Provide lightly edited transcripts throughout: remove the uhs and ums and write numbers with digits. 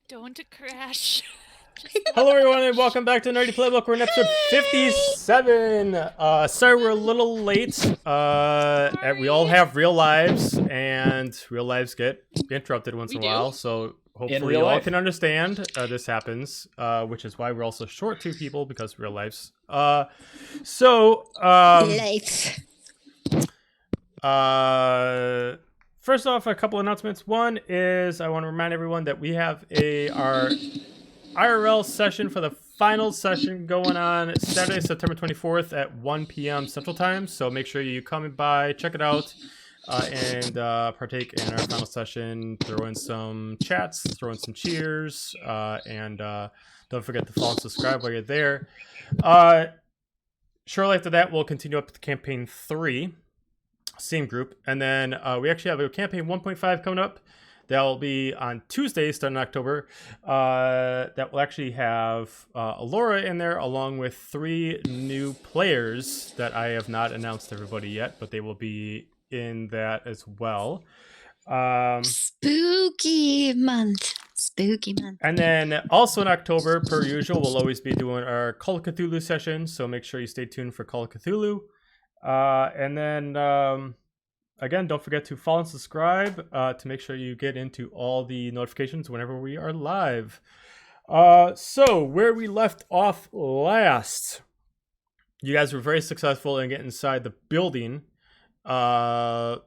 Don't crash. Hello, everyone, and welcome back to Nerdy Playbook. We're in episode 57. Sorry we're a little late. We all have real lives, and real lives get interrupted once in a while. So hopefully you all can understand this happens, which is why we're also short two people, because real lives. Life. First off, a couple announcements. One is I want to remind everyone that we have our IRL session for the final session going on Saturday, September 24th at 1 p.m. Central Time. So make sure you come by, check it out, and partake in our final session. Throw in some chats, throw in some cheers, and don't forget to follow and subscribe while you're there. Shortly after that, we'll continue up to campaign 3, same group. And then we actually have a campaign 1.5 coming up. That will be on Tuesday, starting in October. That will actually have Alora in there, along with 3 new players that I have not announced to everybody yet, but they will be in that as well. Spooky month. Spooky month. And then also in October, per usual, we'll always be doing our Call of Cthulhu session, so make sure you stay tuned for Call of Cthulhu. And then... Again, don't forget to follow and subscribe to make sure you get into all the notifications whenever we are live. So, where we left off last, you guys were very successful in getting inside the building. Dealt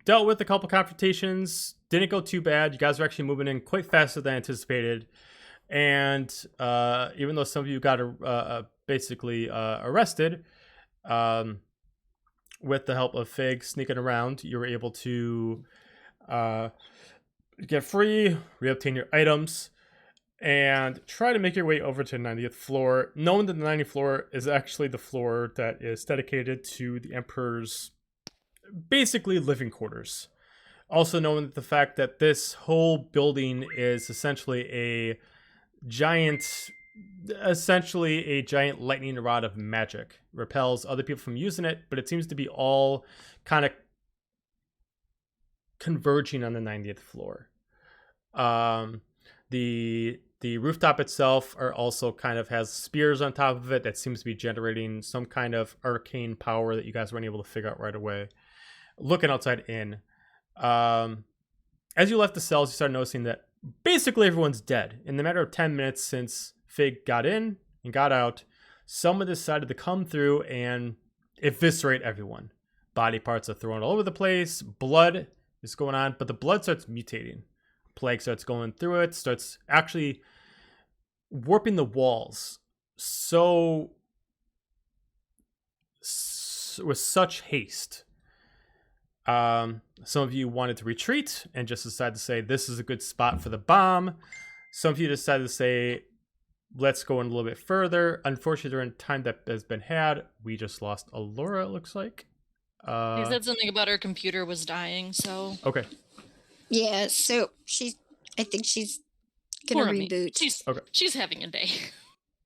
with a couple confrontations. Didn't go too bad. You guys are actually moving in quite faster than anticipated. And even though some of you got basically arrested, with the help of Fig sneaking around, you were able to get free, reobtain your items, and try to make your way over to the 90th floor, knowing that the 90th floor is actually the floor that is dedicated to the Emperor's basically living quarters. Also knowing the fact that this whole building is essentially a giant lightning rod of magic. Repels other people from using it, but it seems to be all kind of converging on the 90th floor. The rooftop itself also kind of has spears on top of it that seems to be generating some kind of arcane power that you guys weren't able to figure out right away. Looking outside in, as you left the cells, you start noticing that basically everyone's dead. In the matter of 10 minutes since Fig got in and got out, someone decided to come through and eviscerate everyone. Body parts are thrown all over the place. Blood is going on, but the blood starts mutating. Plague starts going through it, starts actually warping the walls with such haste. Some of you wanted to retreat and just decided to say, this is a good spot for the bomb. Some of you decided to say, let's go in a little bit further. Unfortunately, during time that has been had, we just lost Alora, it looks like. He said something about her computer was dying, so... Okay. Yeah, so I think she's gonna reboot. She's having a day.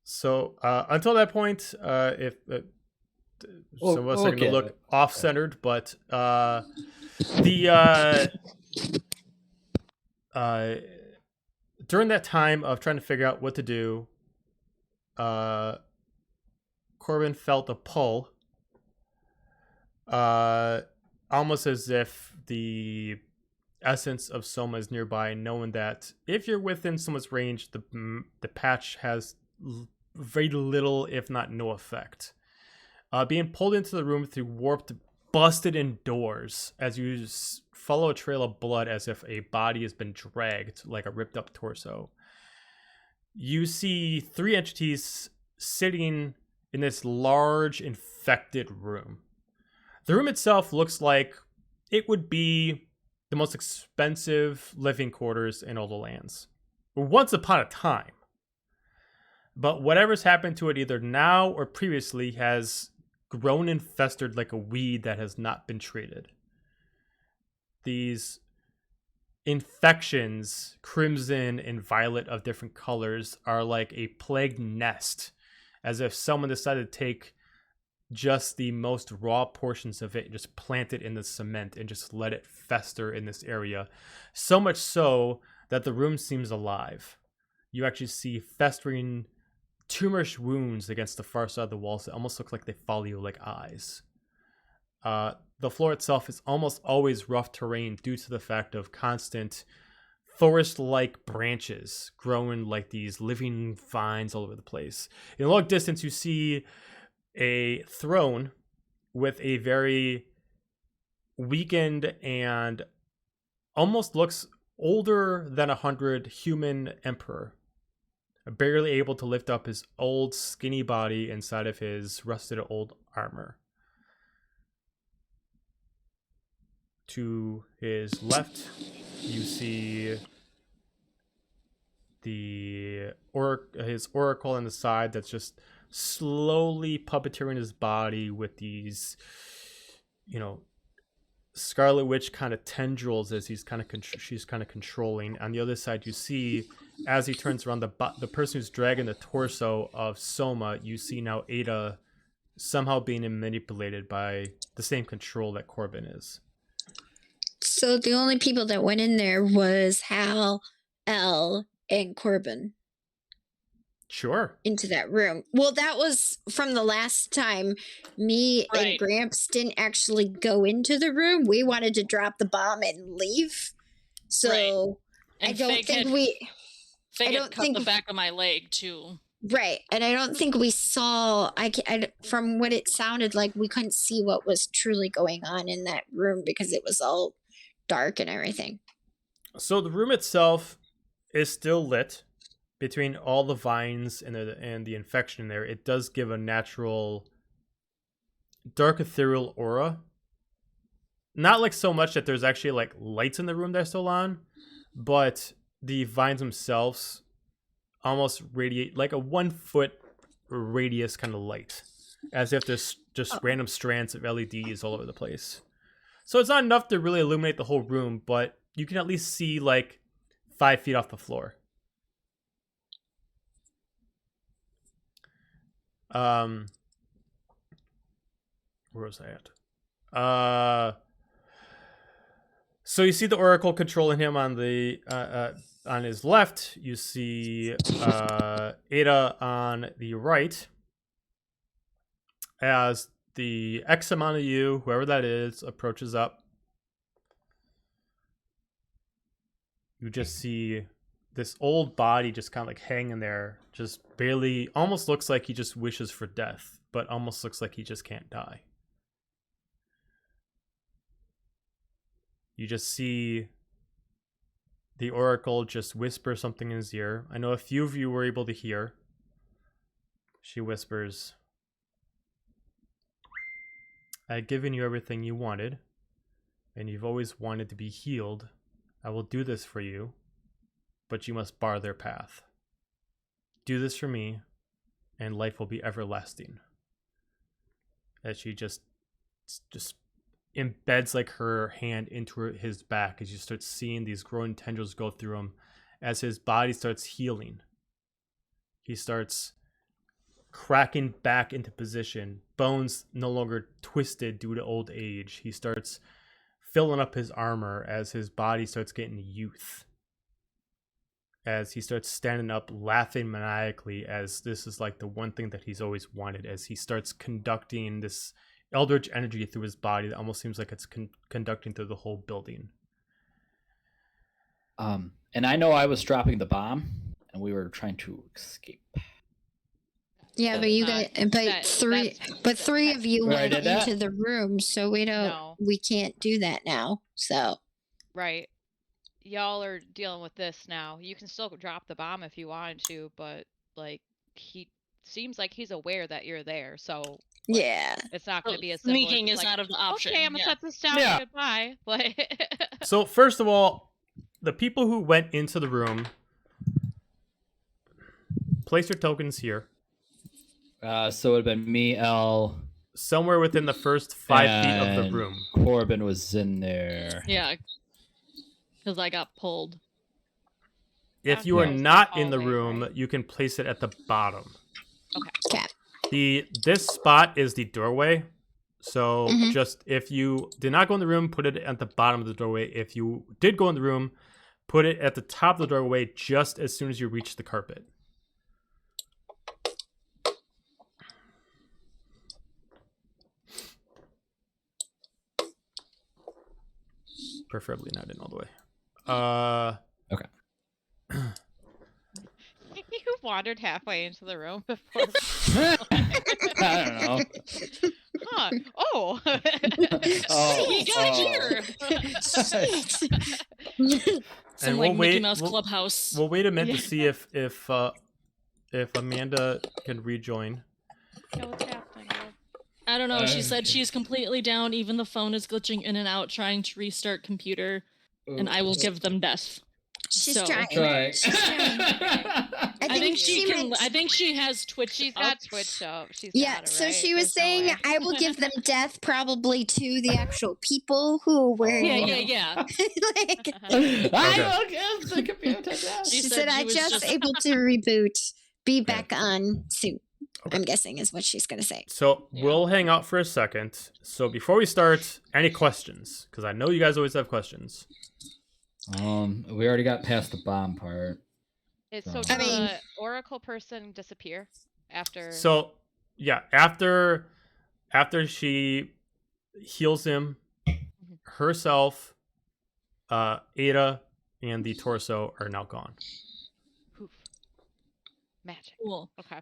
So, until that point, if some of us are going to look off-centered, but during that time of trying to figure out what to do, Corbin felt a pull, almost as if the essence of Soma is nearby, knowing that if you're within someone's range, the patch has very little, if not no effect. Being pulled into the room through warped, busted-in doors as you follow a trail of blood as if a body has been dragged like a ripped-up torso. You see 3 entities sitting in this large, infected room. The room itself looks like it would be the most expensive living quarters in all the lands. Once upon a time. But whatever's happened to it either now or previously has grown and festered like a weed that has not been treated. These infections, crimson and violet of different colors, are like a plague nest, as if someone decided to take just the most raw portions of it and just plant it in the cement and just let it fester in this area. So much so that the room seems alive. You actually see festering, tumorish wounds against the far side of the walls that almost look like they follow you like eyes. The floor itself is almost always rough terrain due to the fact of constant forest-like branches growing like these living vines all over the place. In the long distance, you see a throne with a very weakened and almost looks older than 100 human emperor, barely able to lift up his old skinny body inside of his rusted old armor. To his left, you see his oracle on the side that's just slowly puppeteering his body with these, Scarlet Witch kind of tendrils as she's kind of controlling. On the other side, you see as he turns around the person who's dragging the torso of Soma, you see now Ada somehow being manipulated by the same control that Corbin is. So the only people that went in there was Hal, Elle, and Corbin. Sure. Into that room. Well, that was from the last time me and Gramps didn't actually go into the room. We wanted to drop the bomb and leave. So I don't think Fake cut the back of my leg too. Right. And I don't think we saw, from what it sounded like, we couldn't see what was truly going on in that room because it was all dark and everything. So the room itself is still lit. Between all the vines and the infection in there, it does give a natural dark ethereal aura. Not like so much that there's actually like lights in the room that are still on, but the vines themselves almost radiate like a 1 foot radius kind of light, as if there's just random strands of LEDs all over the place. So it's not enough to really illuminate the whole room, but you can at least see like 5 feet off the floor. Where was I at? So you see the Oracle controlling him on the on his left. You see Ada on the right. As the X amount of you, whoever that is, approaches up, you just see this old body just kind of like hanging there, just barely, almost looks like he just wishes for death, but almost looks like he just can't die. You just see the Oracle just whisper something in his ear. I know a few of you were able to hear. She whispers, "I've given you everything you wanted, and you've always wanted to be healed. I will do this for you, but you must bar their path. Do this for me, and life will be everlasting." As she just embeds like her hand into his back, as you start seeing these growing tendrils go through him, as his body starts healing. He starts cracking back into position, bones no longer twisted due to old age. He starts filling up his armor as his body starts getting youth. As he starts standing up, laughing maniacally, as this is like the one thing that he's always wanted, as he starts conducting this eldritch energy through his body that almost seems like it's conducting through the whole building. And I know I was dropping the bomb, and we were trying to escape. Yeah, but you guys, three of you went into the room, so we can't do that now. So, right. Y'all are dealing with this now. You can still drop the bomb if you wanted to, but like he seems like he's aware that you're there, so yeah, it's not going to be as sneaking is like, out of the option. Okay, I'm gonna set this down. Yeah. Goodbye. So first of all, the people who went into the room, place your tokens here. So it would have been me, Elle. Somewhere within the first 5 feet of the room. Corbin was in there. Yeah. Because I got pulled. If you are not in the room, you can place it at the bottom. Okay. This spot is the doorway. So just if you did not go in the room, put it at the bottom of the doorway. If you did go in the room, put it at the top of the doorway just as soon as you reach the carpet. Preferably not in all the way. Okay. You wandered halfway into the room before. I don't know. Huh. Oh. Oh, We got here. Some And like we'll Mickey wait- Mouse we'll- clubhouse. We'll wait a minute to Yeah. see if Amanda can rejoin. Yeah, what's happening? I don't know. She Uh, said she's completely down. Even the phone is glitching in and out, trying to restart computer, and I will give them death. She's So- trying. Try. She's trying. I think she can. meant- I think she has Twitch. She's up. got Twitch up. She's Yeah, got it, so right? she was There's no saying way. I will give them death probably to the actual people who were Yeah. like I will give the computer death. she She said said I she was just just- able to reboot, be back on soon. I'm guessing is what she's gonna say. So Yeah. we'll hang out for a second. So before we start, any questions? Because I know you guys always have questions. We already got past the bomb part. So I did mean- the Oracle person disappear after? So yeah, after she heals him, herself, Ada, and the torso are now gone. Poof. Magic. Cool. Okay.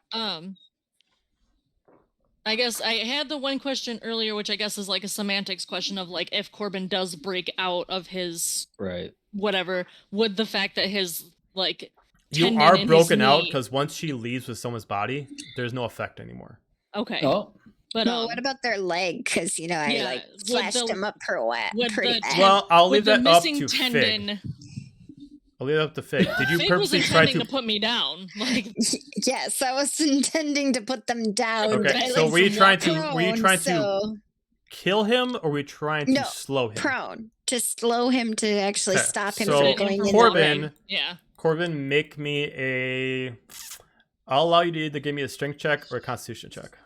I guess I had the one question earlier, which I guess is like a semantics question of like if Corbin does break out of his Right. whatever, would the fact that his like You tendon are in his broken out knee- because once she leaves with someone's body, there's no effect anymore. okay, Oh. but No, what about their leg? Because I yeah, like would flashed the- them up pretty would pretty the bad. ten- Well, I'll leave with the that up missing to Fig. tendon, I'll leave it up to Fig. Did you Fig was purposely try intending to? to put me down. Like Yes, I was intending to put them down. Okay, I so like were you trying to- prone, were you trying to- so Kill him, or are we trying to No, slow him? prone to slow him to actually Okay, stop him so from Fit going him in. from the Corbin- ring. yeah. Corbin, make me a. I'll allow you to either give me a strength check or a constitution check.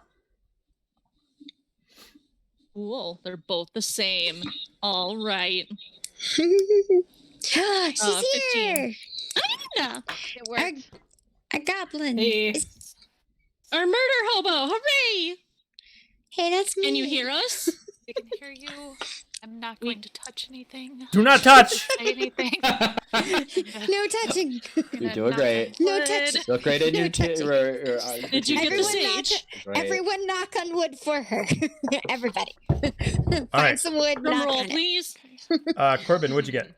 Cool. They're both the same. All right. She's 15. here. Yeah. It worked. A goblin. Hey. Is- Our murder hobo. Hooray! Hey, that's me. Can you hear us? I can hear you. I'm not going to touch anything. Do not touch. Say anything. No touching. You're doing great. No Wood. touching. Look great in your touching. Did you get the Everyone knock, sage? everyone knock on wood for her. Everybody. Find right. some wood, Drum knock roll, on it. please. Corbin, what'd you get?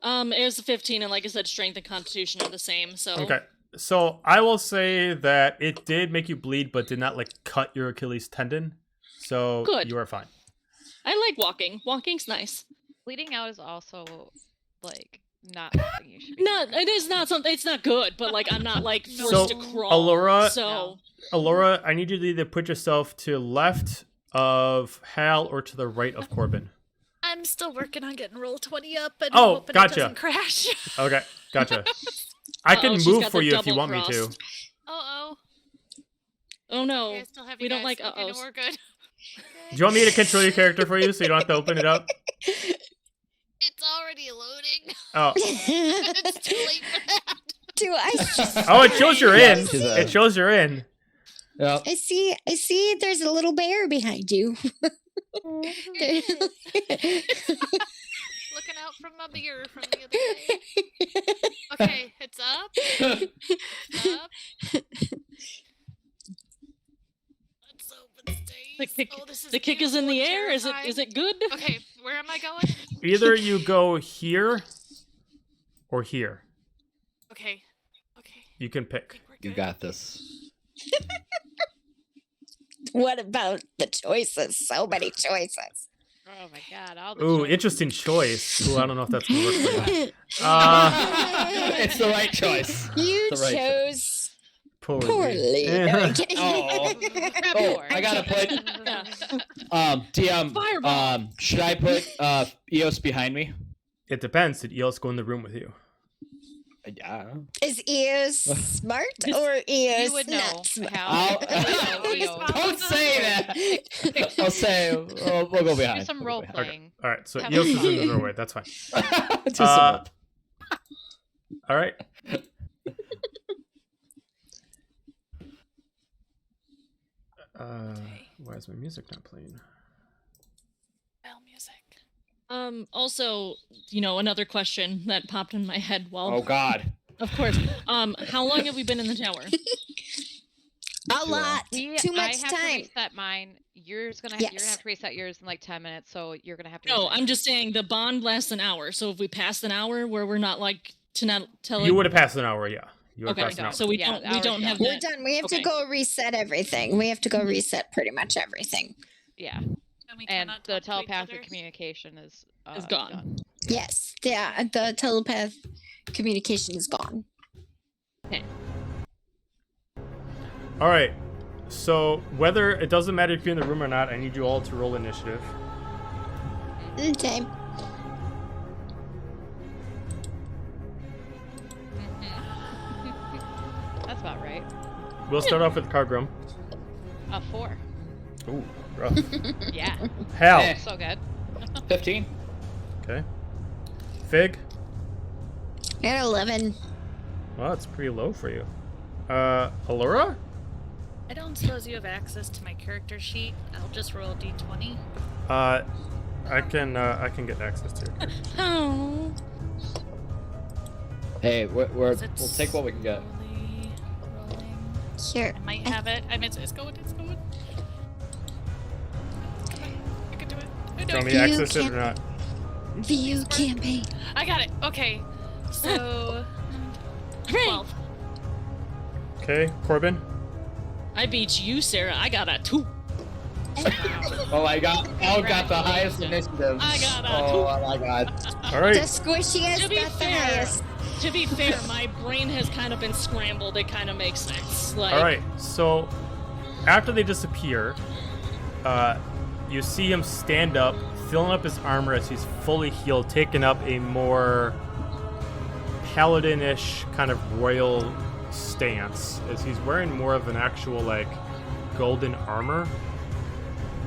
It was a 15, and like I said, strength and constitution are the same. So Okay, so I will say that it did make you bleed, but did not like cut your Achilles tendon. So Good. you are fine. I like walking. Walking's nice. Bleeding out is also like not something you should be. Not, it is not something. It's not good, but like I'm not like forced So, to crawl. Alora- So Alora, I need you to either put yourself to left of Hal or to the right of Corbin. I'm still working on getting roll 20 up and Oh, hoping gotcha. it doesn't crash. Okay, gotcha. I can Uh-oh, she's move got for the you if you double want me to. crossed. Uh-oh. oh no, Okay, I still have we you don't guys. like Okay, no, uh-ohs. we're good. Do you want me to control your character for you so you don't have to open it up? It's already loading. Oh, It's too late for that. Do I? oh, it shows you're Yeah, in. she's a- It shows you're in. Yep. I see. There's a little bear behind you. Looking out from my mirror from the other day. Okay, it's up. Up. Let's open stage. The kick, Oh, this is the kick is in the beautiful and air. Is terrifying. it good? Okay, where am I going? Either you go here or here. Okay. Okay. You can I pick. think we're You good. got this. What about the choices? So many choices. Oh my god! All the Ooh, choices. interesting choice. Ooh, I don't know if that's gonna work for you. It's the right choice. You The right chose Poorly. poorly. No, I'm kidding. Oh. Grab Oh, more. I gotta put. Yeah. DM. Fireball. Should I put EOS behind me? It depends. Did Eos go in the room with you? Yeah. Is Eos smart or Eos You would know not smart? how. I'll- Leo. Don't say that. I'll say we'll go behind. Do some We'll role go behind. playing. All right, so Have Eos is in fun. the doorway. That's fine. Just a All right. Why is my music not playing? Bell music. Also, another question that popped in my head while. Oh God. Of course. How long have we been in the tower? A lot. Too much I have time. to reset mine. You're gonna have to reset yours in like 10 minutes, so you're gonna have to. No, reset I'm yours. just saying the bond lasts an hour. So if we pass an hour, where we're not like to not tell. You would have passed an hour, yeah. You would have Okay, passed an hour. so we Yeah, don't have. We're that. done. We have Okay. to go reset everything. We have to go reset pretty much everything. Yeah, And, we and cannot the talk to each telepathic other. communication is gone. done. Yes. Yeah. The telepath communication is gone. Okay. All right. So whether it doesn't matter if you're in the room or not, I need you all to roll initiative. Okay. That's about right. We'll start off with Cargrim. 4. Ooh, rough. Yeah, Hal. Eh. so good. 15. Okay. Fig. At 11. Well, that's pretty low for you. Allura? I don't suppose you have access to my character sheet. I'll just roll a d20. I can get access to it. Oh. Hey, we'll Is it take what we can get. slowly rolling? Here. I might have it. I mean, it's going. It's going. Come on, I can do it. I Do you know. want me to You access it or can't- not? View campaign. I got it. Okay. So, Hooray! 12. Okay, Corbin. I beat you, Sarah. I got a 2. Oh my God. Al got the highest initiative. I got a Oh my God. All right. The squishiest To be got the fair, highest. to be fair, my brain has kind of been scrambled. It kind of makes sense. Like, All right. So after they disappear, you see him stand up, filling up his armor as he's fully healed, taking up a more paladin-ish kind of royal stance, as he's wearing more of an actual like golden armor.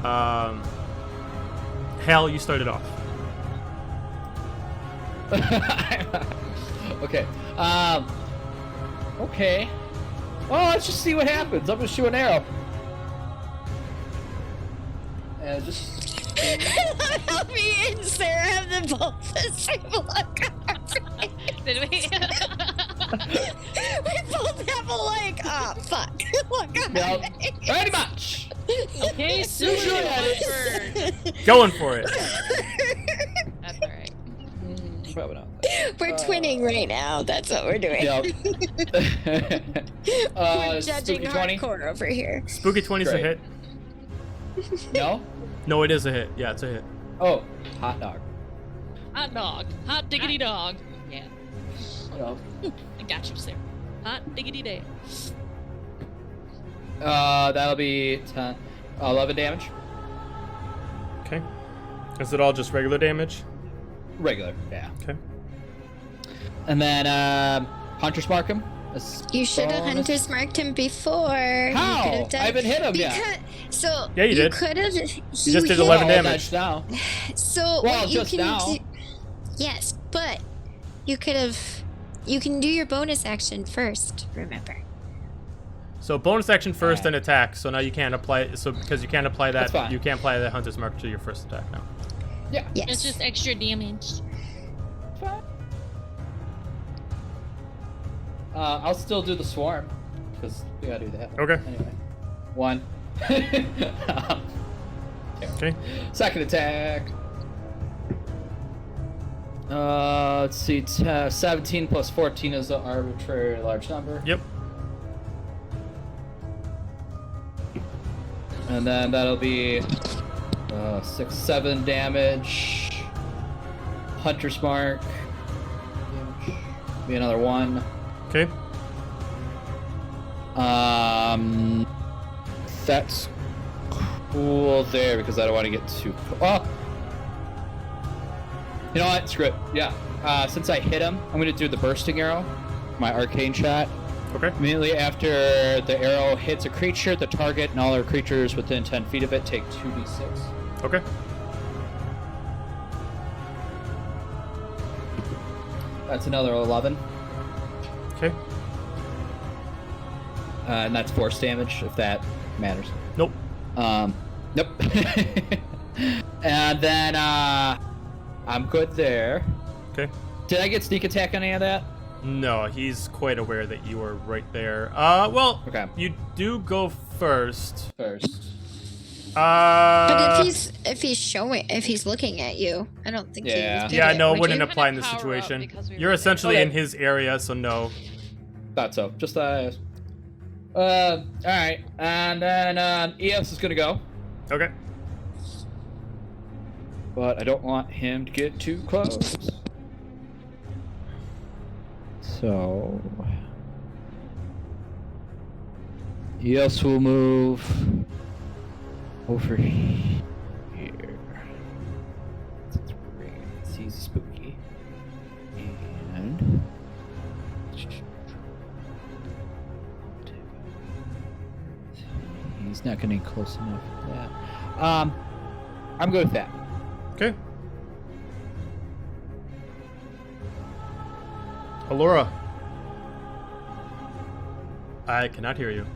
Hal, you started off. Okay. Okay. Well, let's just see what happens. I'm gonna shoot an arrow. And just. Help me and Sarah have the both the same look. Did we? We both have a like, oh fuck. Look on Yep. my face. Pretty much. okay, Susan. Going for it. That's all right. Probably not. We're twinning right now. That's what we're doing. Yep. We're judging Spooky 20? hardcore over here. Spooky 20's a Great. hit. No? No, it is a hit. Yeah, it's a hit. Oh, hot dog. Hot dog. Hot diggity dog. Yeah. Yep. I got you, Sarah. Hot diggity day. That'll be 10, 11 damage. Okay. Is it all just regular damage? Regular, yeah. Okay. And then, Hunter's Mark him. You should have Bonus. Hunter's marked him before. How? You could have done I haven't hit him because, yet. So Yeah, you did. could have. You just did 11 damage. Now. So Well, what you just can now. do? Yes, but you could have. You can do your bonus action first. Remember. So bonus action first, Alright. then attack. So now you can't apply. So because you can't apply that, That's fine. you can't apply that Hunter's Mark to your first attack now. Yeah. Yes. It's just extra damage. I'll still do the swarm because we gotta do that. Okay. Anyway, 1. Okay. Second attack. Let's see. 17 plus 14 is an arbitrary large number. Yep. And then that'll be 6, 7 damage. Hunter's Mark. Be another 1. Okay. That's cool there because I don't want to get too. Oh, you know what? Screw it. Yeah. Since I hit him, I'm gonna do the bursting arrow, my arcane shot. Okay. Immediately after the arrow hits a creature, the target and all other creatures within 10 feet of it take 2d6. Okay. That's another 11. Okay. And that's force damage, if that matters. Nope. Nope. And then I'm good there. Okay. Did I get sneak attack on any of that? No, he's quite aware that you are right there. Well, Okay. you do go first. First. But if he's looking at you, I don't think Yeah. he Yeah, no, it We wouldn't do apply in kinda this power up situation. because we You're were essentially there. in his area, so no. Thought so. Just all right. And then ES is gonna go, Okay. but I don't want him to get too close. So ES will move over here. It's easy spooky. And he's not getting close enough for that. I'm good with that. Okay. Alora. I cannot hear you.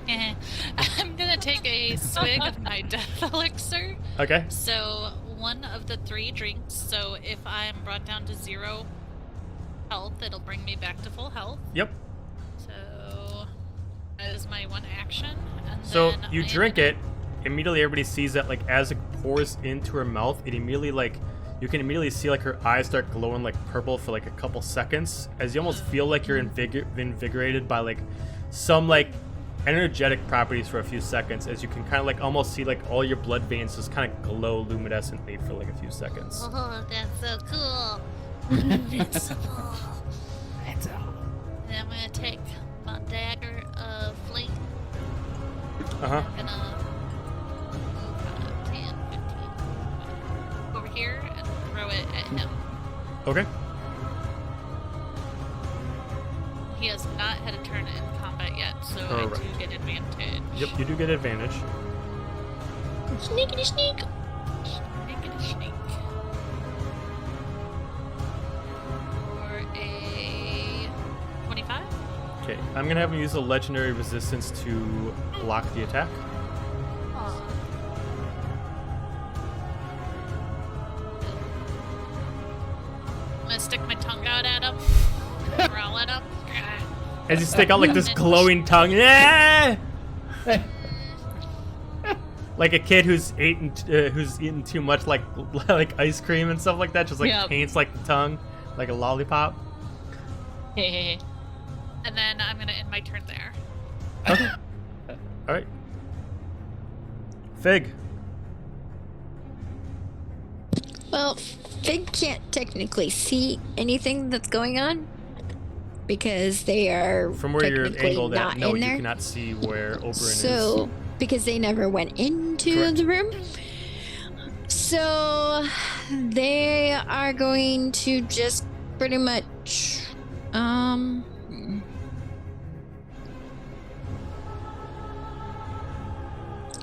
I'm gonna take a swig of my death elixir. Okay. So one of the 3 drinks. So if I'm brought down to 0 health, it'll bring me back to full health. Yep. So that is my one action. And So then you I am drink gonna- it. Immediately, everybody sees that. Like as it pours into her mouth, it immediately you can immediately see like her eyes start glowing like purple for like a couple seconds, as you almost feel like you're invigorated by like some like energetic properties for a few seconds, as you can kind of like almost see like all your blood veins just kind of glow luminescently for like a few seconds. Oh, that's so cool. Invincible. That's all. And I'm gonna take my dagger of flame. Uh-huh. I'm gonna move 10, 15 over here and throw it at him. Okay. He has not had a turn in combat yet, so I Correct. do get advantage. Yep, you do get advantage. Sneakity sneak. Sneakity sneak. For a 25. Okay, I'm gonna have him use a legendary resistance to block the attack. I'm gonna stick my tongue out at him. Growl at him. As you stick out like this glowing tongue, yeah! Like a kid who's eaten too much like ice cream and stuff like that, just like Yep. paints like the tongue like a lollipop. And then I'm gonna end my turn there. Okay. All right. Fig. Well, Fig can't technically see anything that's going on because they are From where you're technically angled not at, no, in you there. cannot see where Obarin So, because they never went into Correct. the room. So, they are going to just pretty much,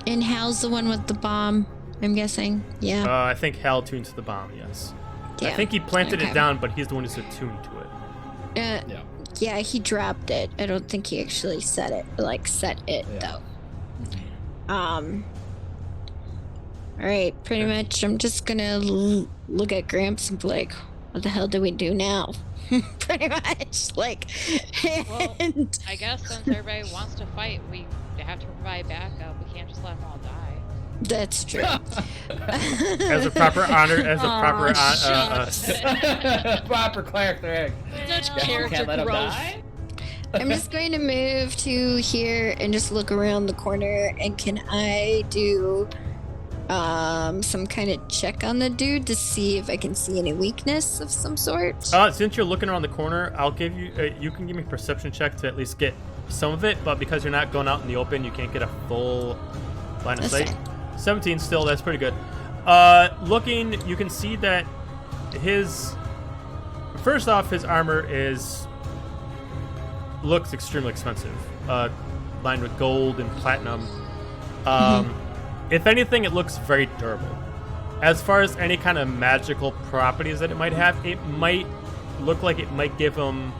and Hal's the one with the bomb, I'm guessing. Yeah. I think Hal tuned to the bomb, yes. I Yeah. think he planted Okay. it down, but he's the one who's attuned to it. Yeah. Yeah, he dropped it. I don't think he actually set it, Yeah. though. All right, pretty much. I'm just gonna look at Gramps and be like, "What the hell do we do now?" Pretty much, like. Well, and- I guess since everybody wants to fight, we have to provide backup. We can't just let them all die. That's true. As a proper honor, as a proper Proper cleric. Such Can't character let him growth. die? I'm just going to move to here and just look around the corner. And can I do some kind of check on the dude to see if I can see any weakness of some sort? Since you're looking around the corner, I'll give you. You can give me a perception check to at least get some of it, but because you're not going out in the open, you can't get a full line of That's sight. fine. 17 still, that's pretty good. Looking, you can see that first off, his armor looks extremely expensive, lined with gold and platinum. If anything, it looks very durable. as far as any kind of magical properties that it might have, it might look like it might give him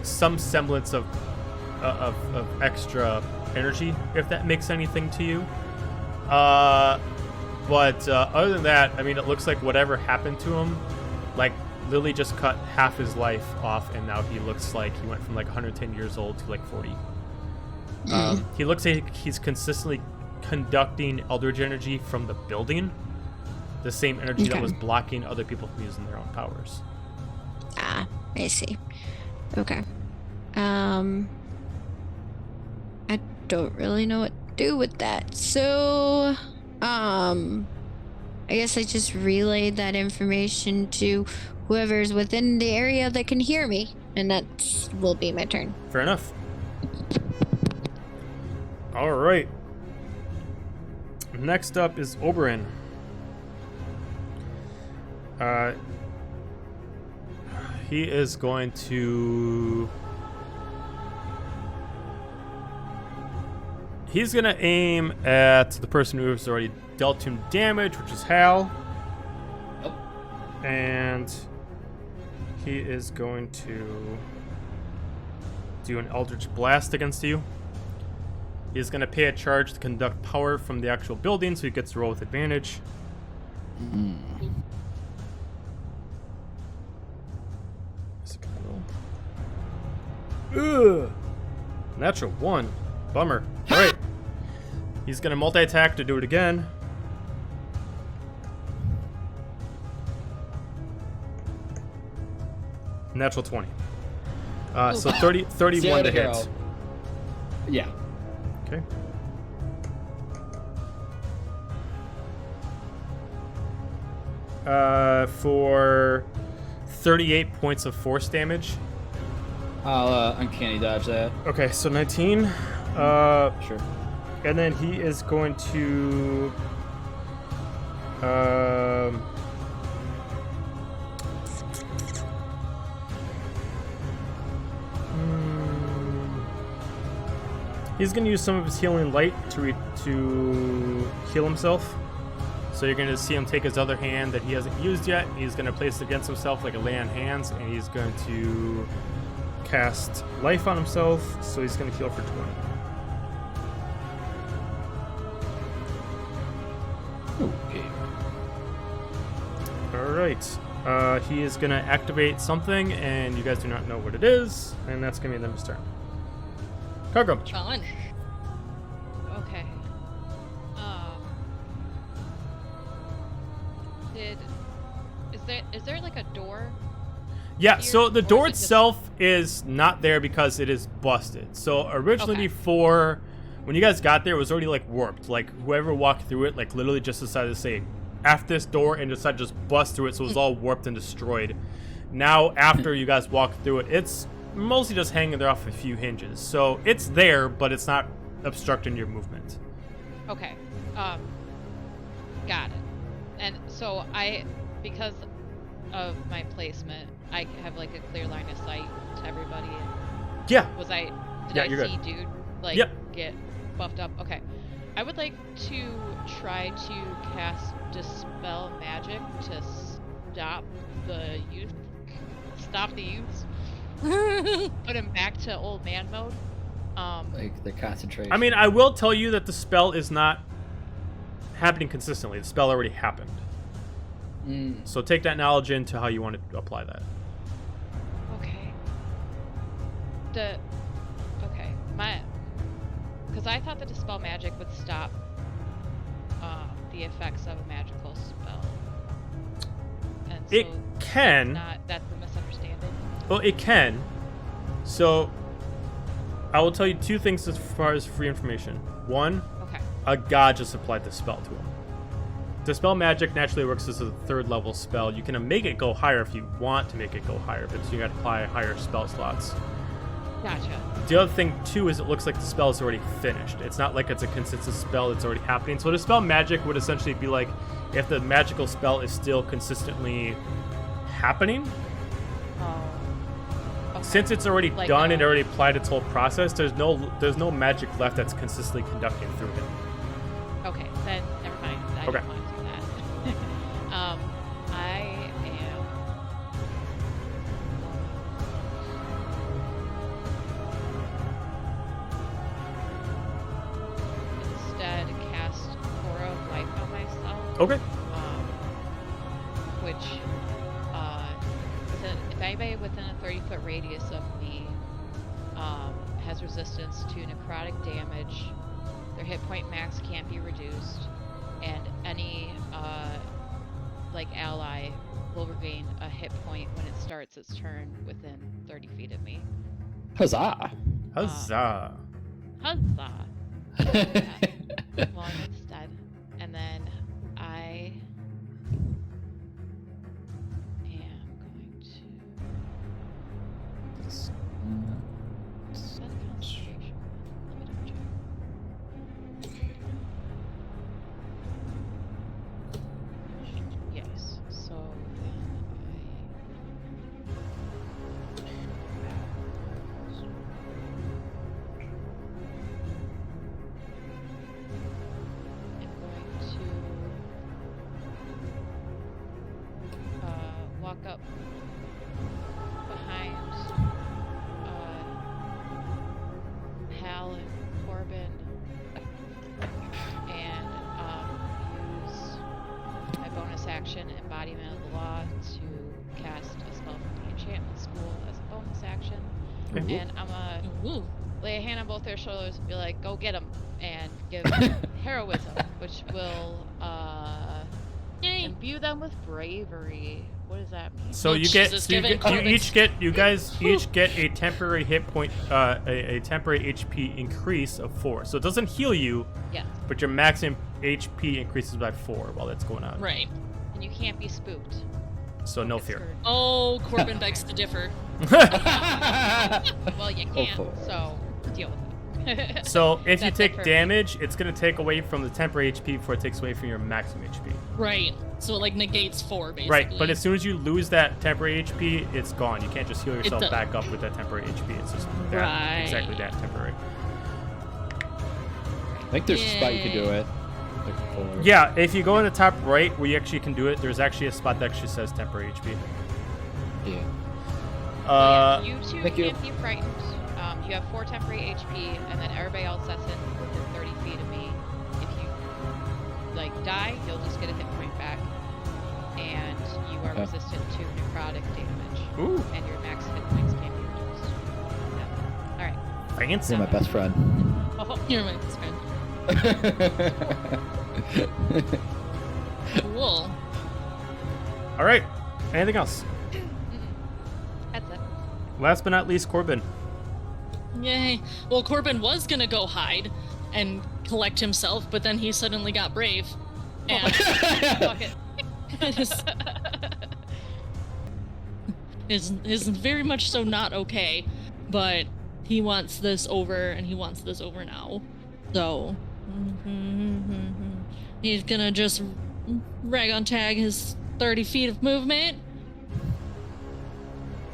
some semblance of extra energy, if that makes anything to you. But other than that, I mean, it looks like whatever happened to him, like, Lily just cut half his life off, and now he looks like he went from like 110 years old to like 40. He looks like he's consistently conducting Eldritch energy from the building, the same energy that was blocking other people from using their own powers. Ah, I see. Okay. I don't really know what to do with that. So, I guess I just relayed that information to whoever's within the area that can hear me, and that will be my turn. Fair enough. All right. Next up is Obarin. He is going to... He's going to aim at the person who has already dealt him damage, which is Hal. Oh. And he is going to do an Eldritch Blast against you. He's going to pay a charge to conduct power from the actual building, so he gets to roll with advantage. Ugh. Natural 1. Bummer. Alright. He's going to multi-attack to do it again. Natural 20. So 31 to hit. Yeah. Okay. For 38 points of force damage. I'll uncanny dodge that. Okay, so 19. Sure. And then he is going to... He's going to use some of his healing light to heal himself. So you're going to see him take his other hand that he hasn't used yet. He's going to place it against himself like a lay on hands, and he's going to cast life on himself. So he's going to heal for 20. Okay. All right. He is going to activate something, and you guys do not know what it is, and that's going to be the end of his turn. Cargrim. Fun. Okay. Is there like a door? Yeah, here, so the or door is it just- itself is not there because it is busted. So originally Okay. before, when you guys got there, it was already like warped. Like whoever walked through it, like literally just decided to say, F this door, and decided to just bust through it, so it was all warped and destroyed. Now, after you guys walk through it, it's mostly just hanging there off a few hinges. So it's there, but it's not obstructing your movement. Okay. Got it. And so because of my placement, I have like a clear line of sight to everybody. And Yeah. did Yeah, I you're see good. dude like Yep. get buffed up? Okay. I would like to try to cast Dispel Magic to stop the youth. Stop the youths. Put him back to old man mode. Like the concentration. I mean, I will tell you that the spell is not happening consistently. The spell already happened. So take that knowledge into how you want to apply that. Okay. Because I thought the Dispel Magic would stop the effects of a magical spell. And so It can. that's a misunderstanding. Well, it can. So, I will tell you two things as far as free information. One, Okay. a god just applied the spell to him. Dispel Magic naturally works as a third level spell. You can make it go higher if you want to make it go higher, but you gotta apply higher spell slots. Gotcha. The other thing, too, is it looks like the spell is already finished. It's not like it's a consistent spell that's already happening. So Dispel Magic would essentially be like if the magical spell is still consistently happening. Oh. Okay. Since it's already Like, done and already applied its whole process, there's no magic left that's consistently conducting through it. Okay, then never mind. I Okay. don't want to do that. I am. Instead, cast Aura of Life on myself. Okay. Which, if anybody within a 30-foot radius of me has resistance to necrotic damage, their hit point max can't be reduced, and any ally will regain a hit point when it starts its turn within 30 feet of me. Huzzah! Huzzah. Huzzah! Well, I'm instead, and then I am going to set a concentration. Let me double check. Yes. So then I'm going to walk up behind Hal and Corbin and use my bonus action, Embodiment of the Law, to cast a spell from the Enchantment School as a bonus action. Okay. And I'm gonna Ooh. lay a hand on both their shoulders and be like, "Go get them," and give heroism, which will Yay. imbue them with bravery. What does that mean? So Oh, you get, Jesus, so you, give it get you Corbin. each get, you guys each get a temporary hit point, a temporary HP increase of 4. So it doesn't heal you, Yes, but your maximum HP increases by 4 while that's going on. Right. and you can't be spooked. So no Get fear. screwed. Oh, Corbin begs to differ. Well, you Oh, can't, boy. so deal with it. So if you That's take it for me. damage, it's gonna take away from the temporary HP before it takes away from your maximum HP. Right. So it like negates 4 basically. Right, but as soon as you lose that temporary HP, it's gone. You can't just heal yourself does. back up with that temporary HP. It's just that, Right. exactly that temporary. I think there's a spot you can do it. Looking forward. Yeah, if you go in the top right where you actually can do it, there's actually a spot that actually says temporary HP. Yeah. You two thank you. can't be frightened. You have 4 temporary HP, and then everybody else that's in within 30 feet of me. If you die, you'll just get a hit point back, and you are Okay. resistant to necrotic damage, Ooh, and your max hit points can't be reduced. Yeah. All right. fancy. You're my best friend. Oh, You're my best friend. Cool. All right, anything else? that's it. Last but not least, Corbin. Yay. Well, Corbin was gonna go hide and collect himself, but then he suddenly got brave. And Fuck it. is very much so not okay, but he wants this over, and he wants this over now. So he's gonna just rag on tag his 30 feet of movement.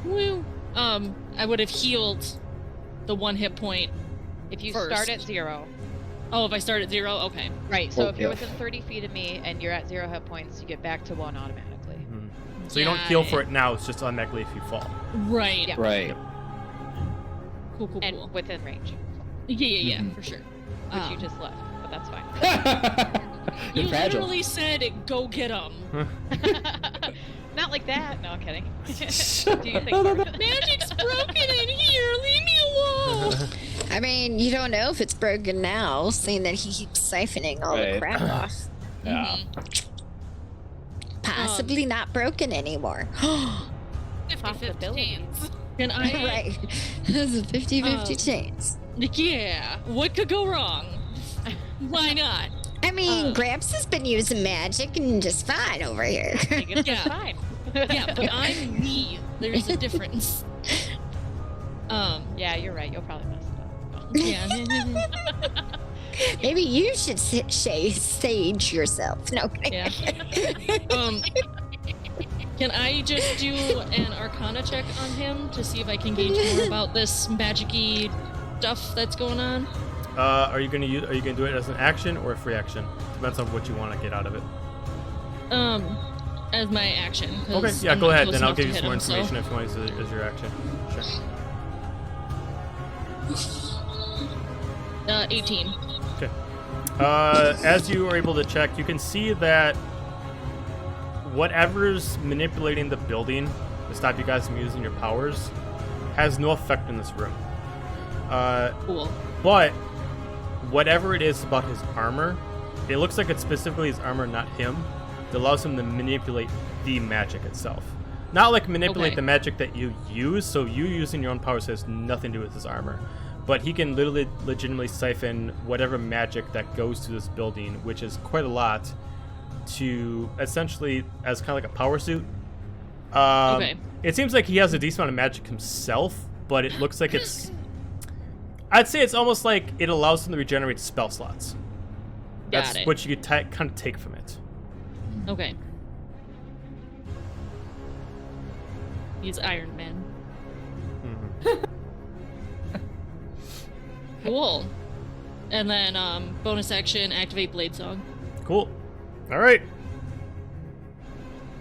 Woo. I would have healed the 1 hit point. If you First. start at 0, Oh, if I start at 0, okay. right? So Oh, if you're yeah. within 30 feet of me and you're at 0 hit points, you get back to 1 automatically. So you don't Yeah, heal for it now, it's just automatically if you fall. Right. Yeah. Right. Cool, cool, And cool. within range, Yeah, Mhm. for sure. which you just left, but that's fine. You You're fragile. literally said, "Go get him." Not like that. No, I'm kidding. Do you think? Magic's broken in here. Leave me alone. I mean, you don't know if it's broken now, seeing that he keeps siphoning all the Right. crap off. Yeah. Possibly not broken anymore. 50-50 Possibilities. chance. Can I? Right. There's a 50-50 Um, chance. Yeah. What could go wrong? Why not? I mean, uh, Gramps has been using magic and just fine over here. Think it's Yeah. just fine. Yeah, but I'm me. There's a difference. Yeah, you're right. You'll probably mess it up. Yeah. Maybe you should sage yourself. No. Yeah. Can I just do an Arcana check on him to see if I can gauge more about this magic-y stuff that's going on? Are you gonna do it as an action or a free action? Depends on what you want to get out of it. As my action. 'cause Okay, yeah, I'm go not ahead. close Then I'll enough give to you hit some more him, so- information if you want to use it as your action. Sure. 18. Okay. As you are able to check, you can see that whatever's manipulating the building to stop you guys from using your powers has no effect in this room. Cool. But whatever it is about his armor, it looks like it's specifically his armor, not him, that allows him to manipulate the magic itself. Not like manipulate Okay. the magic that you use, so you using your own powers has nothing to do with his armor. But he can literally legitimately siphon whatever magic that goes to this building, which is quite a lot, to essentially as kind of like a power suit. Okay. It seems like he has a decent amount of magic himself, but it looks like it's... I'd say it's almost like it allows him to regenerate spell slots. That's Got it. what you could kind of take from it. Okay. He's Iron Man. Mhm. Cool. And then bonus action, activate Blade Song. Cool. All right.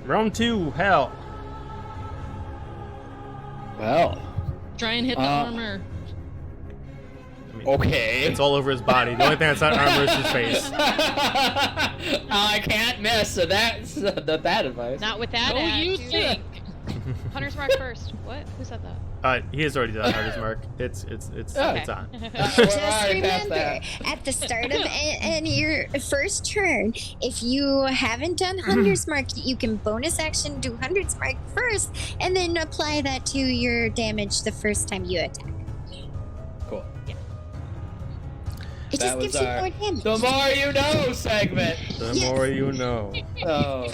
Round 2, Hal. Well, Try and hit the armor. I mean, okay. It's all over his body. The only thing that's not armor is his face. I can't miss. So that's the bad advice. Not with that. Oh, you attitude. think? Hunter's mark first. What? Who said that? He has already done Hunter's Mark. It's Okay. on. We're Just already past remember, that. at the start of and your first turn, if you haven't done Hunter's Mark, you can bonus action do Hunter's Mark first, and then apply that to your damage the first time you attack. Cool. It That just was gives you our more damage. The more you know segment. The Yes. more you know. Oh.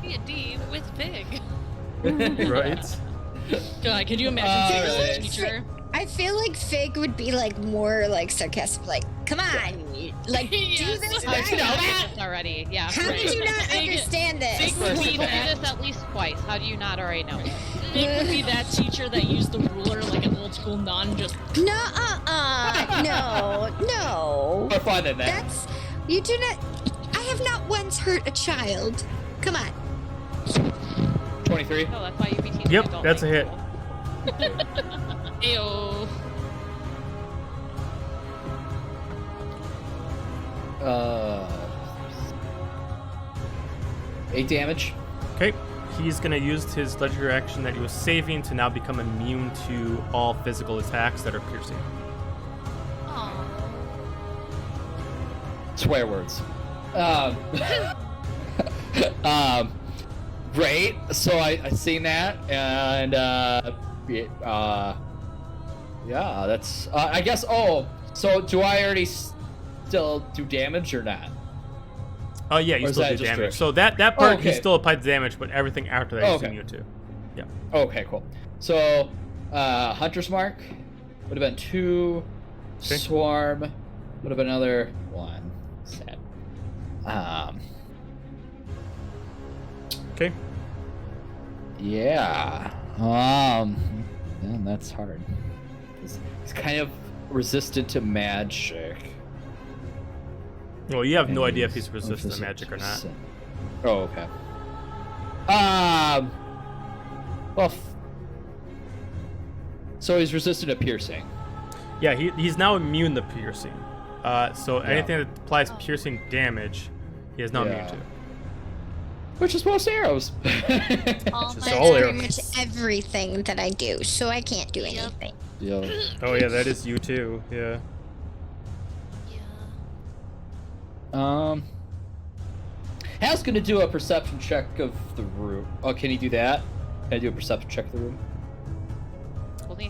D&D with Pig. Right? God, could you imagine being Alright. a teacher? I feel like Fig would be like more like sarcastic, like, "Come on, like do Yes. this I right." should know this already. Yeah. How right. did you not Fig- understand this? Fig would You've be told me that. this at least twice. How do you not already know? It would be that teacher that used the ruler like an old school nun, just No. More fun than that. That's you do not. I have not once hurt a child. Come on. 23. No, that's why you be teaching Yep, adult that's a hit. people. ayo. 8 damage. Okay. He's going to use his legendary action that he was saving to now become immune to all physical attacks that are piercing. Aw. Swear words. Great. So I seen that, and yeah, that's. I guess. Oh, so do I already still do damage or not? Oh yeah, you Or is still that do just damage. for- So that part he okay. still applied damage, but everything after that he's Okay. immune to. Yeah. Okay, cool. So, Hunter's Mark would have been 2. Okay. Swarm would have been another 1. Sad. Okay. Yeah. Man, that's hard. He's kind of resistant to magic. Well, you have no And idea if he's resistant to resistant magic or not. Oh, okay. Well, so he's resistant to piercing. Yeah, he's now immune to piercing. So Yeah. anything that applies piercing damage, he is now immune Yeah. to. Which is most arrows. All Just my That's all pretty arrows. much everything that I do, so I can't do anything. Yeah. Oh yeah, that is you too. Yeah. Yeah. Hal's gonna do a perception check of the room. Oh, can he do that? Can I do a perception check of the room?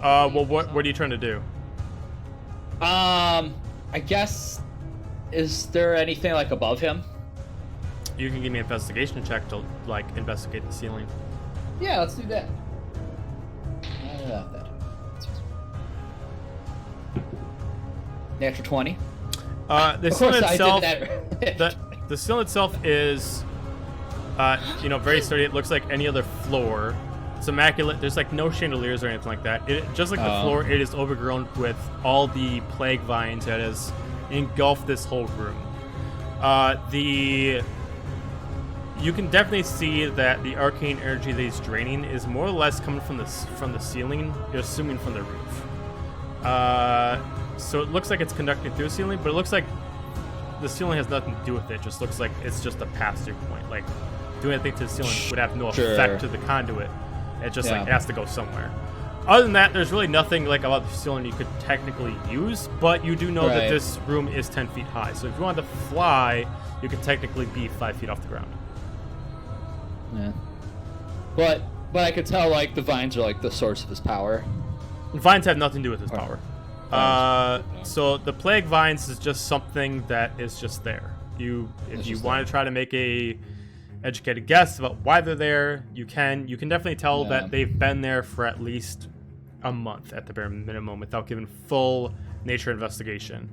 Well, what are you trying to do? I guess. Is there anything like above him? You can give me an investigation check to like investigate the ceiling. Yeah, let's do that. Natural 20. The Of ceiling course, I itself, did that. the ceiling itself is, very sturdy. It looks like any other floor. It's immaculate. There's like no chandeliers or anything like that. It just like the Oh. floor, it is overgrown with all the plague vines that has engulfed this whole room. You can definitely see that the arcane energy that he's draining is more or less coming from the ceiling, assuming from the roof. So it looks like it's conducting through the ceiling, but it looks like the ceiling has nothing to do with it. It just looks like it's just a pass-through point. Like doing anything to the ceiling would have no Sure. effect to the conduit. It just like Yeah. it has to go somewhere. Other than that, there's really nothing like about the ceiling you could technically use, but you do know that Right. this room is 10 feet high. So if you wanted to fly, you could technically be 5 feet off the ground. Yeah. But I could tell like the vines are like the source of his power. Vines have nothing to do with his power. Oh. So the plague vines is just something that is just there. If you just want to try to make a educated guess about why they're there, you can. You can definitely tell Yeah. that they've been there for at least a month at the bare minimum without giving full nature investigation.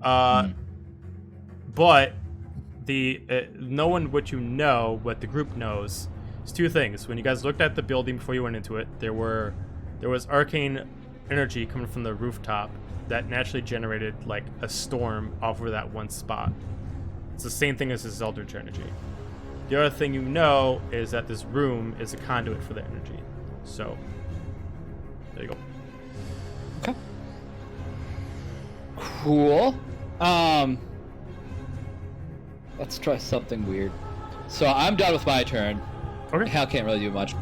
But knowing what you know, what the group knows, is two things. When you guys looked at the building before you went into it, there was arcane energy coming from the rooftop that naturally generated like a storm over that one spot. It's the same thing as this eldritch energy. The other thing you know is that this room is a conduit for the energy. So there you go. Okay. Cool. Let's try something weird. So I'm done with my turn. Okay. Hal can't really do much.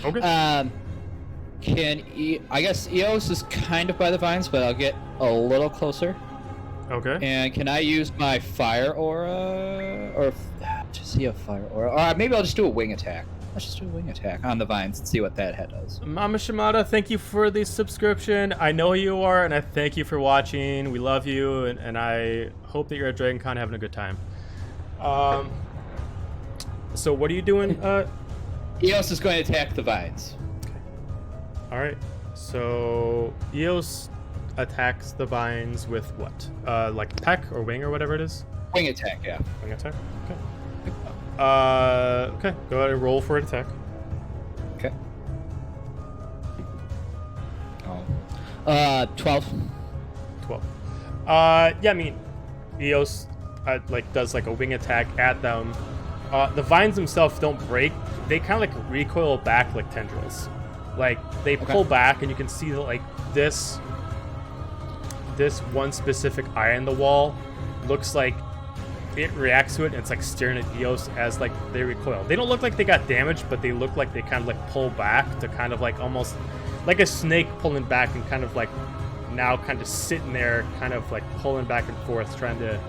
Okay. I guess Eos is kind of by the vines, but I'll get a little closer. Okay. And can I use my fire aura, or just see a fire aura, or maybe I'll just do a wing attack. Let's just do a wing attack on the vines and see what that head does. Mama Shimada, thank you for the subscription. I know who you are, and I thank you for watching. We love you, and I hope that you're at Dragon Con having a good time. So what are you doing? Eos is going to attack the vines. All right. So Eos attacks the vines with what? Like peck or wing or whatever it is? Wing attack, yeah. Wing attack? Okay. Okay. Go ahead and roll for an attack. Okay. 12. 12. Yeah, I mean, Eos does like a wing attack at them. The vines themselves don't break. They kind of like recoil back like tendrils. Like they pull back, and you can see that like this one specific eye in the wall looks like it reacts to it, and it's like staring at Eos as like they recoil. They don't look like they got damaged, but they look like they kind of like pull back to kind of like almost like a snake pulling back and kind of like now kind of sitting there, kind of like pulling back and forth, trying to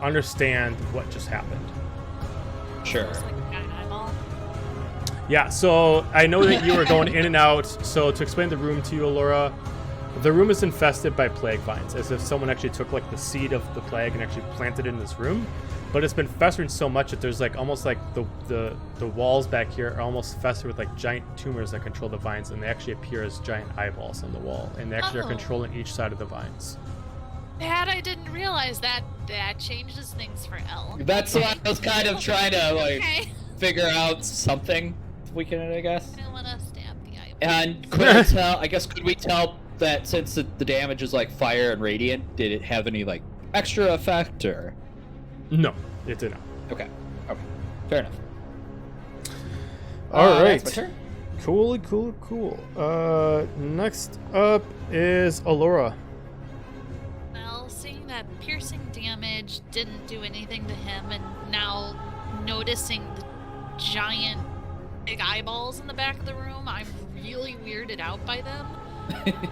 understand what just happened. Sure. Looks like a giant eyeball. Yeah, so I know that you were going in and out. So to explain the room to you, Allura, the room is infested by plague vines, as if someone actually took like the seed of the plague and actually planted it in this room. But it's been festering so much that there's like almost like the walls back here are almost festered with like giant tumors that control the vines, and they actually appear as giant eyeballs on the wall, and they actually are Oh. controlling each side of the vines. That I didn't realize that changes things for L. That's what I was kind of trying to like Okay. figure out something we can, I guess. I want to stab the eyeball. And could I tell? I guess could we tell that since the damage is like fire and radiant, did it have any like extra effect or? No, it did not. Okay. Fair enough. All right. That's my turn. Cool. Next up is Allura. Well, seeing that piercing damage didn't do anything to him, and now noticing the giant big eyeballs in the back of the room, I'm really weirded out by them.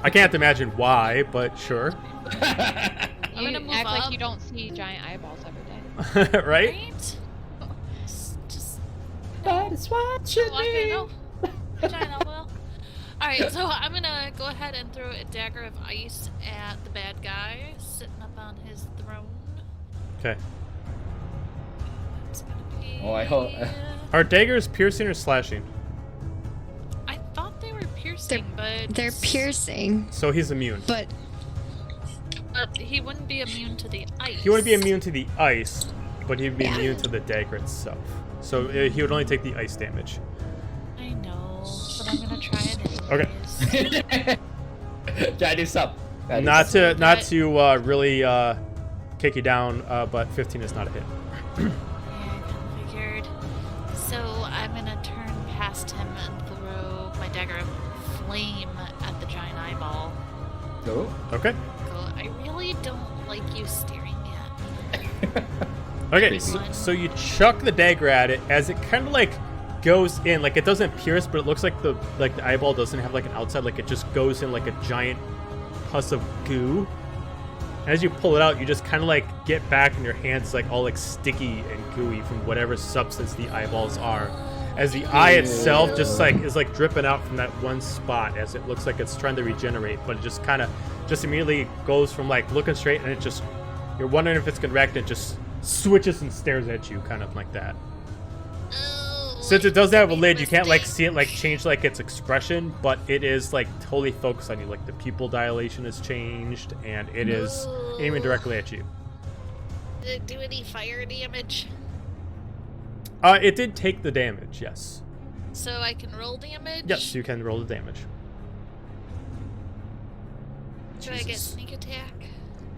I can't imagine why, but sure. I'm You gonna move act up. like you don't see giant eyeballs every day. Right? Right? Just That is what you okay, need. no. Giant elbow. Alright, so I'm gonna go ahead and throw a dagger of ice at the bad guy sitting up on his throne. Okay. It's gonna be... Oh, I hope- Are daggers piercing or slashing? I thought they were piercing, but... They're piercing, So he's immune. but But he wouldn't be immune to the ice. He wouldn't be immune to the ice, but he'd be Yeah. immune to the dagger itself. So he would only take the ice damage. I know. but I'm gonna try it anyways. Okay. Try to do something. Not to really kick you down, but 15 is not a hit. Yeah, I kind of figured. So I'm gonna turn past him and throw my dagger of flame at the giant eyeball. Oh. Okay. Go, I really don't like you staring at me. Okay, so you chuck the dagger at it as it kind of like goes in, like it doesn't pierce, but it looks like the eyeball doesn't have like an outside, like it just goes in like a giant pus of goo. As you pull it out, you just kind of like get back in your hands like all like sticky and gooey from whatever substance the eyeballs are. As the eye itself just like is like dripping out from that one spot as it looks like it's trying to regenerate, but it just kind of just immediately goes from like looking straight and it just, you're wondering if it's gonna react, and it just switches and stares at you kind of like that. Since it doesn't have a lid, you can't like see it like change like its expression, but it is like totally focused on you. Like the pupil dilation has changed, and it is aiming directly at you. Did it do any fire damage? It did take the damage, yes. So I can roll damage? Yes, you can roll the damage. Do I get sneak attack?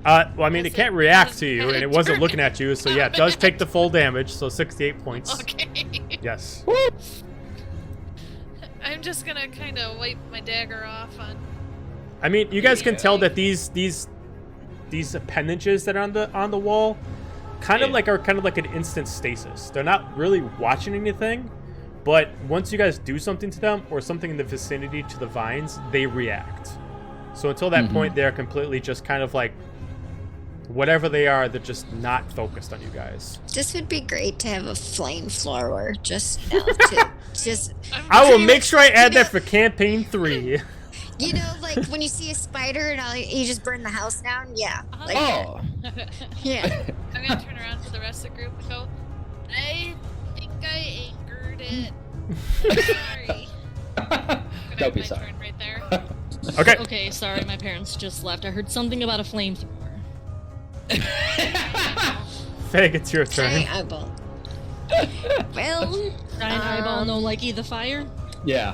Well, I mean, it can't react to you, and it wasn't looking at you, so yeah, it does take the full damage, so 68 points. Okay. Yes. I'm just gonna kind of wipe my dagger off on. I mean, you guys can tell that these appendages that are on the wall are kind of like an instant stasis. They're not really watching anything, but once you guys do something to them or something in the vicinity to the vines, they react. So until that point, they're completely just kind of like whatever they are, they're just not focused on you guys. This would be great to have a flamethrower just now. I will make sure I add that for campaign 3. You know, like when you see a spider and you just burn the house down? Yeah. Like Oh. yeah. I'm gonna turn around to the rest of the group and go, I think I angered it. Sorry. Don't be my sorry. turn right there. Okay. Okay, sorry, my parents just left. I heard something about a flamethrower. Fag, it's your turn. Giant eyeball. Well, Giant eyeball, no likey the fire? Yeah.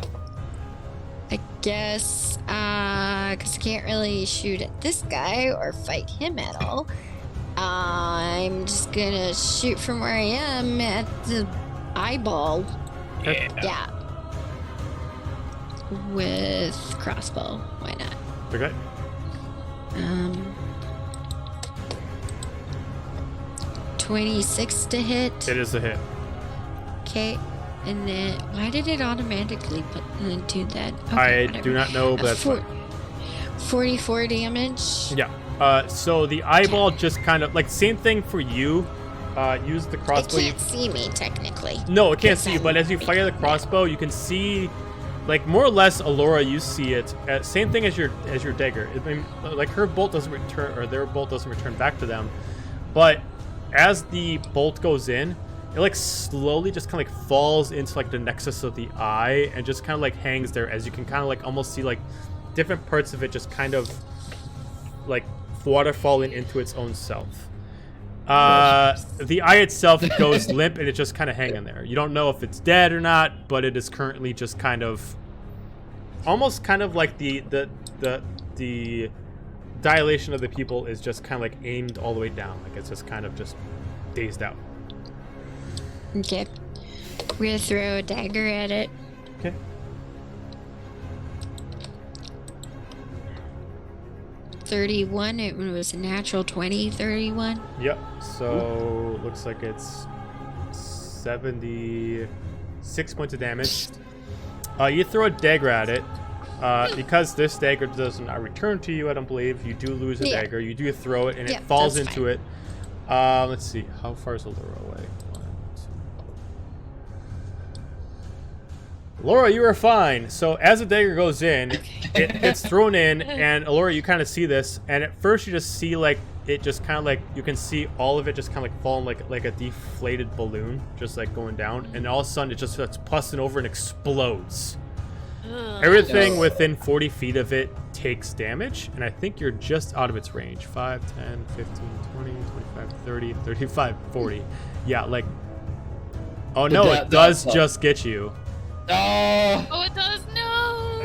I guess, because I can't really shoot at this guy or fight him at all. I'm just gonna shoot from where I am at the eyeball. Yeah. With crossbow. Why not? Okay. 26 to hit. It is a hit. Okay. And then, why did it automatically do that? Okay, I whatever. do not know, but that's fine. 44 damage. Yeah. So the eyeball just kind of like same thing for you. Use the crossbow. It can't see me technically. No, it can't see you. But as you fire the crossbow, you can see, like more or less, Alora. You see it. Same thing as your dagger. I mean, like her bolt doesn't return, or their bolt doesn't return back to them. But as the bolt goes in, it like slowly just kind of like falls into like the nexus of the eye and just kind of like hangs there, as you can kind of like almost see like different parts of it just kind of like waterfalling into its own self. The eye itself goes limp and it's just kind of hanging there. You don't know if it's dead or not, but it is currently just kind of almost kind of like the dilation of the pupil is just kind of like aimed all the way down, like it's just kind of just dazed out. Okay. We're gonna throw a dagger at it. Okay. $31. It was a natural 20. 31. Yep. So looks like it's 76 points of damage. You throw a dagger at it. Because this dagger does not return to you, I don't believe, you do lose a dagger. You do throw it, and it falls into it. Let's see. How far is Allura away? 1, 2. Laura, you are fine. So as the dagger goes in, it's thrown in, and Allura, you kind of see this, and at first you just see like it just kind of like you can see all of it just kind of like falling like a deflated balloon, just like going down, and all of a sudden it just starts pussing over and explodes. Everything within 40 feet of it takes damage, and I think you're just out of its range. 5, 10, 15, 20, 25, 30, 35, 40. Yeah, like... Oh no, it does just get you. Oh! Oh, it does? No!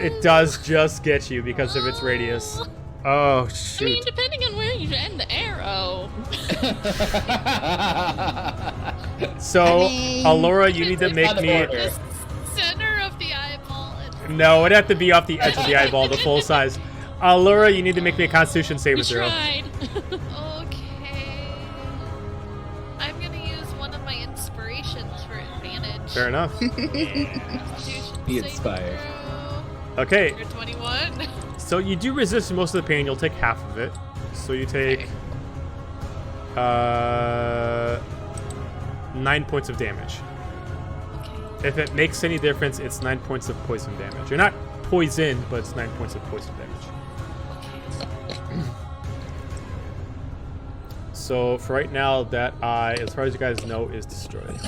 It does just get you because of its radius. Oh, I shoot. mean, depending on where you end the arrow. So, I mean- Allura, you need to make On me... order. The center of the eyeball. No, it'd have to be off the edge of the eyeball, the full size. Allura, you need to make me a Constitution saving We throw. tried. Okay. I'm gonna use one of my inspirations for advantage. Fair enough. Constitution Be saving inspired. throw. Okay, You're 21. so you do resist most of the pain. You'll take half of it. So you take 9 points of damage. Okay. If it makes any difference, it's 9 points of poison damage. You're not poisoned, but it's 9 points of poison damage. So for right now, that eye, as far as you guys know, is destroyed.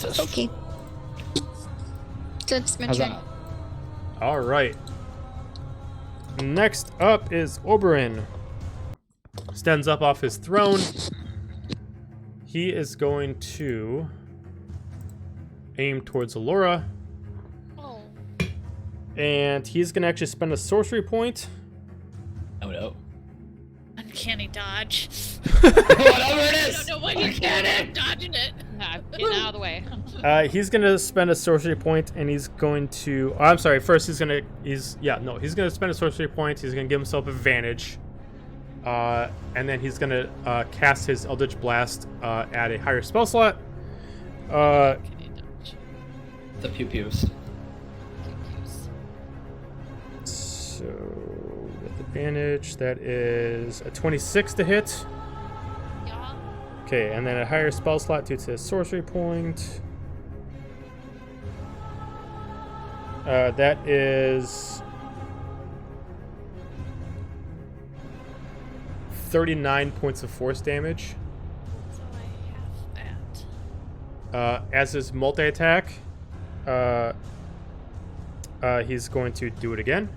Okay. So it's my How's turn. that? All right. Next up is Obarin. Stands up off his throne. He is going to aim towards Allura, Oh. and he's going to actually spend a sorcery point. Oh no. Uncanny dodge. Whatever it I is. don't know what he's doing. I'm dodging it. Nah, get out of the way. He's going to spend a sorcery point, and he's going to... Oh, I'm sorry. First, he's going to... He's going to spend a sorcery point. He's going to give himself advantage. And then he's going to cast his Eldritch Blast at a higher spell slot. Uncanny dodge. The pew pews. So, with advantage, that is a 26 to hit. Yeah. Okay, and then a higher spell slot due to sorcery point. That is 39 points of force damage. So I have that. As his multi-attack, he's going to do it again.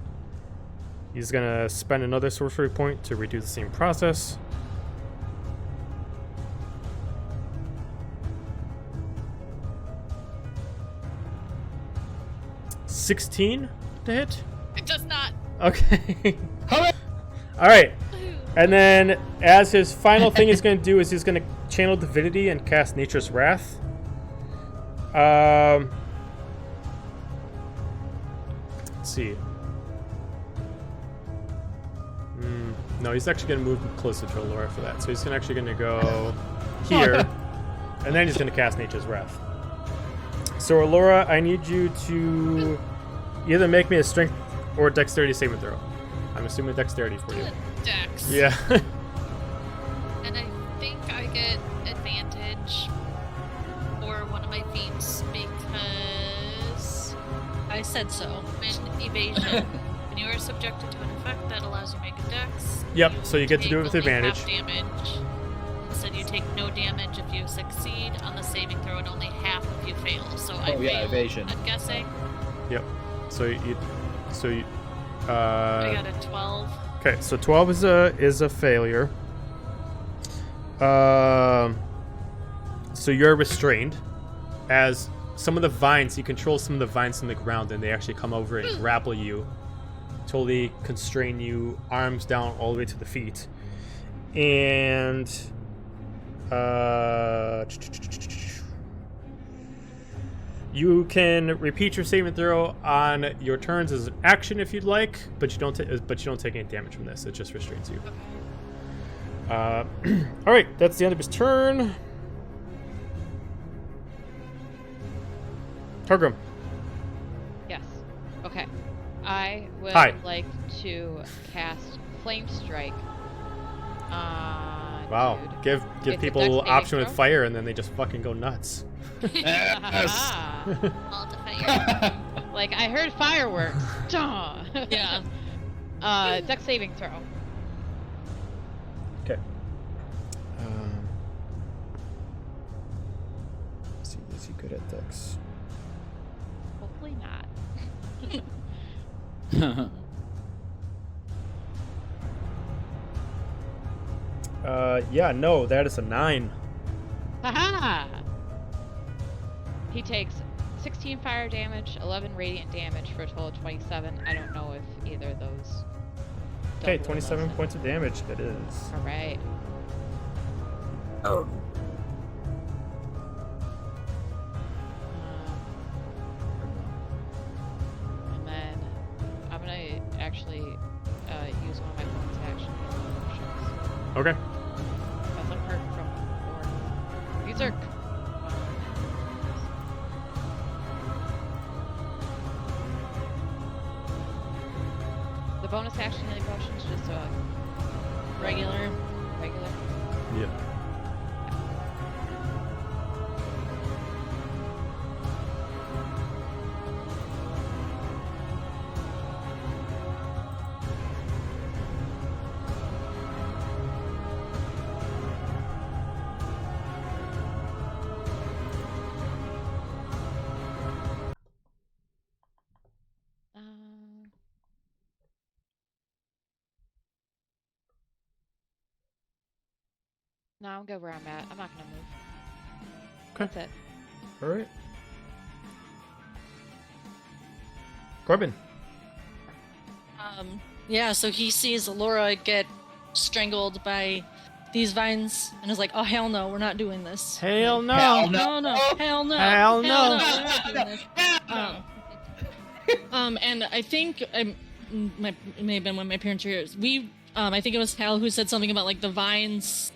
He's going to spend another sorcery point to redo the same process. $16 to hit. It does not. Okay. All right. And then, as his final thing he's going to do is he's going to channel Divinity and cast Nature's Wrath. Let's see. No, he's actually going to move closer to Allura for that. So he's actually going to go here, and then he's going to cast Nature's Wrath. So Allura, I need you to either make me a Strength or Dexterity saving throw. I'm assuming Dexterity for you. Dex. Yeah. And I think I get advantage for one of my feats because I said so. when evasion, when you are subjected to an effect that allows you to make a dex. Yep, so you get to do it with take only advantage. half damage. Instead, you take no damage if you succeed on the saving throw, and only half if you fail. So I Oh, yeah, failed, evasion. I'm guessing. Yep. So you. I got a 12. Okay, so 12 is a failure. So you're restrained, as some of the vines, you control some of the vines in the ground, and they actually come over and grapple you, totally constrain you, arms down all the way to the feet, and you can repeat your saving throw on your turns as an action if you'd like, but you don't take any damage from this. It just restrains you. All right, that's the end of his turn. Targrim. Yes. Okay. I would Hi. like to cast Flame Strike on Wow. dude. Give It's a people a little dex saving option with throw? fire, and then they just fucking go nuts. Ah, All to fire. like I heard fireworks. Duh. Yeah. Dex saving throw. Okay. Let's see, is he good at dex? Hopefully not. Yeah, no, that is a 9. Haha! He takes 16 fire damage, 11 radiant damage for a total of 27. I don't know if either of those. Okay, double 27 those. points of damage. It is. All right. Oh. And then I'm gonna actually use one of my bonus actions for potions. Okay. Because I'm hurt from before. These are. The bonus action healing potions just Regular. regular. Yeah. No, I'm good where I'm at. I'm not gonna move. Okay. That's it. All right. Corbin. Yeah, so he sees Laura get strangled by these vines and is like, oh, hell no, we're not doing this. Hell no. Hell No, no, hell no. Hell no. We're not doing this. And I think it may have been when my parents were here. I think it was Hal who said something about like the vines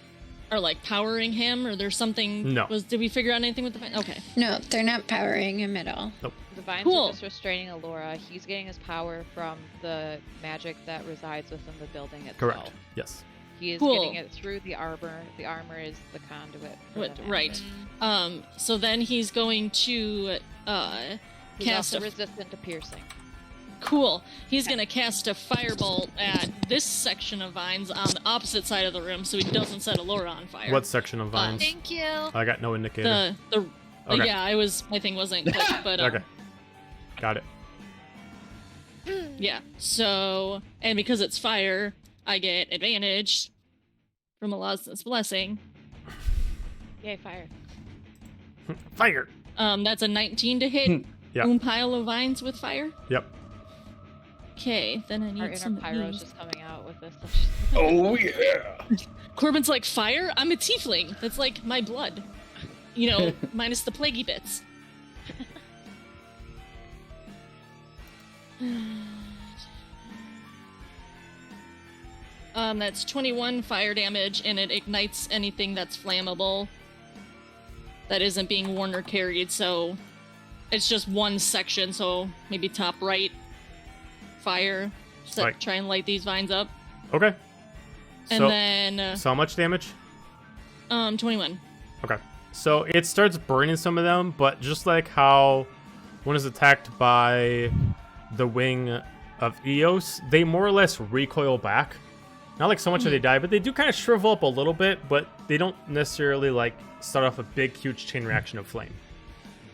are like powering him, or there's something. No. Did we figure out anything with the vines? Okay. No, they're not powering him at all. The vines Cool. are just restraining Alora. He's getting his power from the magic that resides within the building itself. Correct. Yes. He is Cool. getting it through the armor. The armor is the conduit. For the Right. magic. So then he's going to He's cast also a resistant to piercing. Cool. He's gonna cast a firebolt at this section of vines on the opposite side of the room, so he doesn't set Alora on fire. What section of vines? Thank you. I got no indicator. The Okay. yeah, my thing wasn't clicked, but Okay. Got it. yeah. So, and because it's fire, I get advantage from Allah's blessing. Yay, fire. Fire. That's a 19 to hit. Yeah. Pile of vines with fire. Yep. Okay, then I Our need inner some of pyro's these. just coming out with this. Oh yeah. Corbin's like, fire? I'm a tiefling. That's like my blood. You know, minus the plaguey bits. That's 21 fire damage, and it ignites anything that's flammable that isn't being worn or carried, so it's just one section, so maybe top right fire. So Right. try and light these vines up. Okay. And So, then so how much damage? 21. Okay. So it starts burning some of them, but just like how one is attacked by the wing of Eos, they more or less recoil back. Not like so much that they die, but they do kind of shrivel up a little bit, but they don't necessarily like start off a big, huge chain reaction of flame.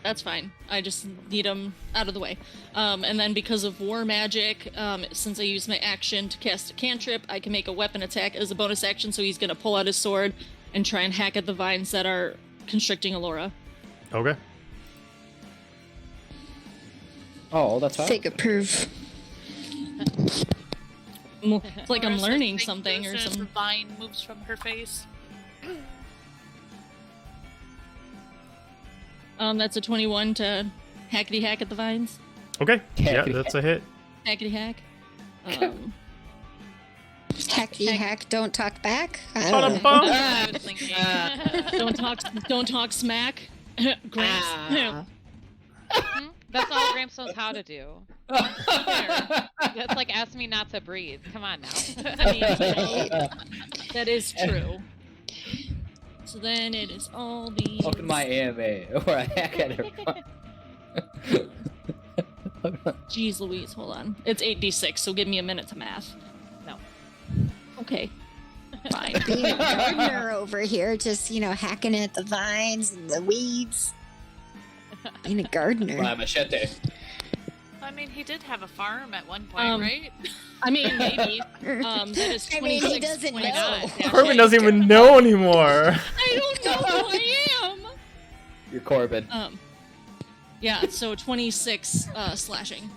That's fine. I just need them out of the way. And then because of war magic, since I used my action to cast a cantrip, I can make a weapon attack as a bonus action, so he's going to pull out his sword and try and hack at the vines that are constricting Alora. Okay. Oh, that's fine. Fake approve. It's like I'm Laura says learning thank something you or as soon as something. the vine moves from her face. That's a 21 to hackety hack at the vines. Okay. Yeah, Hackety that's a hit. Hackety hack. Hacky hack, don't talk back. I don't know. Ba-dum-bum. I was thinking. Don't talk smack. Gramps. That's all Gramps knows how to do. That's like ask me not to breathe. Come on now. I mean, that is true. So then it is all these. Welcome to my AMA, where I hack at everyone. Jeez Louise, hold on. It's 8d6, so give me a minute to math. No. Okay. Fine. Being a gardener over here, just, hacking at the vines and the weeds. Being a gardener. My machete. I mean, he did have a farm at one point, right? I mean, maybe. That is 26. I mean, he doesn't know. Corbin doesn't even know anymore. I don't know who I am. You're Corbin. Yeah, so 26 slashing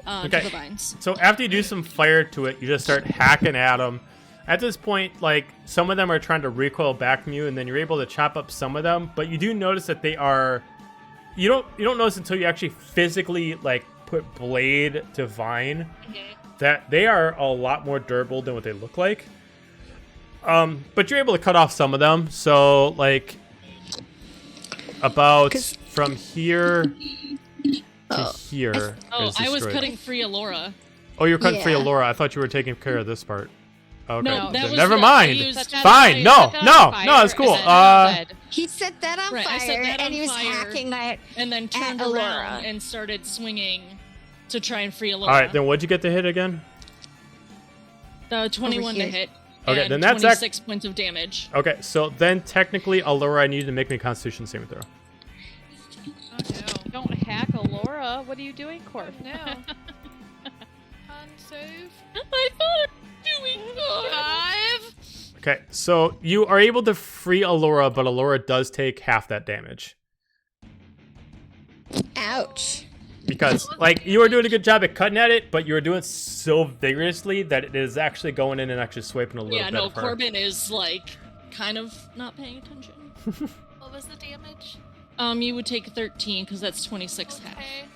to the vines. So after you do some fire to it, you just start hacking at them. At this point, like, some of them are trying to recoil back from you, and then you're able to chop up some of them, but you do notice that they are... You don't notice until you actually physically, like, put blade to vine that they are a lot more durable than what they look like. But you're able to cut off some of them, so, like, about from here to here. Oh, is I was destroyed. cutting free Alora. Oh, you're cutting free Alora. I thought you were taking care of this part. Okay. No, that then was never the- mind. I used- Fine. No, it's cool. He set that on Right, I set fire, that on and he was fire. hacking at And then turned Alora. around and started swinging to try and free Alora. All right, then what'd you get to hit again? The 21 to here. hit. Okay, and then that's 26 points of damage. Okay, so then technically, Alora, I need you to make me a Constitution saving throw. Oh, no. Don't hack Alora. What are you doing, Corp? No. Unsave. I thought I was doing good. 5. Okay, so you are able to free Alora, but Alora does take half that damage. ouch. Because, like, you were doing a good job at cutting at it, but you were doing it so vigorously that it is actually going in and actually swiping a little Yeah, bit no, of her. Corbin is, like, kind of not paying attention. What was the damage? You would take 13, because that's 26 half. Okay.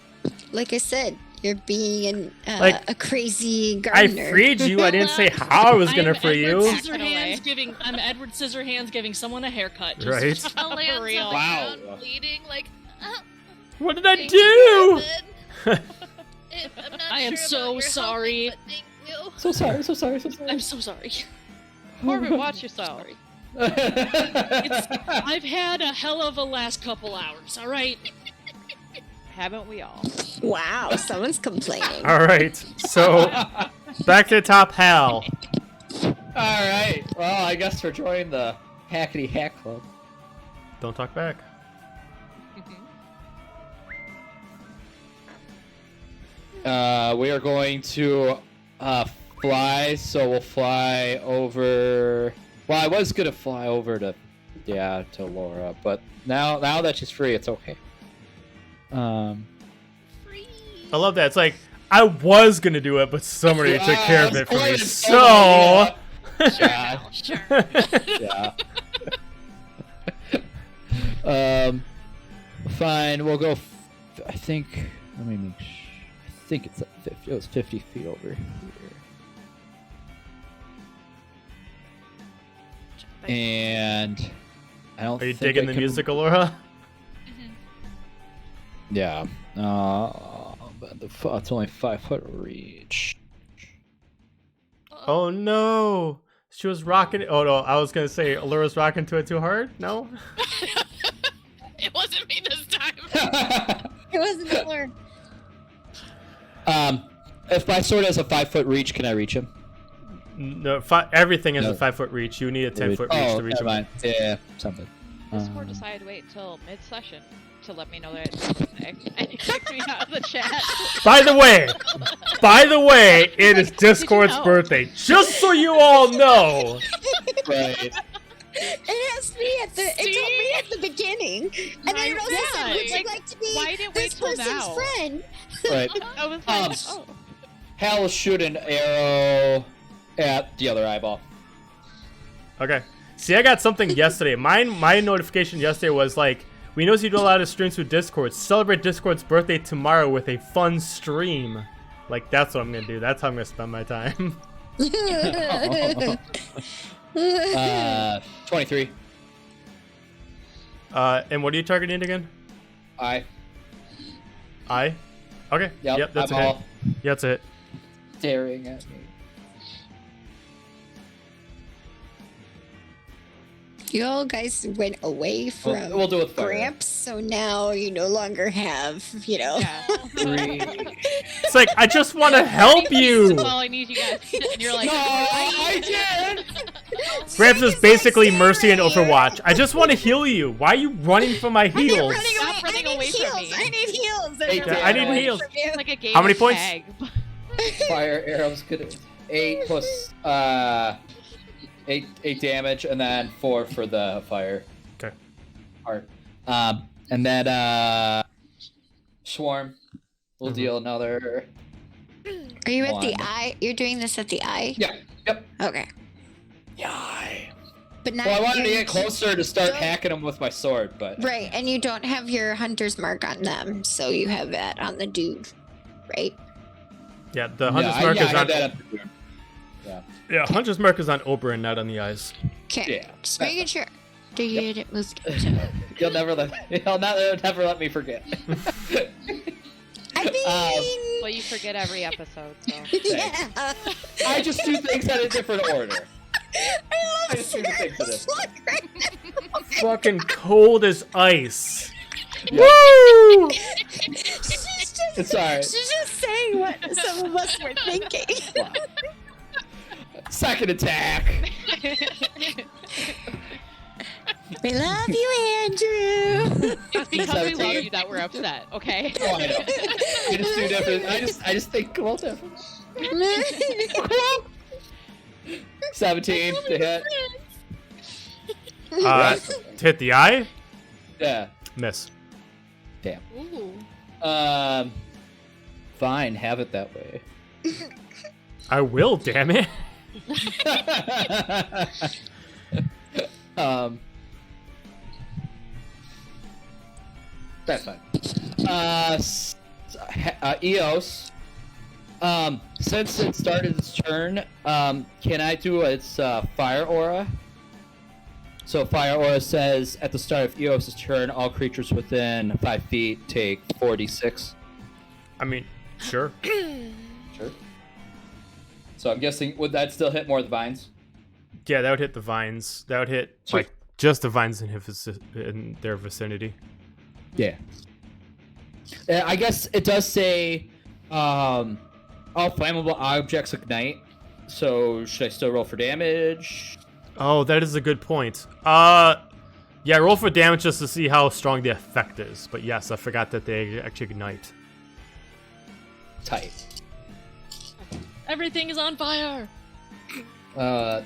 Like I said, you're being Like, a crazy I gardener. freed you. I didn't say how I was gonna free you. I'm Edward Scissorhands giving someone a haircut. Just Right. Alan's on the real. Wow. ground bleeding like. What did I Thank do? you, Corbin. I'm not I am sure so about your sorry. helping, but thank you. So sorry, so sorry, so sorry. I'm so sorry. Corbin, watch yourself. Sorry. I've had a hell of a last couple hours, alright? Haven't we all? Wow, someone's complaining. All right, so back to the top, Hal. All right. Well, I guess we're joining the Hackety Hack Club. Don't talk back. We are going to fly, so we'll fly over. Well, I was gonna fly over to Laura, but now that she's free, it's okay. Free. I love that. It's like I was gonna do it, but somebody took care of it for me. Of So, course. Yeah. Sure. Yeah. Fine. We'll go. I think. Let me make. I think it's at 50. It was 50 feet over here. And I don't. are you think digging I the can- music, Alora? Yeah. But it's only 5-foot reach. Oh no, she was rocking it. Oh no, I was gonna say Alora's rocking to it too hard. No. It wasn't me this time. It wasn't Miller. If my sword has a 5-foot reach, can I reach him? No, everything is No. a 5-foot reach. You need a 10-foot reach to reach never him. mind. Yeah, something. Discord decided to wait till mid-session to let me know that it's birthday, and you kicked me out of the chat. By the way, it is Discord's know? birthday. Just so you all know. Right. It has to be at the. It told me at the beginning, and then it also said, Right. "Would you like to be Why didn't wait this till person's now? friend?" Right. I was like, oh. Hal will shoot an arrow at the other eyeball. Okay. See, I got something yesterday. My notification yesterday was like, we know you do a lot of streams with Discord. Celebrate Discord's birthday tomorrow with a fun stream. Like, that's what I'm gonna do. That's how I'm gonna spend my time. 23. And what are you targeting again? I. Okay. Yep. That's a hit. eyeball Yeah, that's a hit. staring at me. You all guys went away from We'll do it with fire. Gramps, so now you no longer have, Yeah. 3. It's like, I just want to help you. That's all I need you guys. And you're like, No, I did. Gramps is basically Mercy in Overwatch. I just want to heal you. Why are you running from my I'm not heals? running Stop away. running I away need from heals. me. I need heals. Hey, And I'm I need running away heals. from you. it's like a game How many of points? tag. Fire arrows could 8 plus 8 damage, and then 4 for the fire. Okay. Part. And then Swarm. We'll deal another. Are you at the One. eye? You're doing this at the eye? Yeah. Yep. Okay. Yeah. But not. Well, I wanted to you- get closer to start don't- hacking them with my sword, but Right, and you don't have your hunter's mark on them, so you have that on the dude, right? Yeah, the hunter's mark I is had on. that up to here. Yeah, hunter's mark is on Obarin, not on the eyes. Okay. Yeah. Just making sure. Do you get it moved? He'll never let me forget. I mean, Well, you forget every episode, so. yeah. I just do things in a different order. I just do the things in Sarah's it. look right now. Fucking cold as ice. Yeah. Woo! She's just, It's alright. she's just saying what some of us were thinking. Wow. Second attack. We love you, Andrew. It's because we love 17. you that we're upset, okay? Oh, I know. I just do different. I just think a little different. 17 to hit. To hit the eye? Yeah. Miss. Damn. Ooh. Fine. Have it that way. I will, damn it. That's fine. Eos. Since it started its turn, can I do its fire aura? So fire aura says at the start of Eos' turn, all creatures within 5 feet take 4d6. I mean, sure. Sure. So I'm guessing, would that still hit more of the vines? Yeah, that would hit the vines. That would hit Sweet. like just the vines in their vicinity. Yeah. I guess it does say all flammable objects ignite. So should I still roll for damage? Oh, that is a good point. Yeah, roll for damage just to see how strong the effect is. But yes, I forgot that they actually ignite. Tight. Everything is on fire. Get out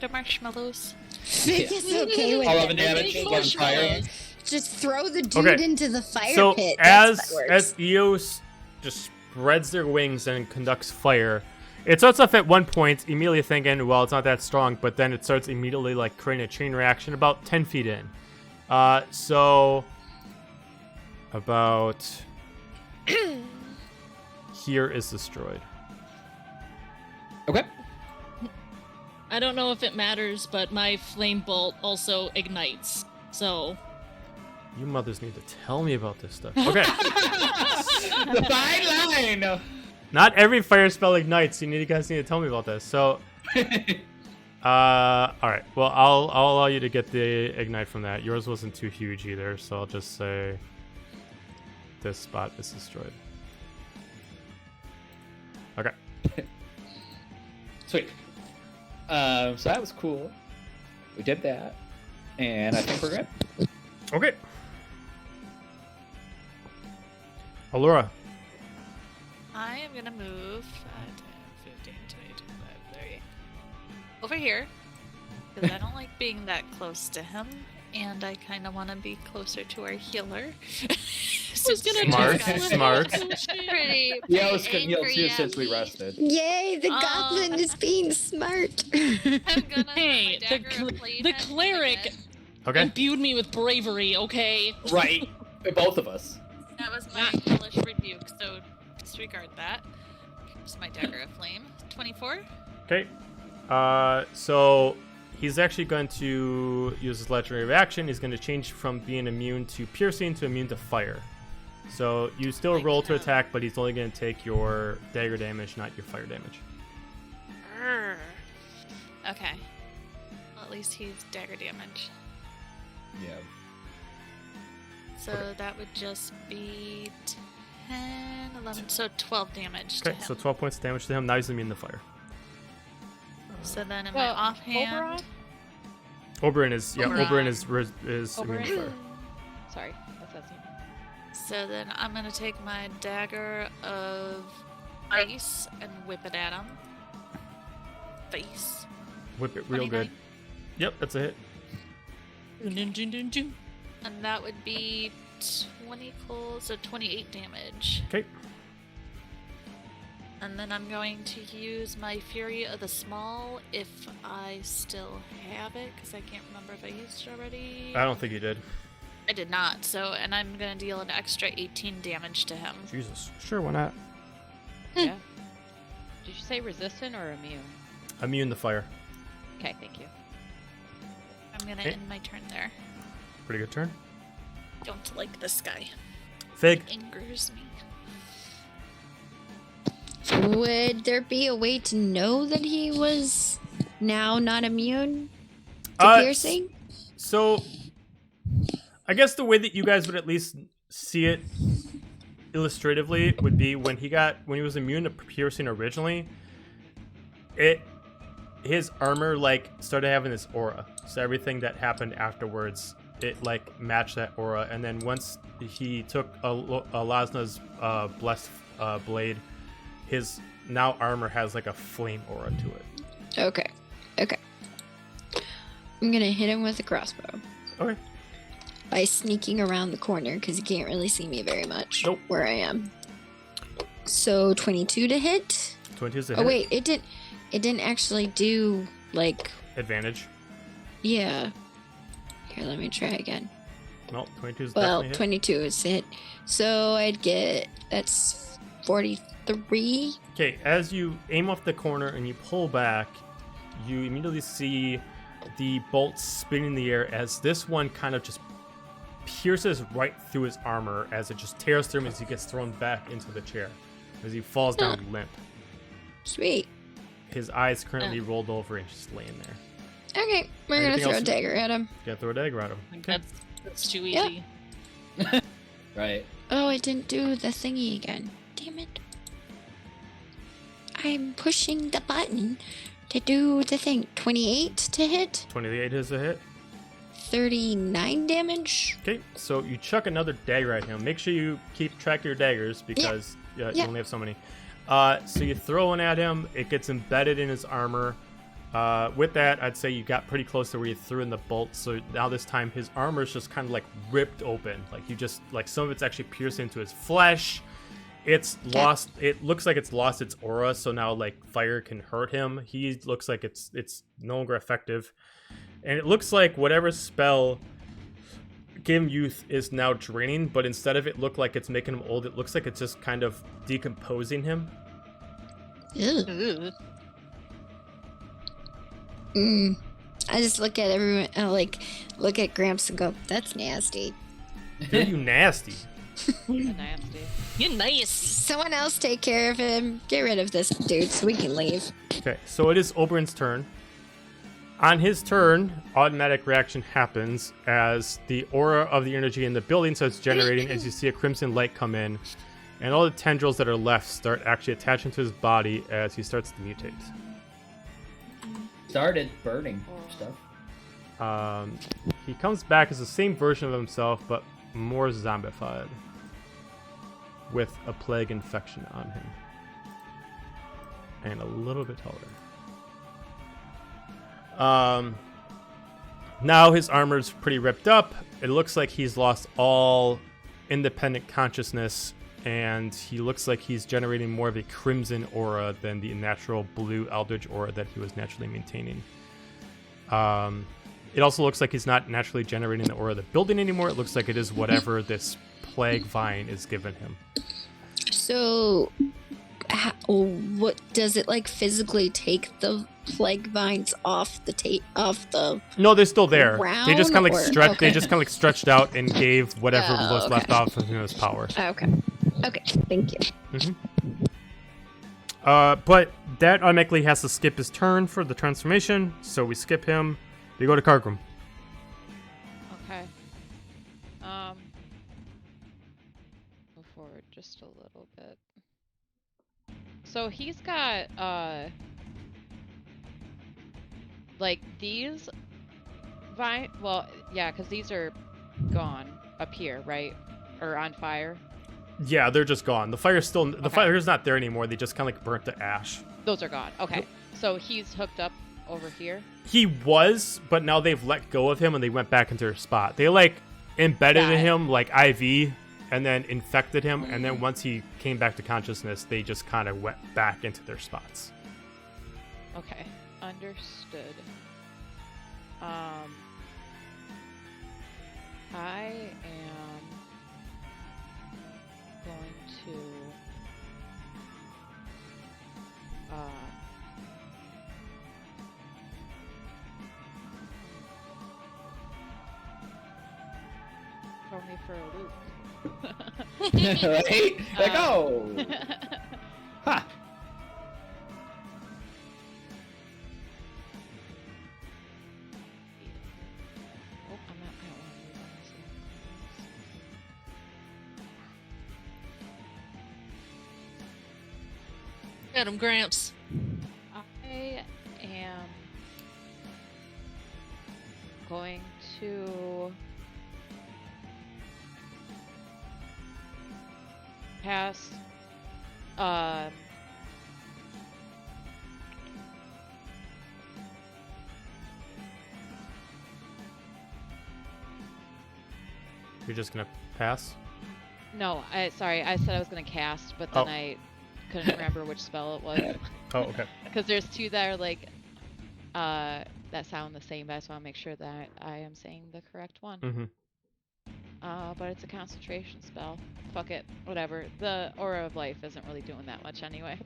the marshmallows. Vic is okay with 11 it. damage, 11 fire. Just throw the dude Okay. into the fire So pit. That's what works. as Eos just spreads their wings and conducts fire, it starts off at one point, immediately thinking, well, it's not that strong, but then it starts immediately like creating a chain reaction about 10 feet in. So about here is destroyed. Okay. I don't know if it matters, but my flame bolt also ignites. So You mothers need to tell me about this stuff. Okay. The fine line. Not every fire spell ignites. You guys need to tell me about this. So, all right. Well, I'll allow you to get the ignite from that. Yours wasn't too huge either, so I'll just say this spot is destroyed. Okay. Sweet. So that was cool. We did that, and I think we're good. Okay. Allura. I am gonna move 5, 10, 15, 20, 25, 30. Over here. Because I don't like being that close to him. And I kind of want to be closer to our healer. Who's gonna Smart, do that? smart. Pretty Yeah, I was couldn't heal angry too at since we me. rested. Yay, the goblin is being smart. I'm gonna Hey, have my dagger the of flame the at him cleric again. Okay. imbued me with bravery, okay? Right. Both of us. That was my hellish rebuke, so disregard that. Here's my dagger of flame. 24. Okay. So he's actually going to use his legendary reaction. He's going to change from being immune to piercing to immune to fire. So you still roll to attack, but he's only going to take your dagger damage, not your fire damage. Urgh. Okay. Well, at least he's dagger damage. Yeah. So that would just be 10, 11, so 12 damage to Okay, him. so 12 points of damage to him. Now he's immune to fire. So then in my offhand... Obarin is Obarin. is immune to fire. Sorry, that's that scene. So then I'm gonna take my dagger of ice and whip it at him. Face. Whip it real good. 29. Yep, that's a hit. Dun, dun, dun, dun, dun. And that would be 20 cold, so 28 damage. Okay. And then I'm going to use my Fury of the Small if I still have it, because I can't remember if I used it already. I don't think you did. I did not, and I'm going to deal an extra 18 damage to him. Jesus. Sure, why not? Yeah. Did you say resistant or immune? Immune to fire. Okay, thank you. I'm going to Okay. end my turn there. Pretty good turn. Don't like this guy. Fig. It angers me. Would there be a way to know that he was now not immune to Uh, piercing? So, I guess the way that you guys would at least see it illustratively would be when he was immune to piercing originally. His armor started having this aura, so everything that happened afterwards it matched that aura. And then once he took Lasna's blessed blade, his now armor has a flame aura to it. Okay. I'm gonna hit him with a crossbow. Okay. By sneaking around the corner because he can't really see me very much. Nope. Where I am. So 22 to hit. 22 is a Oh hit. wait, it didn't actually do Advantage. yeah. Here, let me try again. No, 22 is Well, definitely a hit. 22 is a hit. So I'd get that's 43. Okay, as you aim off the corner and you pull back, you immediately see the bolt spinning in the air as this one kind of just pierces right through his armor as it just tears through him as he gets thrown back into the chair as he falls down limp. Sweet. His eyes currently rolled over and just laying there. Okay, we're gonna Anything throw else? a dagger at him. You gotta throw a dagger at him. I think Okay. that's too Yeah. easy. Right. Oh, I didn't do the thingy again. Damn it. I'm pushing the button to do the thing. 28 to hit, 28 is a hit. 39 damage. Okay, so you chuck another dagger at him. Make sure you keep track of your daggers because you Yeah. only have so many. So you throw one at him. It gets embedded in his armor. With that, I'd say you got pretty close to where you threw in the bolt. So now this time his armor is just kind of ripped open. You just some of it's actually pierced into his flesh. It's lost. It looks like it's lost its aura. So now fire can hurt him. He looks like it's no longer effective. And it looks like whatever spell gave him youth is now draining, but instead of it look like it's making him old, it looks like it's just kind of decomposing him. Ew. Ugh. I just look at everyone, look at Gramps and go, "That's nasty." Are you nasty? Nasty. You're nice. Someone else take care of him. Get rid of this dude so we can leave. Okay, so it is Obarin's turn. On his turn, automatic reaction happens as the aura of the energy in the building starts generating as you see a crimson light come in, and all the tendrils that are left start actually attaching to his body as he starts to mutate. Started burning stuff. He comes back as the same version of himself, but more zombified, with a plague infection on him, and a little bit taller. Now his armor's pretty ripped up. It looks like he's lost all independent consciousness, and he looks like he's generating more of a crimson aura than the natural blue eldritch aura that he was naturally maintaining. It also looks like he's not naturally generating the aura of the building anymore. It looks like it is whatever this plague vine is giving him. So, what does it physically take the plague vines off the No, they're still there. They just kind of Brown or- stretched. okay. They just kind of stretched out and gave whatever Oh, was okay. left off of his power. Okay, thank you. But that automatically has to skip his turn for the transformation, so we skip him. We go to Kargrim. Okay. Go forward just a little bit. So he's got these vine. Well, yeah, because these are gone up here, right? Or on fire. Yeah, they're just gone. The fire's still. The Okay. fire's not there anymore. They just kind of burnt to ash. Those are gone. Okay. So he's hooked up over here. He was, but now they've let go of him and they went back into their spot. They embedded Got in it. him like IV, and then infected him. And then once he came back to consciousness, they just kind of went back into their spots. Okay, understood. I am going to throw me for a loop. Right? Like, oh. Ha. Oh, I'm not gonna want to move on this one. Get him, Gramps. I am going to pass You're just gonna pass. no, I said I was gonna cast, but then Oh. I couldn't remember which spell it was. Oh, okay. Because there's two that are like that sound the same, but I just want to make sure that I am saying the correct one. Mm-hmm. But it's a concentration spell. Fuck it, whatever. The aura of life isn't really doing that much anyway.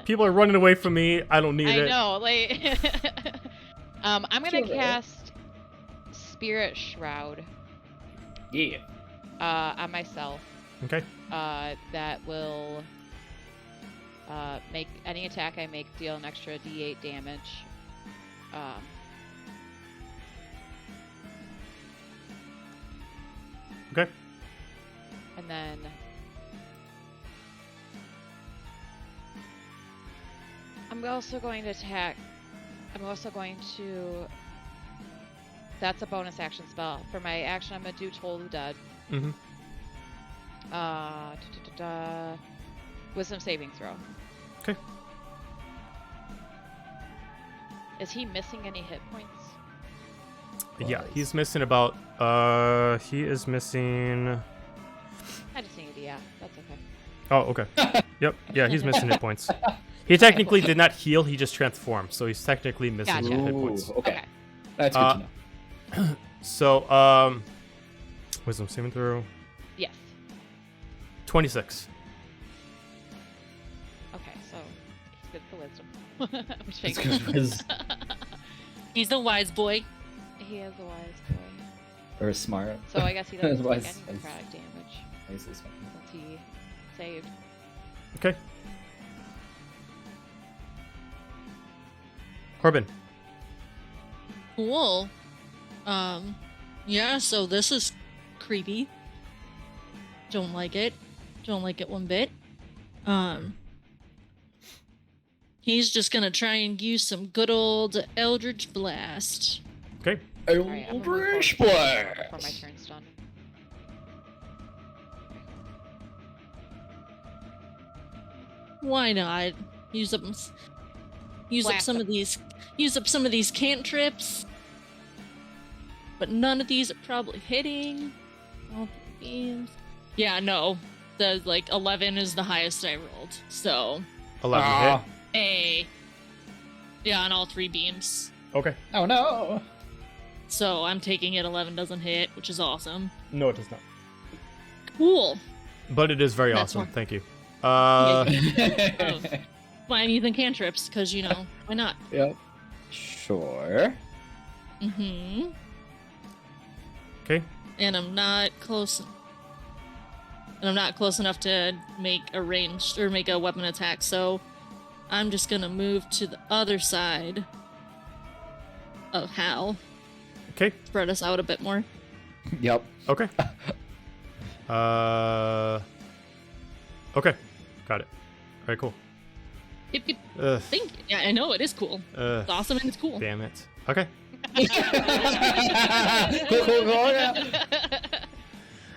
People are running away from me. I don't need I it. know, like I'm gonna Sure. cast Spirit Shroud Yeah. on myself. Okay. That will make any attack I make deal an extra D8 damage. Okay. And then I'm also going to attack. I'm also going to. That's a bonus action spell. For my action, I'm gonna do Toll the Dead. Mm-hmm. Wisdom saving throw. Okay. Is he missing any hit points? Yeah, he's missing about. He is missing. I just needed, yeah, that's okay. Oh, okay. Yep. Yeah, he's missing hit points. He technically did not heal. He just transformed, so he's technically missing Gotcha. hit points. Ooh, okay. Okay. That's good to know. So, wisdom saving throw. Yes. 26. Okay, so he's good for wisdom. Which It's makes good sense. He's the wise boy. He is a wise boy. or smart. So I guess he doesn't take Wise- any necrotic damage Nice and smart. since he saved. Okay. Corbin. Cool. Yeah, so this is creepy. Don't like it. Don't like it one bit. He's just gonna try and use some good old Eldritch Blast. Okay. Alright, I'm gonna move Eldritch forward Blast! before my turn's done. Why not? Use up Blast some them. of these. Use up some of these cantrips. But none of these are probably hitting. All three beams. Yeah, no. The 11 is the highest I rolled. So 11 Ah. hit. A. Yeah, on all three beams. Okay. Oh no! So I'm taking it 11 doesn't hit, which is awesome. No, it does not. Cool. But it is very That's awesome. one. Thank you. Why I'm using cantrips, because, why not? Yep. Sure. Mm-hmm. Okay. And I'm not close. And I'm not close enough to make a ranged or make a weapon attack, so I'm just gonna move to the other side of Hal. Okay. Spread us out a bit more. Yep. Okay. Okay. Got it. All right, cool. Yep, yep. Ugh. Thank you. Yeah, I know it is cool. It's awesome and it's cool. Damn it. Okay. Cool, yeah.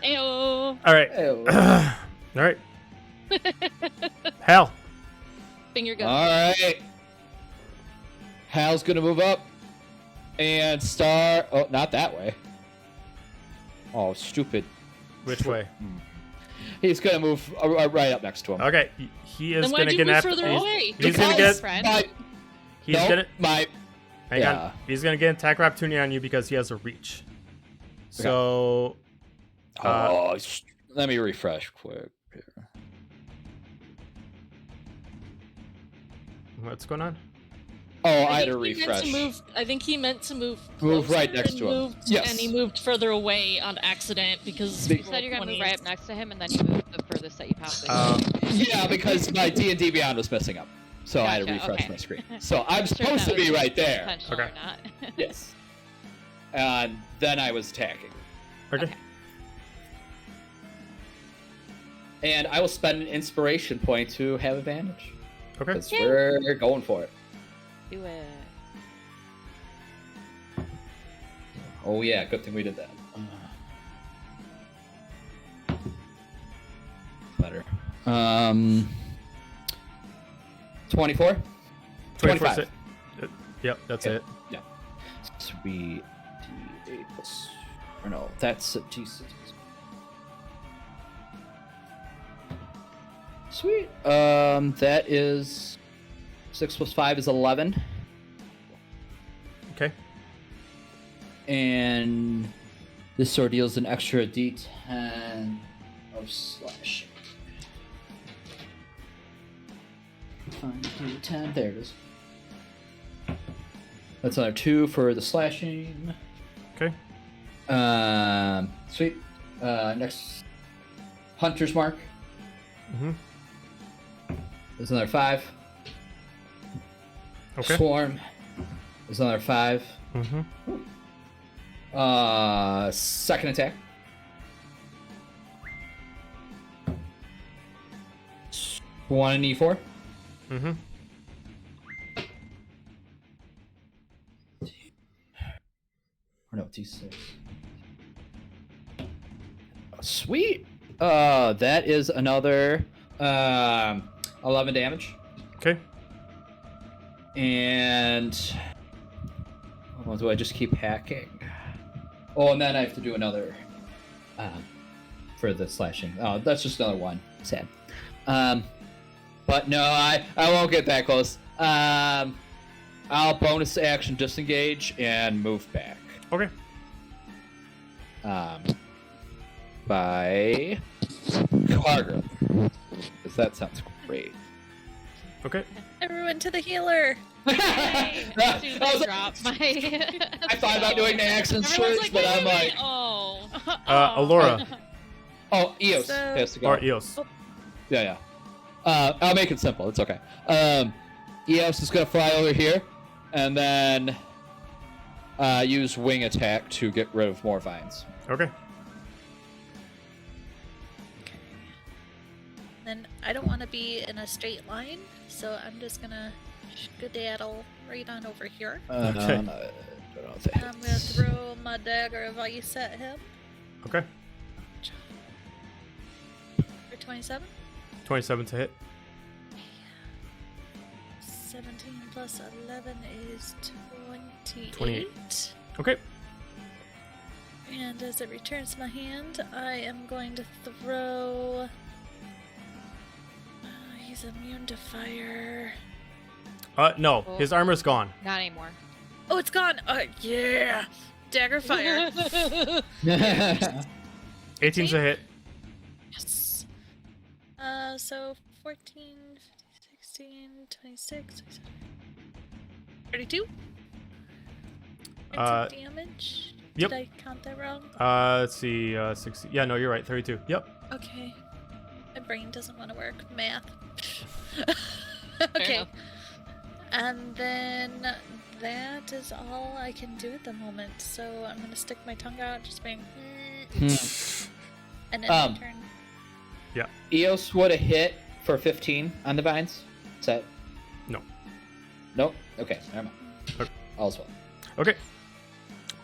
Ayo. All right. Ew. All right. Hal. Finger gun. All right. Hal's gonna move up and start. Oh, not that way. Oh, stupid. Which way? He's gonna move right up next to him. Okay, he is Then gonna why'd you get move after. further away? He's gonna get. friend. He's Nope, gonna. my. Hang Yeah. on. He's gonna get an attack of opportunity on you because he has a reach. So. Let me refresh quick. Here. What's going on? Oh, I had to think he meant refresh. to move, I think he meant to move. Move right closer next and to him. moved- Yes. And he moved further away on accident because. You You said you're gonna move right up next to him, and then you moved the furthest that you possibly Um, Yeah, because my D&D Beyond was messing up, so I had to Gotcha, refresh okay. my screen. So I'm Sure supposed that to be was right there. intentional Okay. or not. Yes. And then I was attacking. Okay. And I will spend an inspiration point to have advantage. Okay. Because we're going for it. Do it. Oh yeah, good thing we did that. Better. 24? 24. 25. Yep, that's Okay. it. Yeah. Sweet. D8 plus. Or no, that's a D6. Sweet. That is 6 plus 5 is 11. Okay. And this sword deals an extra D10 of slashing. 5d10. There it is. That's another 2 for the slashing. Okay. Sweet. Next, Hunter's Mark. Mm-hmm. There's another 5. Okay. Swarm. There's another 5. Mm-hmm. Second attack. One E4. Mm-hmm. Or no, D6. Sweet. That is another 11 damage. Okay. And do I just keep hacking? Oh, and then I have to do another for the slashing. Oh, that's just another one. Sad. But no, I won't get that close. I'll bonus action disengage and move back. Okay. By Carter. Because that sounds great. Okay. Everyone to the healer. Hey, as soon as I I was like- drop my. I thought about doing the accent Everyone's switch, like, but wait, I'm wait, like, wait. Oh. Alora oh, Eos So- has to go. or Eos. Yeah. I'll make it simple. It's okay. Eos is gonna fly over here, and then use wing attack to get rid of more vines. Okay. Then I don't want to be in a straight line, so I'm just gonna skedaddle right on over here. Okay. Don't know if that I'm gonna hits. throw my dagger of ice at him Okay. for 27. 27 to hit. 17 plus 11 is 28. 28. Okay. And as it returns to my hand, I am going to throw. He's immune to fire. No, Oh. his armor's gone. Not anymore. Oh, it's gone. Yeah. Dagger fire. 18's a hit. Yes. So 14, 15, 16, 26, 27, 32. Points of damage. Yep. Did I count that wrong? Let's see. 60. Yeah, no, you're right. 32. Yep. Okay. My brain doesn't want to work. Math. Fair Okay. enough. And then that is all I can do at the moment. So I'm gonna stick my tongue out, just being, and then my turn. Eos would have hit for 15 on the vines. Is that? No. Nope. Okay, never mind. Okay. All's well. Okay.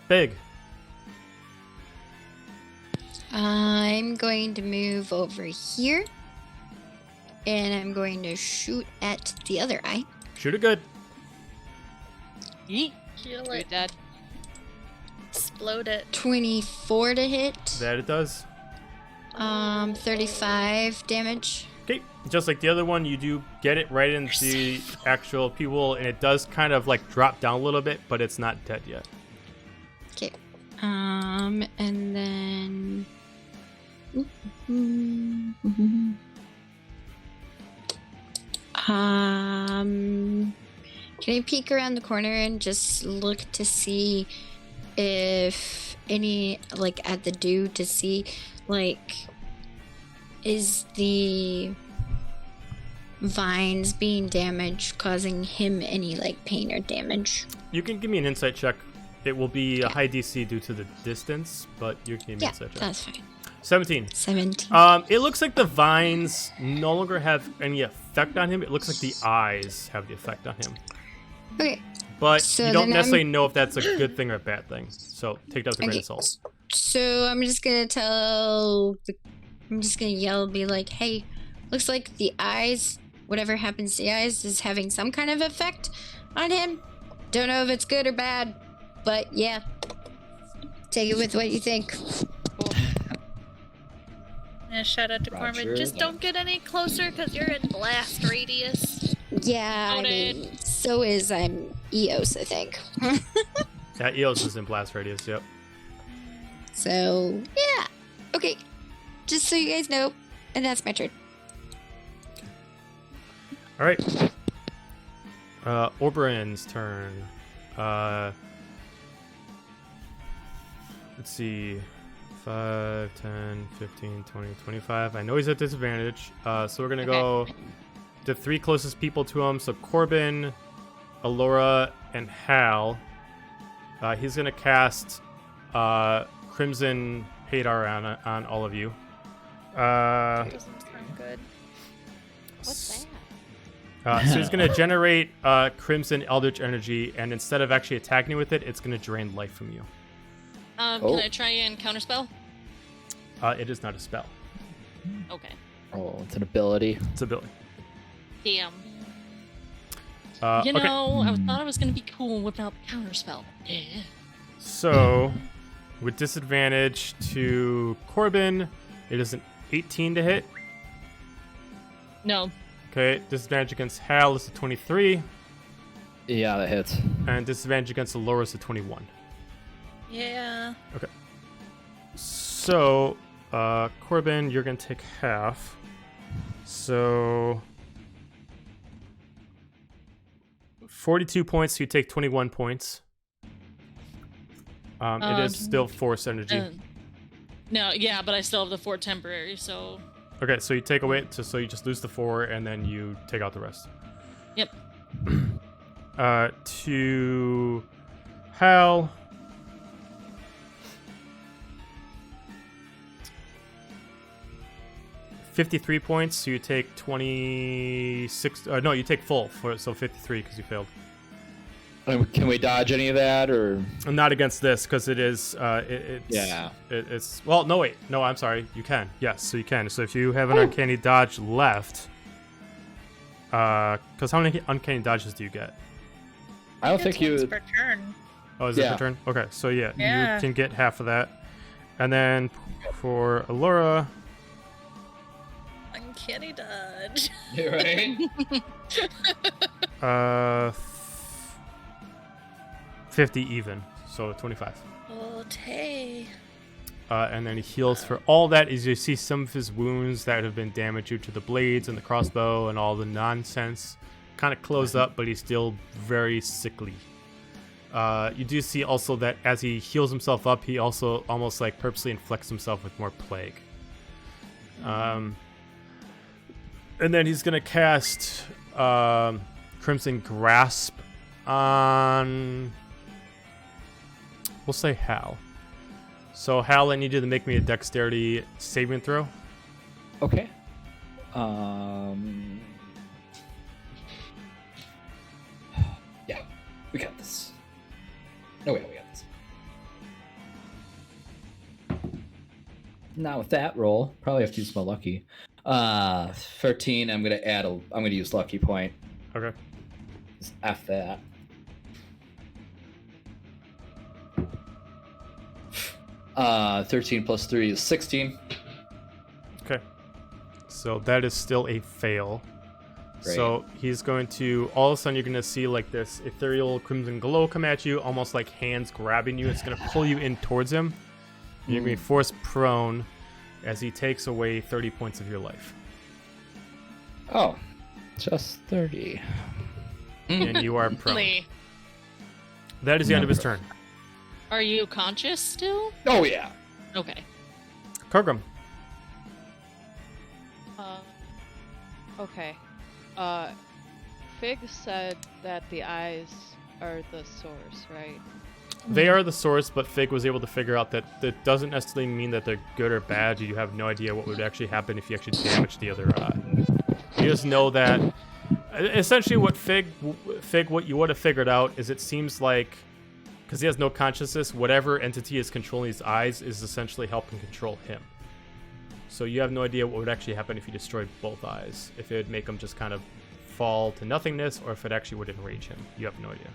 Big. I'm going to move over here. And I'm going to shoot at the other eye. Shoot it good. Yeet. Kill You're it. dead. explode it. 24 to hit. That it does. 35 damage. Okay, just like the other one, you do get it right into the actual people, and it does kind of like drop down a little bit, but it's not dead yet. Okay. And then. Can I peek around the corner and just look to see if any, like, at the dude to see, like, is the vines being damaged causing him any, like, pain or damage? You can give me an insight check. It will be a high DC due to the distance, but you can give me an insight check. That's fine. 17. 17. It looks like the vines no longer have any effect on him. It looks like the eyes have the effect on him. Okay. But So you don't then necessarily know if that's a good thing or a bad thing. So take that with a grain of salt. So I'm just gonna yell, be like, hey, looks like the eyes, whatever happens to the eyes, is having some kind of effect on him. Don't know if it's good or bad, but yeah. Take it with what you think. Yeah, shout out to Roger. Corbin. Just don't get any closer because you're in blast radius. Yeah, I mean, so is Eos, I think. Yeah, Eos is in blast radius, yep. So, yeah. Okay. Just so you guys know, and that's my turn. Alright. Obarin's turn. Let's see. 5, 10, 15, 20, 25. I know he's at disadvantage. So we're going to go the 3 closest people to him. So Corbin, Alora, and Hal. He's going to cast Crimson Hadar on all of you. Doesn't sound good. What's that? So he's going to generate Crimson Eldritch Energy, and instead of actually attacking you with it, it's going to drain life from you. Can I try and counterspell? It is not a spell. Okay. Oh, it's an ability. It's an ability. Damn. Okay. I thought I was gonna be cool without counterspell. Yeah. So, with disadvantage to Corbin, it is an 18 to hit. No. Okay, disadvantage against Hal is a 23, Yeah, that hits. and disadvantage against Alora is a 21. Yeah. Okay. So, Corbin, you're going to take half. So, 42 points, so you take 21 points. It is still force energy. No, yeah, but I still have the 4 temporary, so... Okay, so you take away, so you just lose the 4, and then you take out the rest. Yep. To Hal... 53 points, so you take 26... no, you take full, so 53 because you failed. Can we dodge any of that, or? Not against this, because it is... it's... Well, no, wait. No, I'm sorry. You can. Yes, so you can. So if you have an Uncanny Dodge left... Because how many Uncanny Dodges do you get? I don't think you... Per turn. Oh, is it per turn? Okay, so yeah, Yeah. you can get half of that. And then for Alora... Uncanny dodge. Right? 50 even, so 25. Oh, Tay. And then he heals for all that. As you see some of his wounds that have been damaged due to the blades and the crossbow and all the nonsense kind of close up, but he's still very sickly. You do see also that as he heals himself up, he also almost like purposely inflicts himself with more plague. And then he's going to cast Crimson Grasp on... We'll say Hal. So Hal, I need you to make me a dexterity saving throw. Okay. Yeah, we got this. Oh yeah, we got this. Now with that roll, probably have to use my lucky. 13. I'm gonna use lucky point. Okay. Just F that. 13 plus 3 is 16. Okay. So that is still a fail. Great. So he's going to, all of a sudden you're going to see like this ethereal crimson glow come at you, almost like hands grabbing you. It's going to pull you in towards him. You're going to be forced prone as he takes away 30 points of your life. Oh, just 30. And you are prone. Lee, That is the end of his turn. are you conscious still? Oh, yeah. Okay. Kurgrim. Okay. Fig said that the eyes are the source, right? They are the source, but Fig was able to figure out that that doesn't necessarily mean that they're good or bad. You have no idea what would actually happen if you actually damage the other eye. You just know that essentially what Fig, what you would have figured out is it seems like, because he has no consciousness, whatever entity is controlling his eyes is essentially helping control him. So you have no idea what would actually happen if you destroyed both eyes. If it would make him just kind of fall to nothingness, or if it actually would enrage him. You have no idea.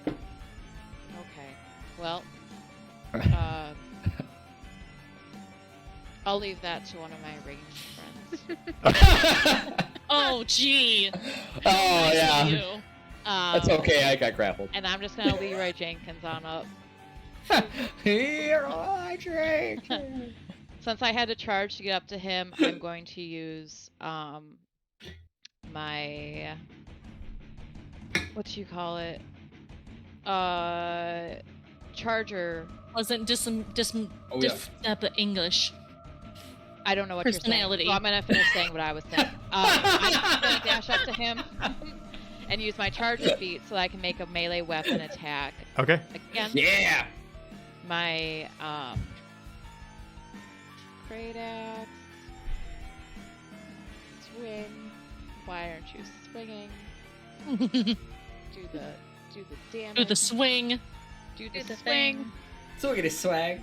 Okay. Well, I'll leave that to one of my ranged friends. Oh, gee. Oh, yeah. You. That's okay. I got grappled. And I'm just gonna Leroy Jenkins on up. Here I drink. Since I had to charge to get up to him, I'm going to use my what do you call it? Charger. Wasn't Oh, yeah. English. I don't know what you're Personality. saying. So I'm gonna finish saying what I was saying. I'm gonna dash up to him and use my charger feat so I can make a melee weapon attack Okay. against Yeah. my great axe. Swing. Why aren't you swinging? Do the damage. Do the swing. Do the Do the swing. thing. So we're gonna swag.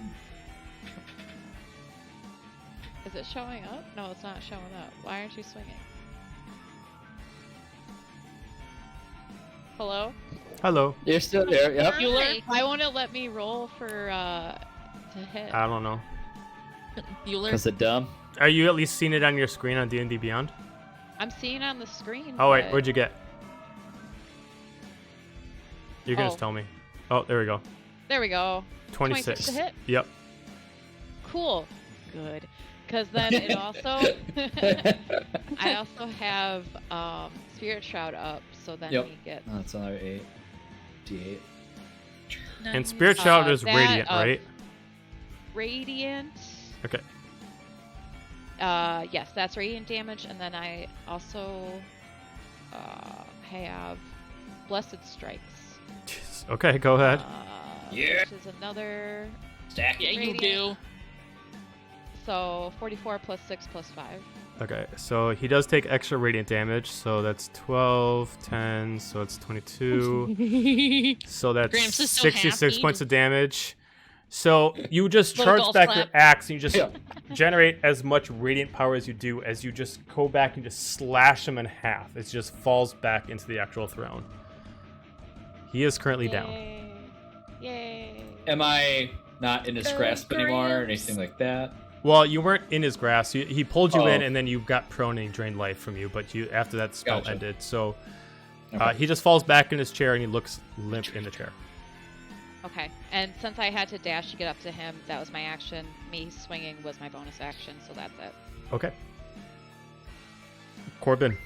Is it showing up? No, it's not showing up. Why aren't you swinging? Hello? Hello. You're still there. Yep. Bueller. Why won't it let me roll for to hit? I don't know. Bueller. Was it dumb? Are you at least seeing it on your screen on D&D Beyond? I'm seeing on the screen. Oh wait, but- what'd you get? You can Oh. just tell me. Oh, there we go. There we go. 26. to hit. Yep. Cool. Good. Because then it also I also have Spirit Shroud up, so then Yep. he gets Oh, that's another 8. D8. And Spirit Shout is that, radiant, right? Radiant. Okay. Yes, that's radiant damage, and then I also have Blessed Strikes. Jeez. Okay, go ahead. Yeah. Which is another. Stack. Yeah, you Radiant. do. So 44 plus 6 plus 5. Okay, so he does take extra radiant damage, so that's 12, 10, so it's 22. So that's Gramps is so 66 happy. points of damage. So you just Little charge golf back clap. your axe and you just Yeah. generate as much radiant power as you do as you just go back and just slash him in half. It just falls back into the actual throne. He is currently down. Yay. Yay. Am I not in his grasp anymore or anything like that? Well, you weren't in his grasp. He pulled you in Oh. and then you got prone and drained life from you, but you after that spell Gotcha. ended. So Okay. he just falls back in his chair and he looks limp in the chair. Okay, and since I had to dash to get up to him, that was my action. Me swinging was my bonus action, so that's it. Okay. Corbin.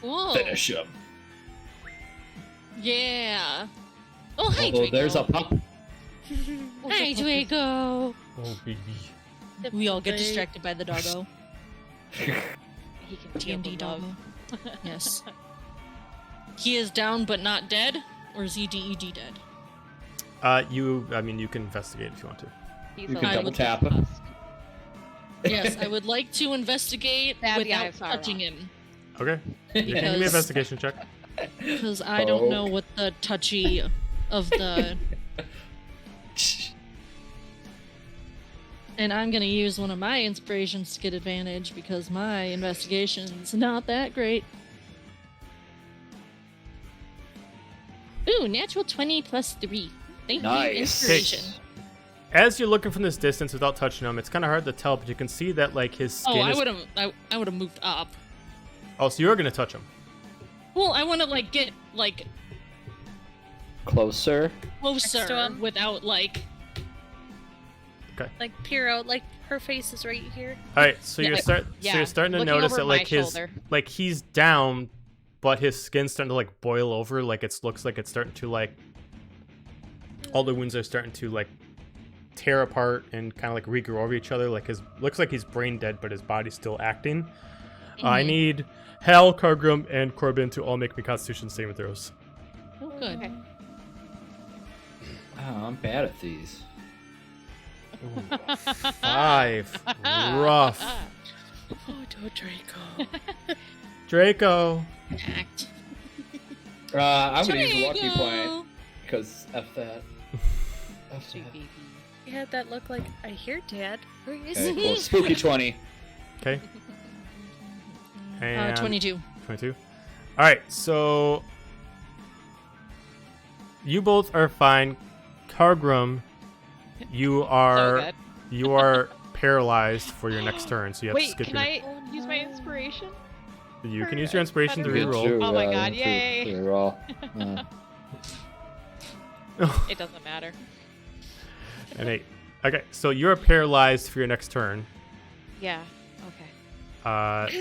Whoa. Finish him. Yeah. Oh, hi, Although Draco. there's a pup. Hi, Draco. Oh, baby. We all get distracted by the doggo. He can feel D&D the love. doggo. Yes. He is down but not dead? Or is he DED dead? You can investigate if you want to. He's You can alive. double would tap him. Husk. Yes, I would like to investigate Stab the without eye of Sauron. touching him. Okay. You can give me an Because- investigation check. Because I don't know what the touchy of the... And I'm gonna use one of my inspirations to get advantage because my investigation's not that great. Ooh, natural 20 plus 3. Thank you, Nice. inspiration. As you're looking from this distance without touching him, it's kind of hard to tell, but you can see that like his skin Oh, I is... would have moved up. Oh, so you're gonna touch him. Well, I want to like get like Closer. Next to closer him. without like. Like peer out, like her face is right here. All right, so Yeah. so Yeah, you're starting to looking notice over that my like his shoulder. like he's down, but his skin's starting to like boil over. Like it looks like it's starting to like all the wounds are starting to like tear apart and kind of like regrow over each other. Like his looks like he's brain dead, but his body's still acting. I Mhm. need Hal, Cargrim, and Corbin to all make me Constitution saving throws. Oh, good. Okay. Oh, I'm bad at these. 5. Rough. Oh, Draco. Draco. Act. I'm gonna use a lucky Draco. point because F that. F Sweet that. baby. You had that look like, I hear Dad. Where is Okay, he? cool. Spooky 20. Okay. And 22. 22. All right, so you both are fine. Cargrim, you So are good. paralyzed for your next turn, so you have to Wait, skip can your. I use my inspiration? You can use your inspiration to Good reroll. job. Oh my god, yay. Reroll. It doesn't matter. An 8. Okay, so you're paralyzed for your next turn. Yeah. Okay.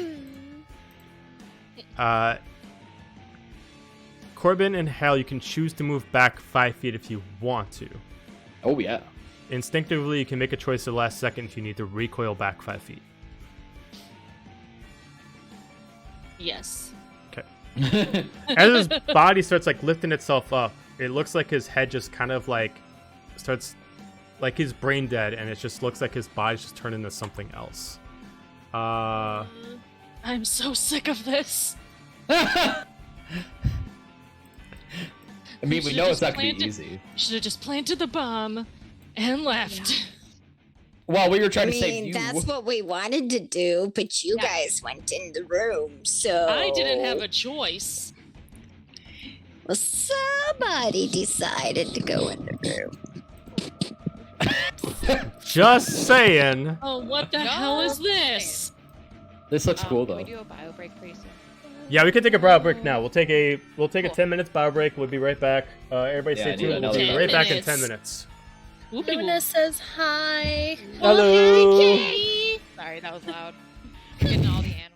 Corbin and Hal, you can choose to move back 5 feet if you want to. Oh yeah. Instinctively, you can make a choice at the last second if you need to recoil back 5 feet. Yes. As his body starts like lifting itself up, it looks like his head just kind of like starts like he's brain dead, and it just looks like his body's just turned into something else. I'm so sick of this. I mean, we Should've know it's just not gonna be planted- easy. Should have just planted the bomb and left. Well, we were I trying to save mean, you. that's what we wanted to do, but you Yeah. guys went in the room, so I didn't have a choice. Well, somebody decided to go in the room. Just saying. Oh, what the hell is this? This looks cool Can though. we do a bio break pretty soon? Yeah, we can take a bio break now. We'll take a Cool. 10 minutes bio break. We'll be right back. Everybody Yeah, stay I need tuned. We'll be another right back in 10 10 minutes. Whoopie Luna says hi. Hello. Sorry, that was loud. Getting all the animals.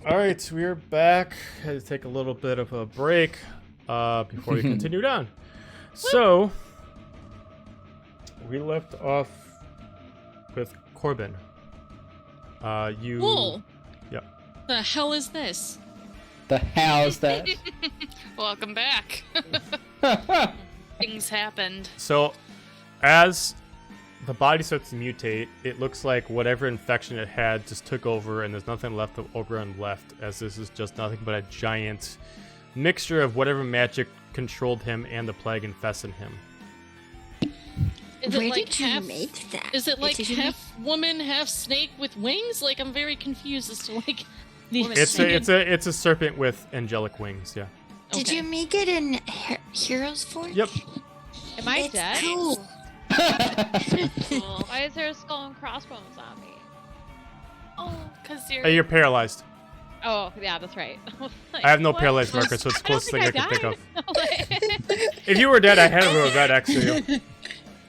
All right, we're back. Had to take a little bit of a break before we continued on. So, we left off with Corbin. You. Whoa. Yeah. The hell is this? The hell's that? Welcome back. Things happened. So, as the body starts to mutate, it looks like whatever infection it had just took over, and there's nothing left of Obarin left, as this is just nothing but a giant mixture of whatever magic controlled him and the plague infested him. Is Where it like did you half? make that? Is it like Did you half woman, half snake with wings? Like I'm very confused as to like the. It's a serpent with angelic wings. Yeah. Did Okay. you make it in Heroes Forge? Yep. Am I It's dead? cool. Cool. Why is there a skull and crossbones on me? Oh, because Hey, you're paralyzed. Oh, yeah, that's right. I have no What? paralyzed marker, so it's the I don't closest thing I think can think of. died. If you were dead, I had a roll right next to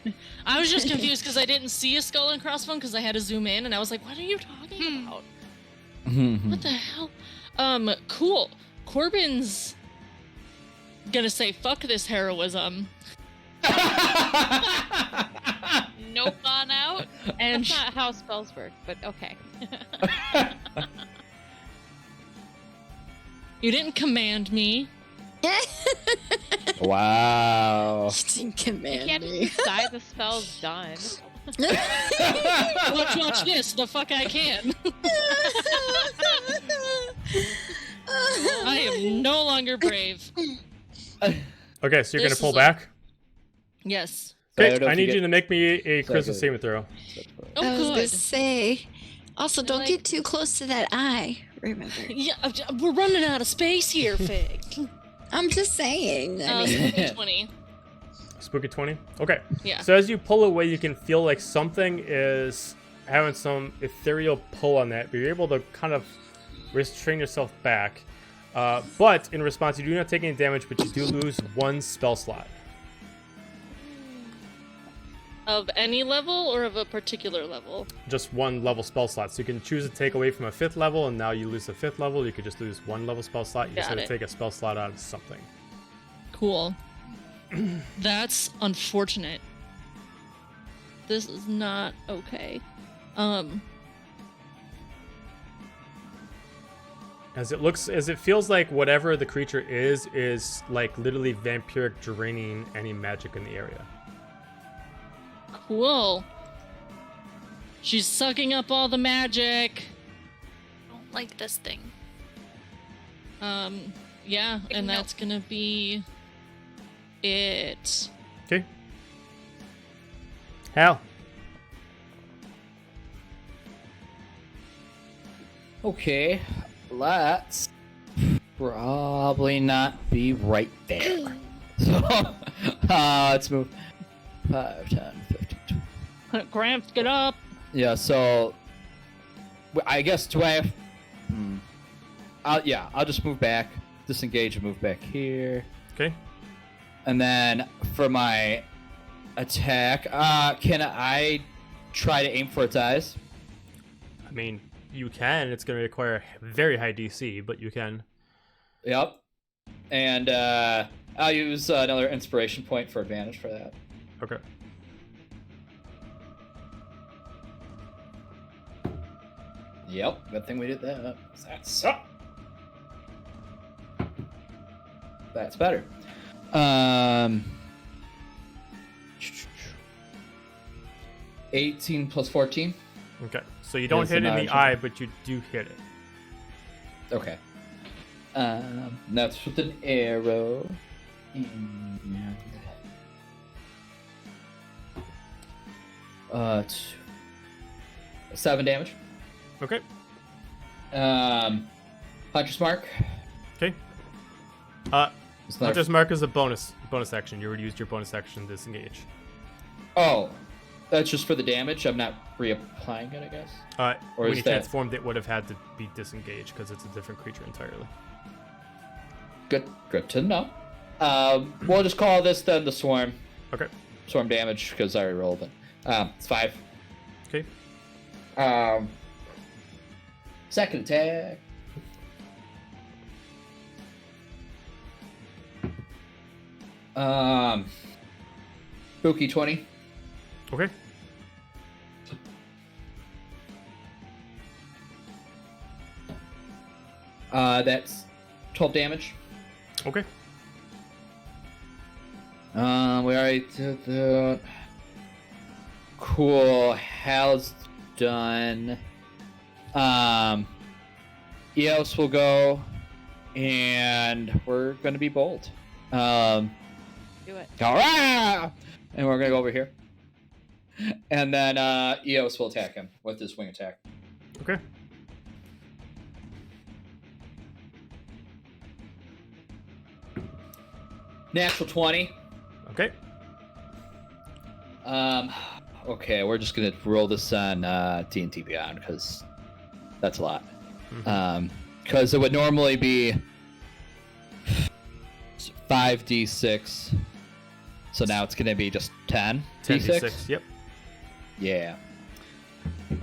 you. I was just confused because I didn't see a skull and crossbone because I had to zoom in, and I was like, "What are you talking about? What the hell?" Cool. Corbin's gonna say, "Fuck this heroism," nope on out. and That's not how spells work, but okay. you didn't command me. Wow. Didn't You command can't just me. decide the spell's done. Watch this. The fuck I can. I am no longer brave. Okay, so you're This gonna pull is back. Yes. So I Okay, don't know I if need you you to make me a Sorry, charisma go saving throw. Oh, I was gonna good. say. Also, don't like- get too close to that eye. Remember. Yeah, we're running out of space here, Fig. I'm just saying. I mean, Spooky 20. Spooky 20. Okay. Yeah. So as you pull away, you can feel like something is having some ethereal pull on that, but you're able to kind of restrain yourself back. But in response, you do not take any damage, but you do lose one spell slot. Of any level or of a particular level? Just one level spell slot. So you can choose to take away from a 5th level, and now you lose a 5th level. You could just lose one level spell slot. You just Got have to it. take a spell slot out of something. Cool. That's unfortunate. This is not okay. As it feels like whatever the creature is like literally vampiric draining any magic in the area. Cool. She's sucking up all the magic. I don't like this thing. Yeah, and No. that's gonna be it. Okay. Hal. Okay, let's probably not be right there. So, let's move 5, 10, 15, 20. Gramps, get up. Yeah, so I guess do I have... I'll just move back, disengage and move back here. Okay. And then for my attack, can I try to aim for its eyes? I mean, you can. It's going to require a very high DC, but you can. Yep. And I'll use another inspiration point for advantage for that. Okay. Yep, good thing we did that. That's better. 18 plus 14. Okay. So you don't Yes, hit it in the and eye, but you do hit it. Okay. That's with an arrow. And 7 damage. Okay. Hunter's Mark. Okay. It's another- Hunter's Mark is a bonus action. You already used your bonus action to disengage. Oh, that's just for the damage. I'm not reapplying it, I guess. Or When is you that- transformed, it would have had to be disengaged because it's a different creature entirely. Good to know. We'll just call this then the swarm. Okay. Swarm damage because I already rolled it. It's 5. Okay. Second attack. Spooky 20. Okay. That's 12 damage. Okay. We already did that. Cool. Hal's done. Eos will go, and we're gonna be bold. Do it. Alright! And we're gonna go over here. And then Eos will attack him with his wing attack. Okay. Natural 20. Okay. Okay, we're just gonna roll this on D&D Beyond because that's a lot. Because it would normally be 5d6, so now it's gonna be just 10 10d6. Yep. Yeah.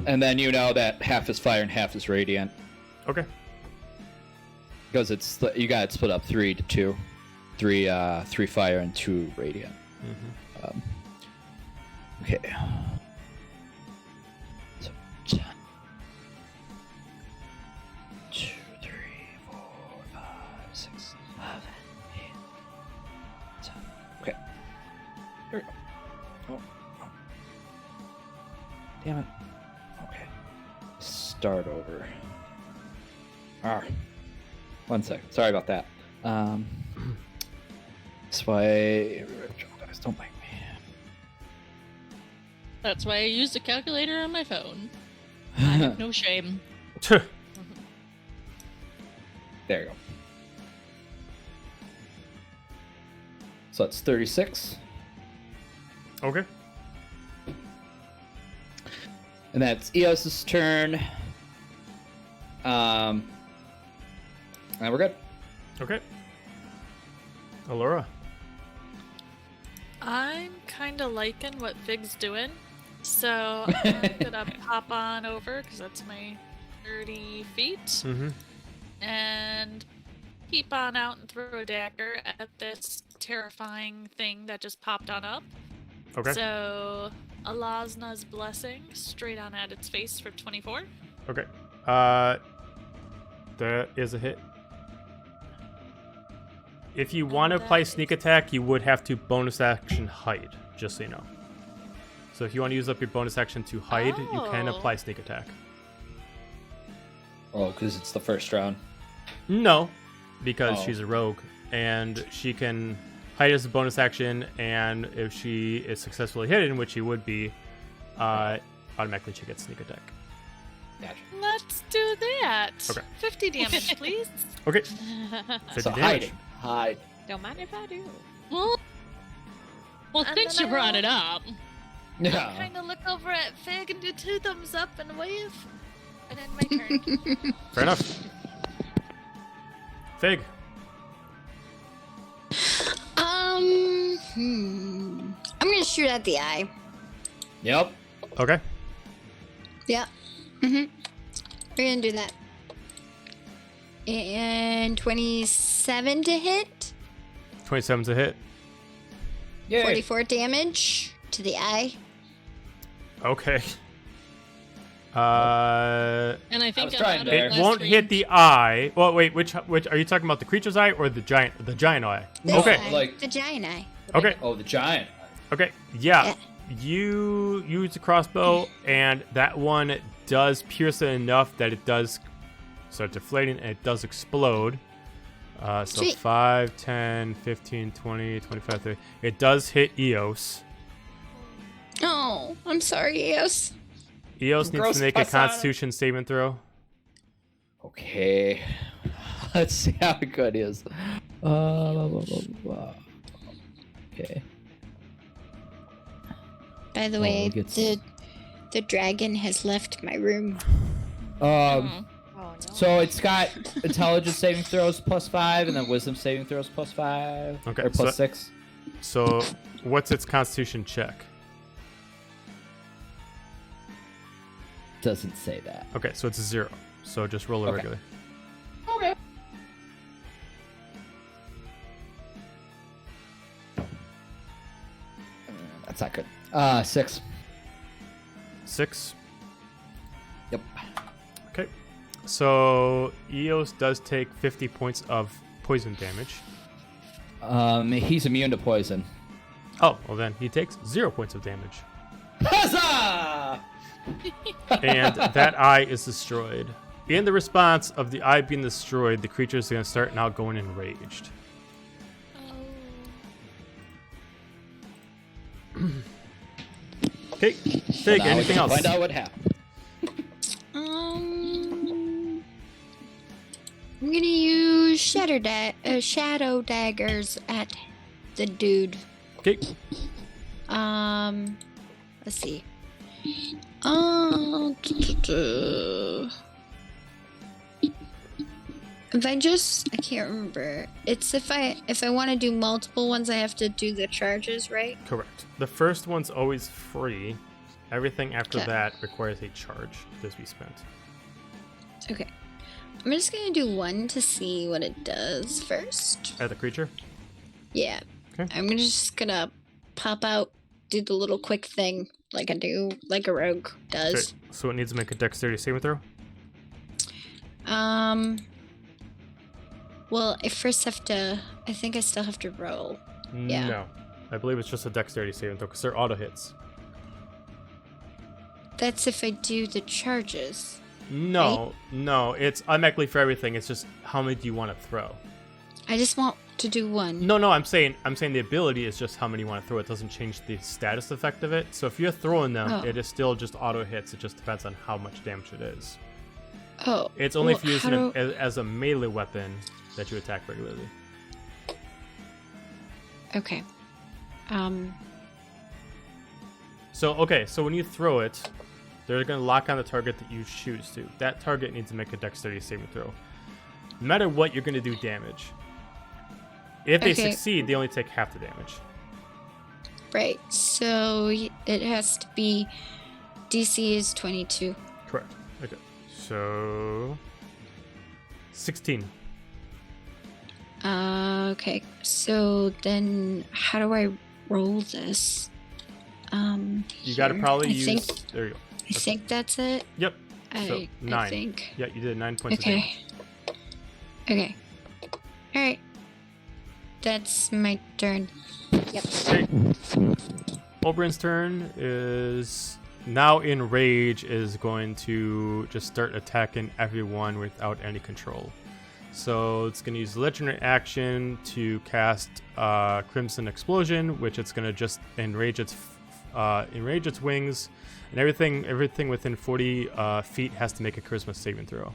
And then you know that half is fire and half is radiant Okay. because it's you got it split up 3 to 2, 3 fire and 2 radiant. Okay. So 10. 2, 3, 4, 5, 6, 7, 8, 10. Okay. Here we go. Oh. Damn it. Okay. Start over. One second. Sorry about that. That's why guys don't like me. That's why I used a calculator on my phone. No shame. There you go. So that's 36. Okay. And that's Eos's turn. And we're good. Okay. Allura. I'm kind of liking what Fig's doing, so I'm gonna pop on over because that's my 30 feet, and peep on out and throw a dagger at this terrifying thing that just popped on up. Okay. So Alasna's blessing straight on at its face for 24. Okay. That is a hit. If you want to apply sneak attack, you would have to bonus action hide, just so you know. So if you want to use up your bonus action to hide, you can apply sneak attack. Oh, because it's the first round. No, because she's a rogue, and she can hide as a bonus action, and if she is successfully hidden, which she would be, automatically she gets sneak attack. Gotcha. Let's do that. Okay. 50 damage, please. Okay. 50 So damage. hide. Don't mind if I do. Well, And since then you brought I'll- it up, Yeah. Kind of look over at Fig and do 2 thumbs up and wave. And then my turn. Fair enough. Fig. I'm gonna shoot at the eye. Yep. Okay. Yeah. We're gonna do that. And 27 to hit. 27's a hit. Yay. 44 damage to the eye. Okay. and I think was I'm trying out there. of It last won't hit the eye. Well, wait, which are you talking about? The creature's eye or the giant eye? This Okay. eye, like- the giant eye. Okay. Oh, the giant. Okay. Yeah. Yeah. You use the crossbow, and that one does pierce it enough that it does start deflating, and it does explode. So Sweet. 5, 10, 15, 20, 25, 30. It does hit Eos. Oh, I'm sorry, Eos. Eos needs Gross to make a pus on it. Constitution saving throw. Okay. Let's see how good it is. Blah, blah, blah, blah. Okay. By the way, we'll get the dragon has left my room. Oh no. So it's got intelligence saving throws +5, and then wisdom saving throws +5. Okay, Or so- +6. So, what's its Constitution check? Doesn't say that. Okay, so it's 0. So just roll it Okay. regularly. Okay. That's not good. 6. 6. Yep. Okay. So Eos does take 50 points of poison damage. He's immune to poison. Oh, well then he takes 0 points of damage. Huzzah! And that eye is destroyed. In the response of the eye being destroyed, the creature is going to start now going enraged. Okay, Fig, Now we anything can else? Find out what happened. I'm gonna use shadow daggers at the dude. Okay, Let's see. If I can't remember. It's if I want to do multiple ones, I have to do the charges, right? correct. The first one's always free. Everything after Okay. that requires a charge to be spent. Okay. I'm just gonna do one to see what it does first. At the creature? Yeah. Okay. I'm just gonna pop out, do the little quick thing like I do, like a rogue does. Okay, so it needs to make a dexterity saving throw? Well, I first have to. I think I still have to roll. Yeah. No. I believe it's just a dexterity saving throw because they're auto hits. That's if I do the charges. No, it's automatically for everything. It's just how many do you want to throw? I just want to do one. No, I'm saying the ability is just how many you want to throw. It doesn't change the status effect of it. So if you're throwing them, Oh. it is still just auto hits. It just depends on how much damage it is. Oh. It's only well, if you use how it do- as a melee weapon that you attack regularly. Okay. So when you throw it, they're going to lock on the target that you choose to. That target needs to make a dexterity saving throw. No matter what, you're going to do damage. If they Okay. succeed, they only take half the damage. Right. So it has to be. DC is 22. Correct. Okay. So 16. Okay. So then, how do I roll this? You got to here. probably I use. think- There you go. I think that's it. Yep. I So 9. think. Yeah, you did 9 points of damage. Okay. All right. That's my turn. Yep. Okay. Obarin's turn is now in rage, is going to just start attacking everyone without any control. So it's going to use legendary action to cast Crimson Explosion, which it's going to just enrage its wings, and everything within 40 feet has to make a charisma saving throw.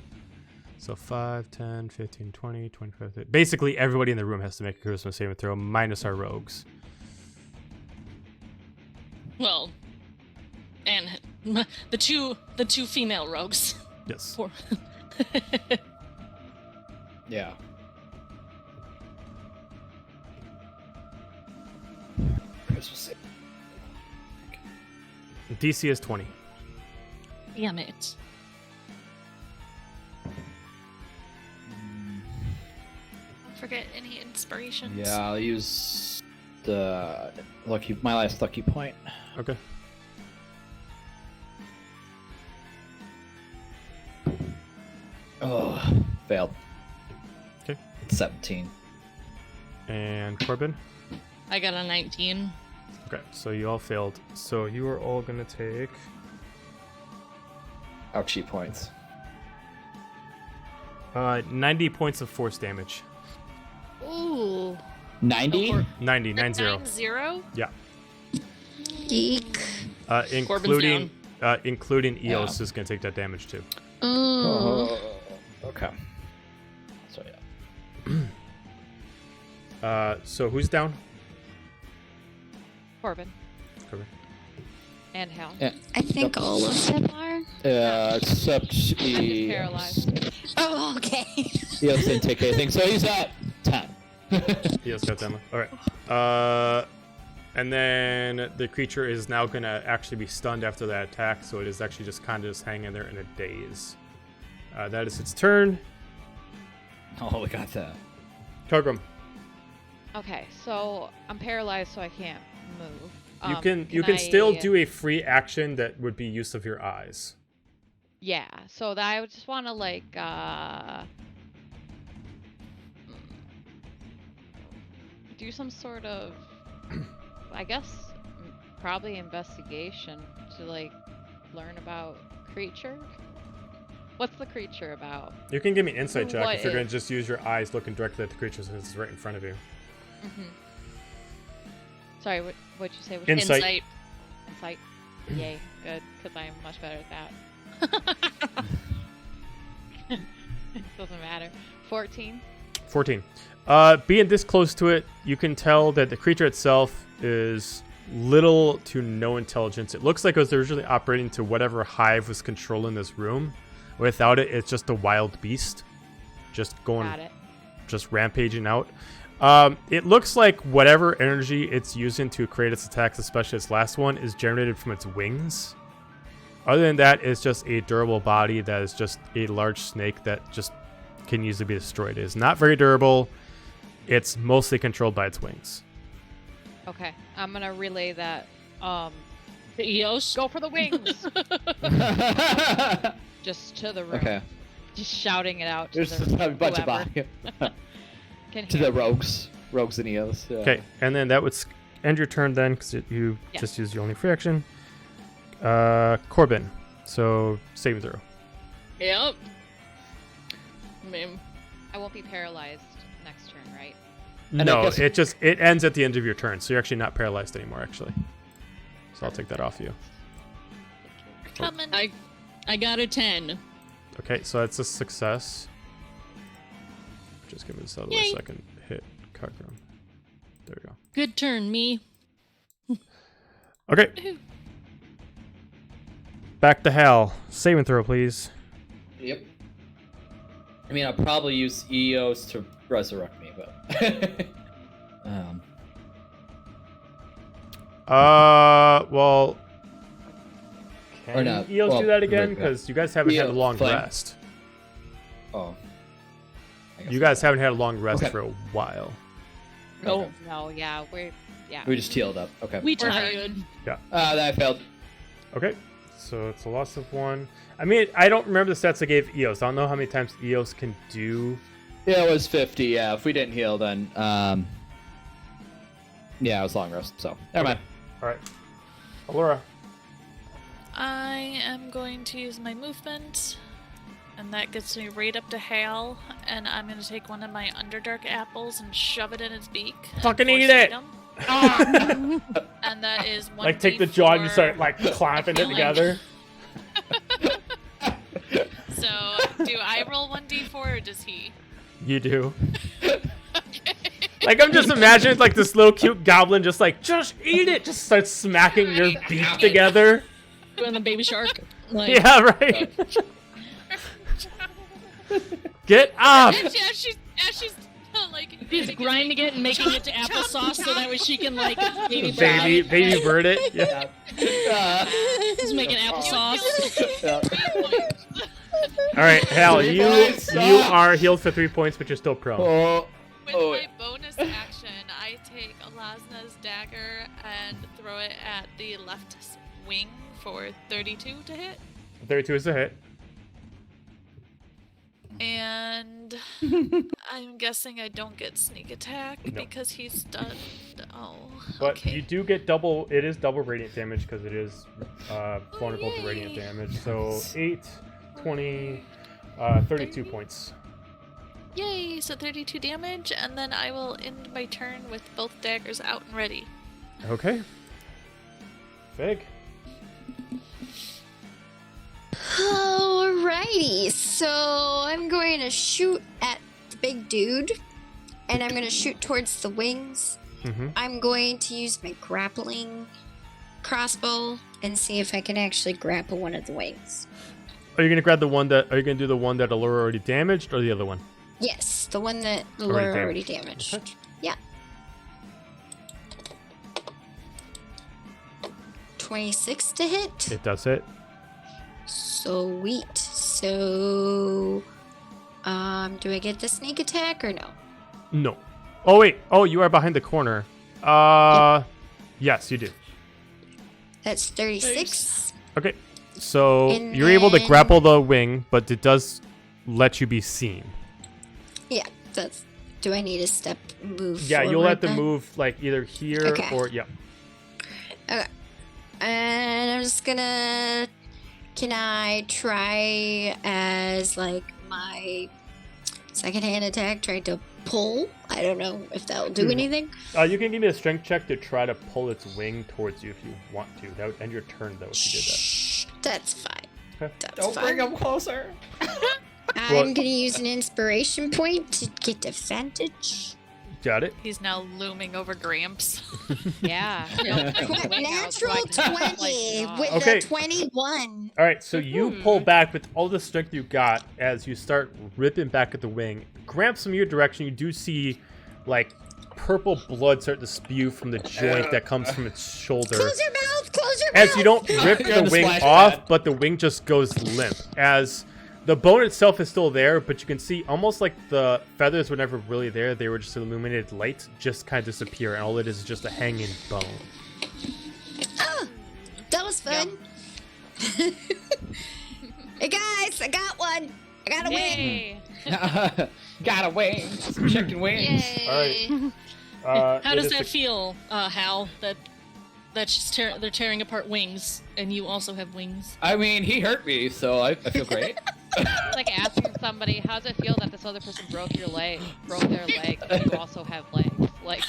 So 5, 10, 15, 20, 25, 30. Basically everybody in the room has to make a charisma saving throw, minus our rogues. Well, and the two female rogues. Yes. Poor. Yeah. DC is 20. Damn it. Don't forget any inspirations. Yeah, I'll use my last lucky point. Okay. Oh, failed. Okay. 17. And Corbin? I got a 19. Okay, so you all failed. So you are all gonna take... Ouchie points. 90 points of force damage. Ooh. 90? 90, 90. 9-0? Yeah. Geek. Including Eos Yeah. is gonna take that damage too. Okay. So yeah. So who's down? Corbin Corbin. and Hal. Yeah. I think all of them are. Except He's paralyzed. Oh, okay. Eos didn't take anything, so he's at 10. Eos got that one. All right. And then the creature is now gonna actually be stunned after that attack, so it is actually just kind of just hanging there in a daze. That is its turn. Oh, we got that. Targrim. Okay, so I'm paralyzed, so I can't move. You can still do a free action that would be use of your eyes. Yeah, so that I would just want to like do some sort of, I guess, probably investigation to like learn about creature. What's the creature about? You can give me an insight check What if you're going is- to just use your eyes looking directly at the creature since it's right in front of you. Sorry, what'd you say? Which Insight. Insight. Yay, good, because I am much better at that. Doesn't matter. 14. 14. Being this close to it, you can tell that the creature itself is little to no intelligence. It looks like it was originally operating to whatever hive was controlling this room. Without it, it's just a wild beast, just rampaging out. It looks like whatever energy it's using to create its attacks, especially its last one, is generated from its wings. Other than that, it's just a durable body that is just a large snake that just can easily be destroyed. It is not very durable. It's mostly controlled by its wings. Okay, I'm gonna relay that. The Eos. Go for the wings! Just to the room. Okay. Just shouting it out to There's the a bunch of whoever body. can To hear the me. rogues and Eos. Yeah. Okay, and then that would end your turn then, because you Yeah. just used your only free action. Corbin, so saving throw. Yep. I mean, I won't be paralyzed next turn, right? And I No, guess- it ends at the end of your turn, so you're actually not paralyzed anymore, actually. So I'll take that off you. Coming. I got a 10. Okay, so that's a success. Just give me this other way Yay. so I can hit Cockrum. There we go. Good turn, me. Okay. Back to Hal. Saving throw, please. Yep. I mean, I'll probably use Eos to resurrect me, but. Well. Can Or not. Eos Well, do that again? right, Because you guys haven't had a Eos, long flame. rest. Oh. I guess You guys haven't had a long rest Okay. for a while. No, yeah, We just healed up. Okay. We tired. That I failed. Okay, so it's a loss of 1. I mean, I don't remember the stats I gave Eos. I don't know how many times Eos can do. Yeah, it was 50. Yeah, if we didn't heal, then yeah, it was long rest. So never mind. All right, Allura. I am going to use my movement, and that gets me right up to Hal, and I'm going to take one of my Underdark apples and shove it in its beak. and Fucking force eat feed it! him. And that is one. Like, take the jaw and you start, like, clamping it healing. together. So, do I roll 1d4 or does he? You do. Like, I'm just imagining, like, this little cute goblin just eat it! Just starts smacking your beak together. Doing the baby shark. Like, Yeah, right? Get up! As she's like she's grinding it and making it to applesauce so that way she can, like, baby Baby bird it. Yeah. She's making applesauce. All right, Hal, you Nice. are healed for 3 points, but you're still prone. Oh. With Oh, my bonus action, I take Alasna's dagger and throw it at the left wing for 32 to hit. 32 is a hit. And I'm guessing I don't get sneak attack No. because he's stunned. Oh, But okay. you do get double. It is double radiant damage because it is vulnerable to radiant yay. damage. So 8, 20, 32 points. Yay! So 32 damage, and then I will end my turn with both daggers out and ready. Okay. Fig. Alrighty, so I'm going to shoot at the big dude, and I'm going to shoot towards the wings. Mm-hmm. I'm going to use my grappling crossbow and see if I can actually grapple one of the wings. Are you gonna grab the one that? Are you gonna do the one that Allura already damaged, or the other one? Yes, the one that the Already lure already damaged. damaged. Okay. Yeah. 26 to hit. It does hit. Sweet. So, do I get the sneak attack or no? No. Oh wait. Oh, you are behind the corner. Yes, you do. That's 36. Okay, so And you're able to then- grapple the wing, but it does let you be seen. Yeah, that's. Do I need a step move? Yeah, you'll forward have to then? move like either here Okay. or yeah. Okay. And I'm just gonna. Can I try as like my second hand attack, try to pull? I don't know if that'll do anything. You can give me a strength check to try to pull its wing towards you if you want to. That would end your turn though if you did that. Shh, that's fine. Okay. That's fine. him closer. I'm gonna use an inspiration point to get advantage. Got it. He's now looming over Gramps. Yeah. Natural 20 with Okay. a 21. All right, so you pull back with all the strength you got as you start ripping back at the wing. Gramps, from your direction, you do see like purple blood start to spew from the joint that comes from its shoulder. Close your mouth! Close your As mouth! you don't rip You're on the the wing splash off, pad. but the wing just goes limp. As the bone itself is still there, but you can see almost like the feathers were never really there. They were just illuminated light, just kind of disappear, and all it is just a hanging bone. That was fun. Hey guys, I got one. I got a wing. Yay. Got a wing. Some chicken wings. Yay! All right. How does that feel, Hal? That's just they're tearing apart wings, and you also have wings. I mean, he hurt me, so I feel great. It's like asking somebody, how's it feel that this other person broke their leg, and you also have legs? Like,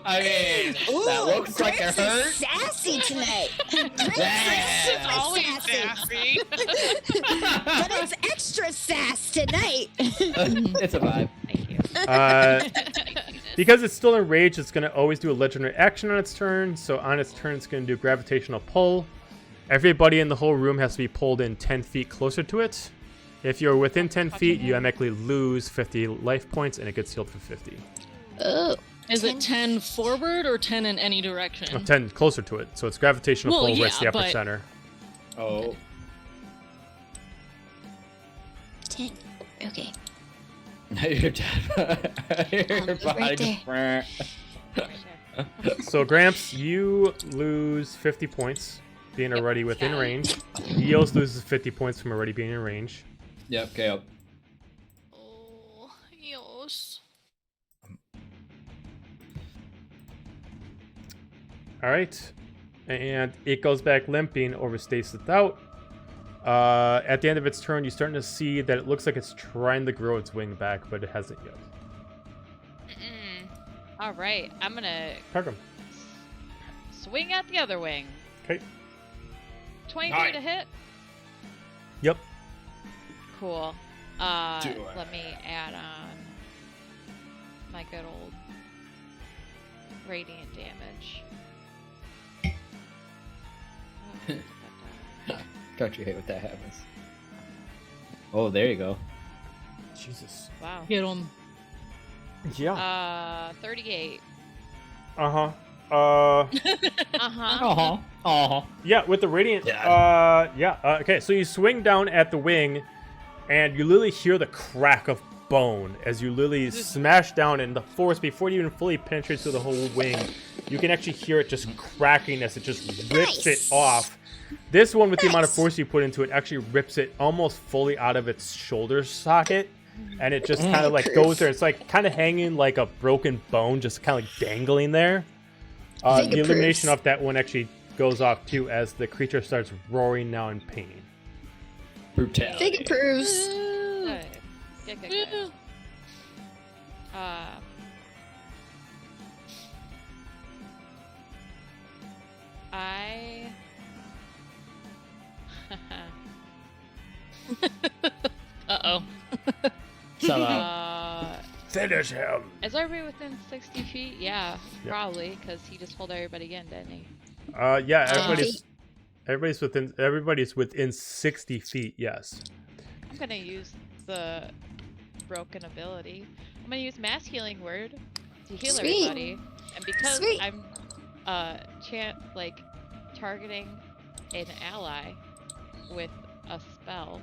I mean, that looks like it Gramps is hurt. sassy tonight. Gramps Yeah. is super Always sassy. sassy. But it's extra sass tonight. It's a vibe. thank you. Because it's still enraged, it's going to always do a legendary action on its turn. So on its turn, it's going to do gravitational pull. Everybody in the whole room has to be pulled in 10 feet closer to it. If you're within 10 feet, you automatically lose 50 life points, and it gets healed for 50. Oh. Is it 10 forward or 10 in any direction? Oh, 10 closer to it. So it's gravitational Well, pull where it's the yeah, upper but- center. Oh. 10. Okay. You're dead. Your Right body there. just... So Gramps, you lose 50 points being already within range. Eos loses 50 points from already being in range. Yep, okay. Oh, Eos. All right, and it goes back limping, overstays it out. At the end of its turn, you're starting to see that it looks like it's trying to grow its wing back, but it hasn't yet. All right, I'm gonna Pegram. swing at the other wing. Okay. 23 to hit. Yep. Cool. Do it. Let me add on my good old radiant damage. Don't you hate when that happens? Oh, there you go. Jesus. Wow. Get them. Yeah. 38. Uh-huh. Uh-huh. Yeah, with the radiant. Yeah. Okay, so you swing down at the wing, and you literally hear the crack of bone as you literally smash down, and the force, before you even fully penetrate through the whole wing, you can actually hear it just cracking as it just rips Nice. it off. This one, with the amount of force you put into it, actually rips it almost fully out of its shoulder socket, and it just kind of like goes there. It's like kind of hanging like a broken bone, just kind of like dangling there. The Think it illumination proves. of that one actually goes off too as the creature starts roaring now in pain. I Brutality. think it proves. Good. Good. I... Uh-oh. Finish him. Is everybody within 60 feet? Yeah, Yep. probably, because he just pulled everybody in, didn't he? Yeah, everybody's within 60 feet. Yes. I'm gonna use the broken ability. I'm gonna use mass healing word to heal Sweet. everybody, and because Sweet. I'm targeting an ally with a spell,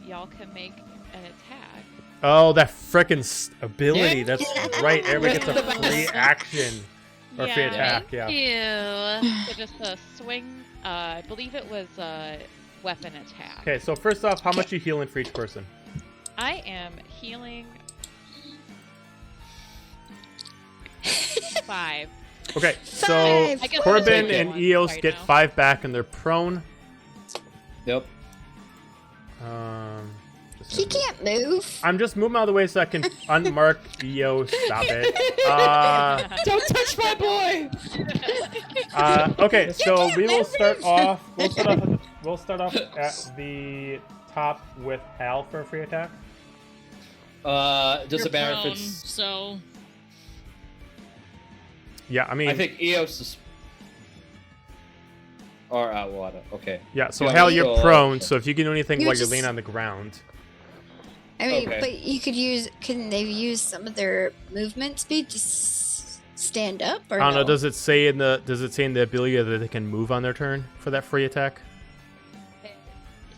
y'all can make an attack. Oh, that frickin' ability. Yeah. That's right. Everybody gets a free action. Or free attack, yeah. Ew. So just a swing. I believe it was a weapon attack. Okay, so first off, how much you healing for each person? I am healing 5. Okay, so Five. I guess Corbin I'll take and one Eos right get now. 5 back and they're prone. Yep. He can't move. I'm just moving out of the way so I can unmark Eos. Stop it. Don't touch my boy. Okay, so we will start off. We'll start off at the top with Hal for a free attack. Does You're it matter prone, if it's? so Yeah, I mean, I think Eos is. Or water. Okay. yeah. So Yeah, Hal, let's you're go. prone. So if you can do anything You while you're just- laying on the ground, I mean, Okay. but you could use. Couldn't they use some of their movement speed to stand up? Or I don't know. no? Does it say in the ability that they can move on their turn for that free attack? It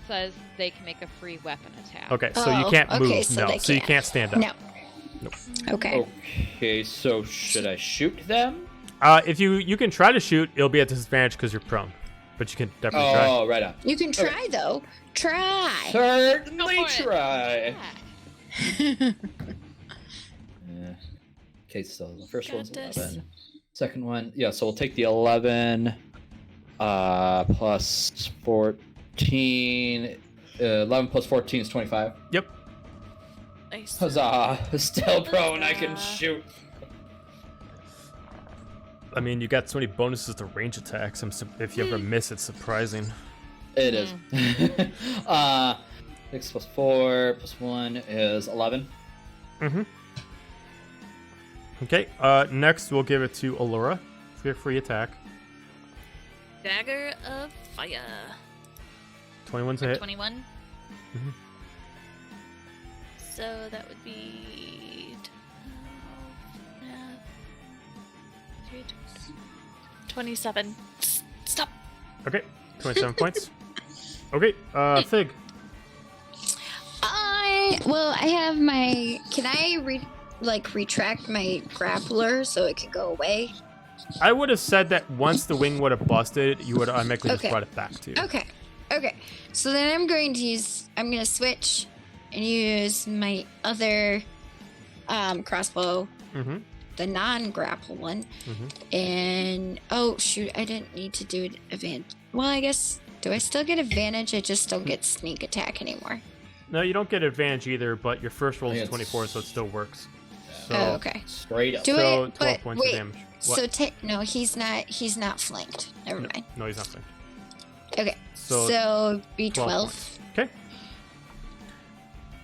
says they can make a free weapon attack. Okay, so you Oh, can't move. okay, so no, they so you can't. can't stand up. No. Okay. Okay. So should I shoot them? If you can try to shoot, it'll be at disadvantage because you're prone, but you can definitely try. Oh, right on. You can try though. Try. Certainly Go for it. try. Yeah. Yeah. Okay, so the first Got one's this. 11. Second one, yeah, so we'll take the 11 plus 14. 11 plus 14 is 25. Yep. Nice. Huzzah! Still prone, I can Huzzah. shoot. I mean, you got so many bonuses to range attacks. If you ever miss, it's surprising. It is. 6 plus 4 plus 1 is 11. Mm-hmm. Okay. Next, we'll give it to Allura for your free attack. Dagger of Fire. 21's a hit. 21. Mhm. So that would be 27. Stop. Okay. 27 points. Okay. Fig. I have my. Can I retract my grappler so it could go away? I would have said that once the wing would have busted, you would automatically just Okay. brought it back to you. Okay. Okay. So then I'm going to switch and use my other crossbow, Mm-hmm. the non-grapple one. Mm-hmm. And oh shoot, I didn't need to do advantage. Well, I guess do I still get advantage? I just don't get sneak attack anymore. No, you don't get advantage either, but your first roll I is think 24, it's- so it still works. So, Oh, okay. Straight up. Do so it, 12 but points wait. of damage. What? So no, he's not flanked. Never no, mind. no, he's not flanked. Okay. So, So be 12 12. points.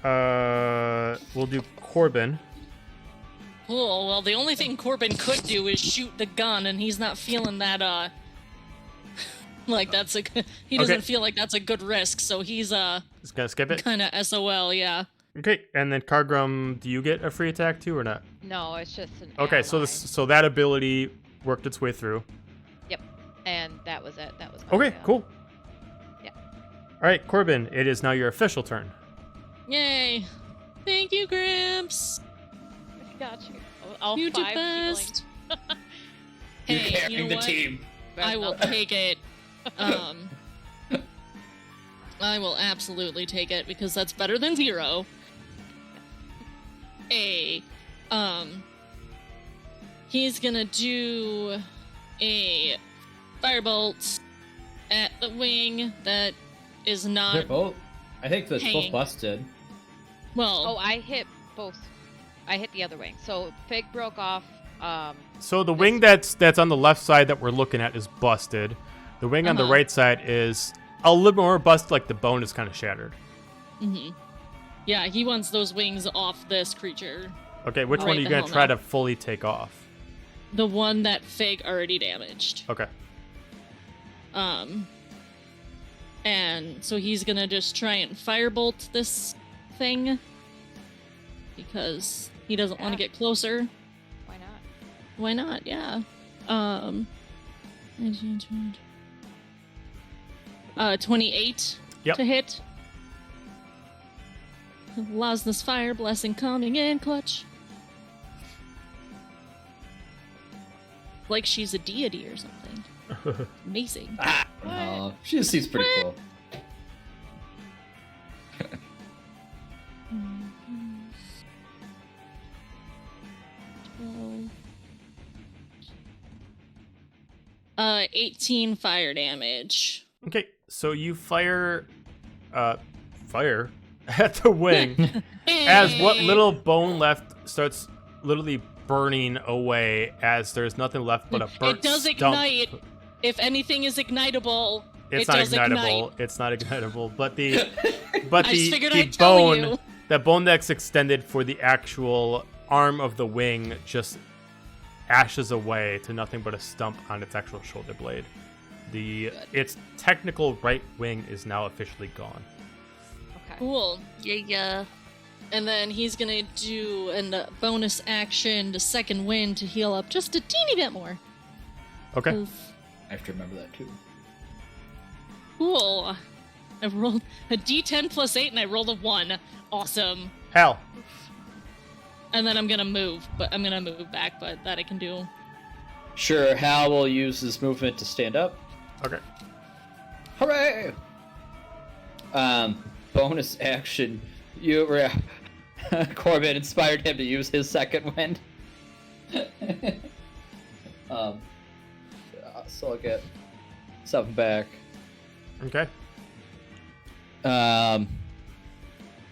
Okay. We'll do Corbin. cool. Well, the only thing Corbin could do is shoot the gun, and he's not feeling that. Like that's a. He doesn't Okay. feel like that's a good risk, so he's Just gonna skip it. kind of SOL. Yeah. Okay, and then Cargrum, do you get a free attack too or not? No, it's just an Okay, so ally. so that ability worked its way through. Yep. And that was it. That was my Okay, fail. cool. Yeah. All right, Corbin, it is now your official turn. Yay! Thank you, Gramps. Got you. All You do 5 best. You're Hey, carrying you know the what? team. I will take it. I will absolutely take it because that's better than 0. He's gonna do a firebolt at the wing that is They're not both. I think that's both hanging. busted. well. Oh, I hit both. I hit the other wing. So Fig broke off. So the wing that's on the left side that we're looking at is busted. The wing on the Uh-huh. right side is a little more busted, like the bone is kind of shattered. Mhm. Yeah, he wants those wings off this creature. Okay, which one Right are you the gonna hell try no. to fully take off? The one that Fig already damaged. Okay. And so he's gonna just try and firebolt this thing because he doesn't want to Yeah. get closer. Why not? Why not? Yeah. 28 Yep. to hit. Allows this fire blessing coming in clutch. like she's a deity or something. Amazing. Oh, she just seems pretty cool. Well, 18 fire damage. Okay, so you fire at the wing as what little bone left starts literally burning away as there's nothing left but a burnt It does stump. ignite. If anything is ignitable, It's it not does ignitable. ignite. It's not ignitable. But the I just figured I'd tell bone, you. the bone that's extended for the actual arm of the wing just ashes away to nothing but a stump on its actual shoulder blade. Its technical right wing is now officially gone. Okay. Cool. Yeah. And then he's gonna do a bonus action to second wind to heal up just a teeny bit more. Okay. 'Cause- I have to remember that too. Cool. I rolled a d10 plus 8 and I rolled a 1. Awesome. Hal. And then I'm gonna move, but I'm gonna move back, but that I can do. Sure, Hal will use his movement to stand up. Okay. Hooray! Bonus action. Corbin inspired him to use his second wind. So I'll get 7 back. Okay.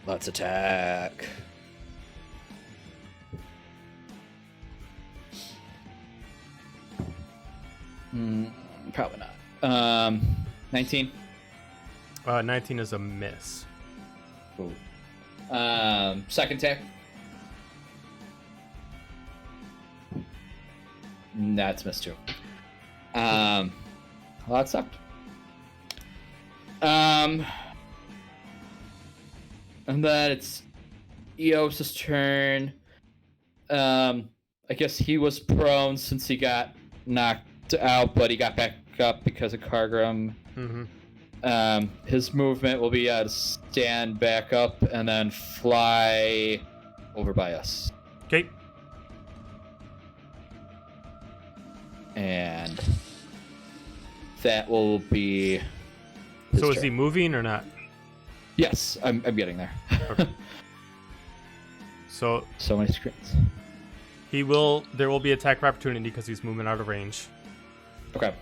Let's attack. Probably not. 19. 19 is a miss. Ooh. Second attack. That's missed too. Well, that sucked. And then it's Eos's turn. I guess he was prone since he got knocked out, but he got back up because of Kargrim. Mm-hmm. His movement will be to stand back up and then fly over by us. Okay. And that will be. So is he moving or not? Yes, I'm getting there. Okay. So many screens. there will be attack of opportunity because he's moving out of range. Okay.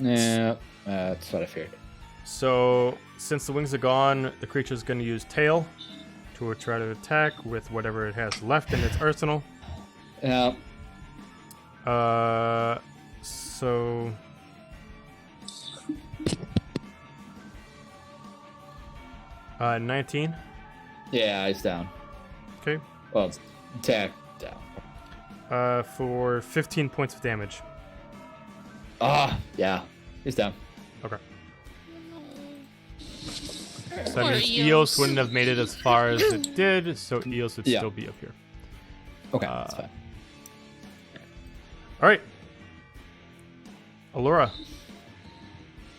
Yeah, that's what I feared. So since the wings are gone, the creature's going to use tail to try to attack with whatever it has left in its arsenal. Yeah. So 19. Yeah, he's down. Okay. Well, it's attack down. For 15 points of damage. Yeah, he's down. Okay. So that Poor means Eos. Eos wouldn't have made it as far as it did, so Eos would Yeah. still be up here. Okay, that's fine. All right. Allura.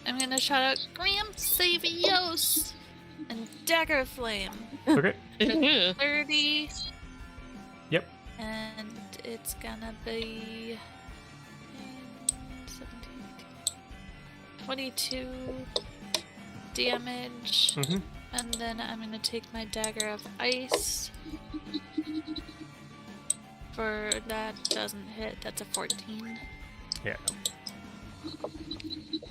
I'm gonna shout out, Graham, save Eos! And Dagger Flame. Okay. 30. Yep. And it's gonna be 17, 22 damage. Mm-hmm. And then I'm gonna take my Dagger of Ice. For that doesn't hit, that's a 14. Yeah.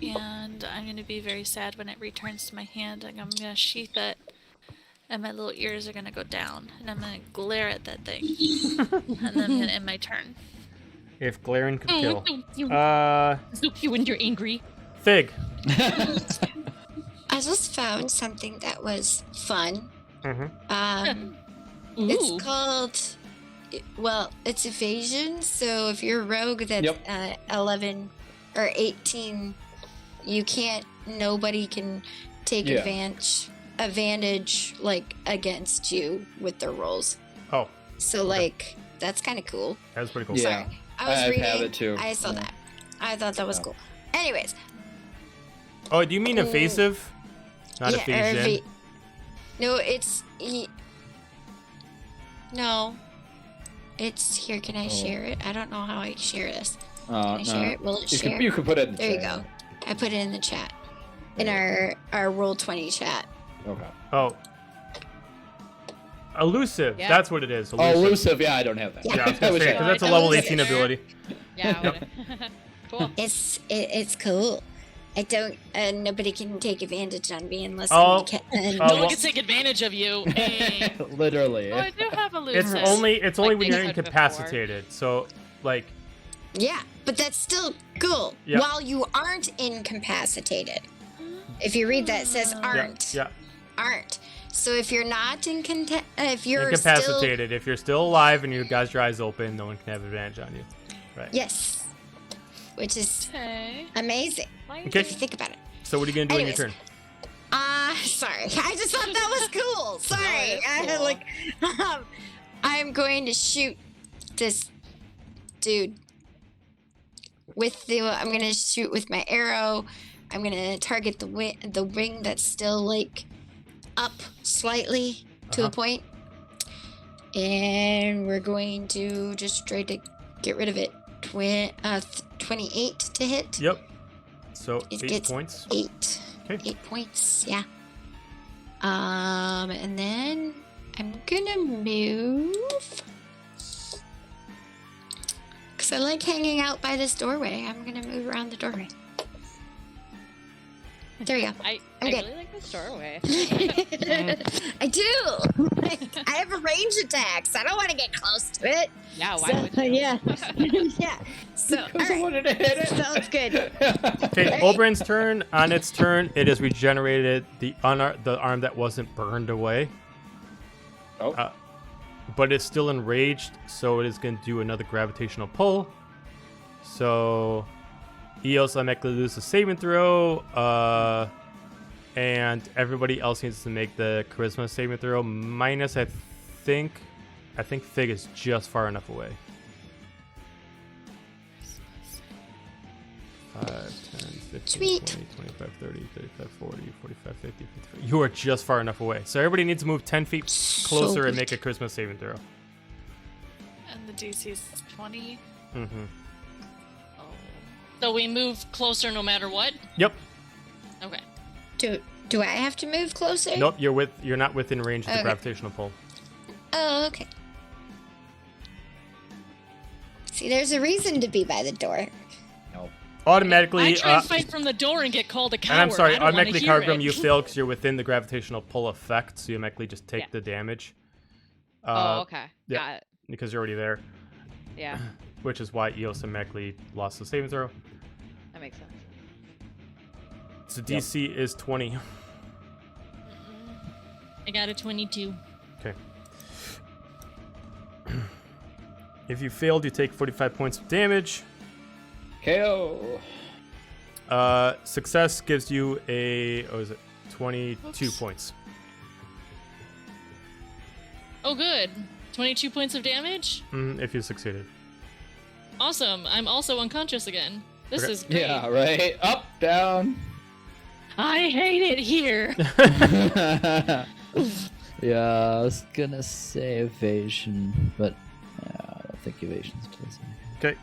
And I'm gonna be very sad when it returns to my hand, and I'm gonna sheath it, and my little ears are gonna go down, and I'm gonna glare at that thing. And then I'm gonna end my turn. If glaring could kill. You when you're angry. Fig. I just found something that was fun. Mm-hmm. It's called, well, it's evasion. So if you're a rogue that's 11 or 18, nobody can take advantage like against you with their rolls. Oh. So like that's kind of cool. That's pretty cool. Yeah. Sorry. I was I reading. have it too. I saw that. I thought that was cool. Anyways. Oh, do you mean evasive? Not evasion. No, it's no. It's here. Can I share it? I don't know how I share this. Can I share it? Will it share? You can put it in the There you chat. go. I put it in the chat. In our Roll20 chat. Okay. Oh. Elusive. Yeah. That's what it is. Oh, elusive. Yeah, I don't have that. Yeah. Yeah, I was gonna wish say, I because had that's a that. level Elusive. 18 ability. Yeah. Cool. It's cool. I don't. Nobody can take advantage on me unless Oh. I'm No well- one can take advantage of you. Hey. Literally. Oh, I do have a It's Lucid. only Like when they you're said before. incapacitated. So, like, Yeah, but that's still cool. Yeah. While you aren't incapacitated. If you read that, it says aren't. yeah, Aren't. So if you're not if you're incapacitated. If you're still alive and you got your eyes open, no one can have advantage on you. Right. still yes, which is Okay. amazing Okay. if you think about it. So what are you gonna do Anyways. in your turn? Sorry. I just thought that was cool. Sorry. that's cool. I'm going to shoot this dude with I'm going to shoot with my arrow. I'm going to target the wing that's still like up slightly to a Uh-huh. point. And we're going to just try to get rid of it. 28 to hit. Yep. So It 8 gets points. 8. Okay. 8 points, yeah. And then I'm gonna move. Because I like hanging out by this doorway. I'm gonna move around the doorway. There we go. I I'm good. really like this doorway. I do. I have a range attacks. I don't want to get close to it. Yeah, why would you? Yeah. yeah. So, all Because I right. wanted to hit it. Sounds good. Okay, Obarin's turn. On its turn, it has regenerated the arm that wasn't burned away. Oh. But it's still enraged, so it is going to do another gravitational pull. So Eos automatically loses a saving throw, and everybody else needs to make the charisma saving throw. Minus, I think Fig is just far enough away. 5, 10, 15, Sweet. 20, 25, 30, 35, 40, 45, 50, 53. You are just far enough away. So everybody needs to move 10 feet closer and make a charisma saving throw. And the DC is 20. Mm-hmm. Oh. So we move closer no matter what? Yep. Okay. Do I have to move closer? Nope. You're not within range of the Okay. gravitational pull. Oh, okay. See, there's a reason to be by the door. Automatically. I try to fight from the door and get called a coward. And I'm sorry. I don't wanna Automatically, hear Cargrim, it. you fail because you're within the gravitational pull effect, so you automatically just take Yeah. the damage. Oh, okay. yeah. Got it. Because you're already there, Yeah, which is why Eos automatically lost the saving throw. that makes sense. So DC is 20. I got a 22. Okay. If you failed, you take 45 points of damage. KO. Success gives you a 22 Oops. points. Oh, good. 22 points of damage? If you succeeded. Awesome. I'm also unconscious again. This Okay. is great. Yeah, right. Up, down. I hate it here. Yeah, I was gonna say evasion, but I don't think evasion's doesn't. Okay.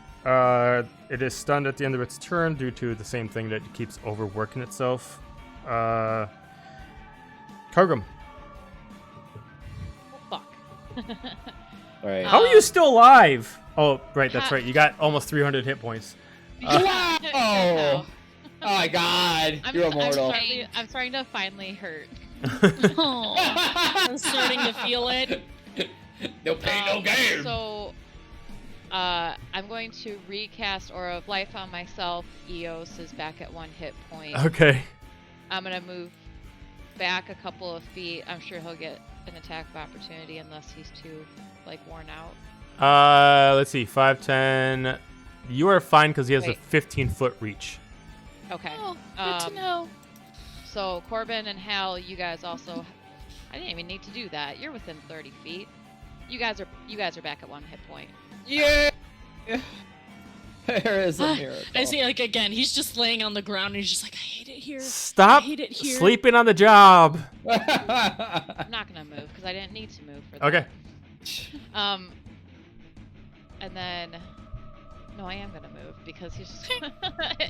It is stunned at the end of its turn due to the same thing that keeps overworking itself. Cargrim, Oh, fuck. All right. how are you still alive? Oh, right, that's right. You got almost 300 hit points. Wow! Oh my God! You're immortal. I'm starting to finally hurt. Oh, I'm starting to feel it. No pain, no gain. So, I'm going to recast Aura of Life on myself. Eos is back at 1 hit point. Okay. I'm gonna move back a couple of feet. I'm sure he'll get an attack of opportunity unless he's too worn out. Let's see. 5, 10. You are fine because he has Wait. a 15-foot reach. Okay. Oh, good to know. So Corbin and Hal, you guys also. I didn't even need to do that. You're within 30 feet. You guys are back at 1 hit point. Yeah. There is a miracle. I see, again, he's just laying on the ground and he's just like, I hate it here. Stop I hate it here. sleeping on the job. I'm not gonna move because I didn't need to move for that. Okay. And then No, I am gonna move because he's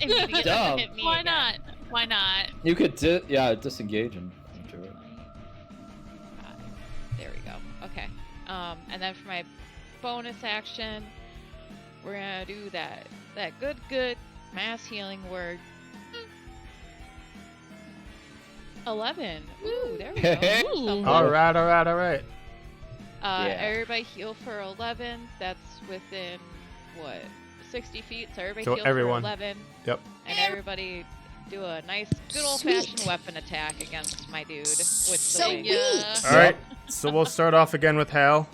immediately Dumb. hit me Why again. not? Why not? You could disengage and do it. There we go. Okay. And then for my bonus action, we're gonna do that good mass healing word. 11. Ooh, there we go. Ooh. Something. All right. Yeah. Everybody heal for 11. That's within what, 60 feet. So everybody So heal everyone. for 11. Yep. And everybody do a nice, good old-fashioned Sweet. weapon attack against my dude with the So wing. Yeah. All right. So we'll start off again with Hal.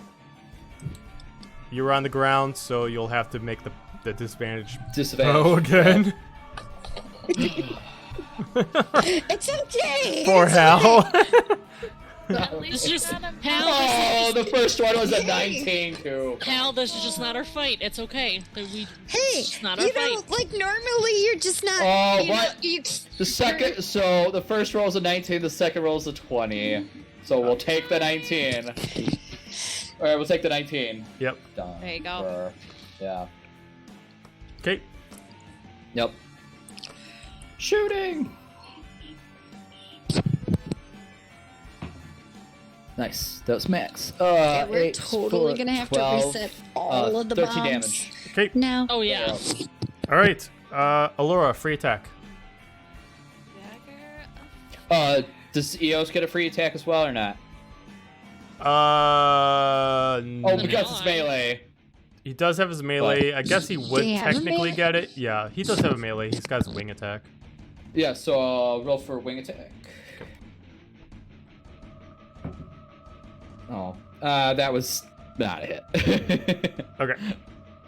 You're on the ground, so you'll have to make the disadvantage Disadvantage. roll again. It's okay. For it's Hal. At least It's you just got him. Hal. Oh, the first one was a 19 too. Hal, this is just not our fight. It's okay. Hey, It's just not our you fight. know, like normally you're just not. Oh, you know, what? you, The second, so the first roll is a 19, the second roll is a 20. So we'll take the 19. All right, we'll take the 19. Yep. Done. There you go. Yeah. Okay. Yep. Shooting. Nice. That was max. yeah, we're 8, totally 4, gonna have 12, to reset all of the 13 bombs. damage. Okay. No. Oh yeah. All right. Allura, free attack. Dagger. Does Eos get a free attack as well or not? Oh, Oh, because it's melee. he does have his melee. I guess he would Do you have a technically melee? get it. Yeah, he does have a melee. He's got his wing attack. Yeah, so I'll roll for wing attack. Oh, that was not a hit. Okay.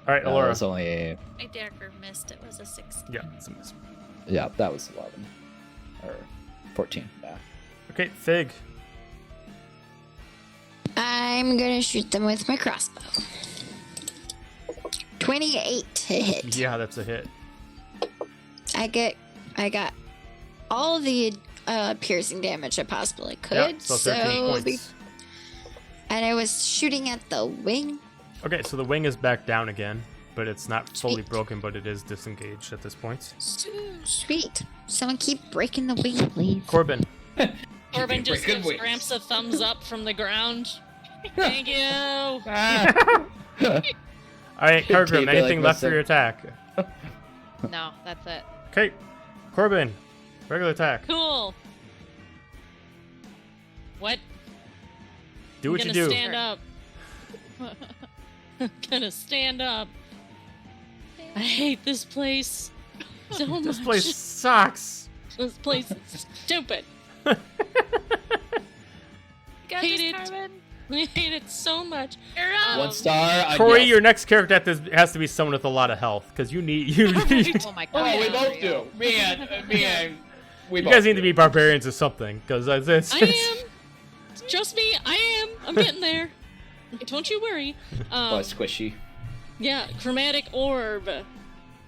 All right, That Allura. was only My dagger missed. It was a 16. Yeah, it's a miss. yeah, that was 11 or 14. Yeah. Okay, Fig. I'm gonna shoot them with my crossbow. 28 to hit. Yeah, that's a hit. I got all the piercing damage I possibly could. Yeah, so 13 points. And I was shooting at the wing. Okay, so the wing is back down again, but it's not fully Sweet. broken, but it is disengaged at this point. Sweet. Someone keep breaking the wing, please. Corbin. Corbin just Breaking gives wings. Gramps a thumbs up from the ground. Thank you. All right, Cargrim, Keep it anything like left for listen. your attack? No, that's it. Okay, Corbin, regular attack. Cool. What? Do what I'm you gonna do. Stand up. I'm gonna stand up. I hate this place so much. This place sucks. This place is stupid. You got Hate this, it. Carmen. I hate it so much. You're up. 1 star. Corey, yes. your next character has to be someone with a lot of health, because you need you. you Oh my god. Oh, we yeah. both do. Me and we both guys need to do. be barbarians or something, because it's. I am. Trust me, I am. I'm getting there. Don't you worry. Oh, squishy. Yeah, chromatic orb.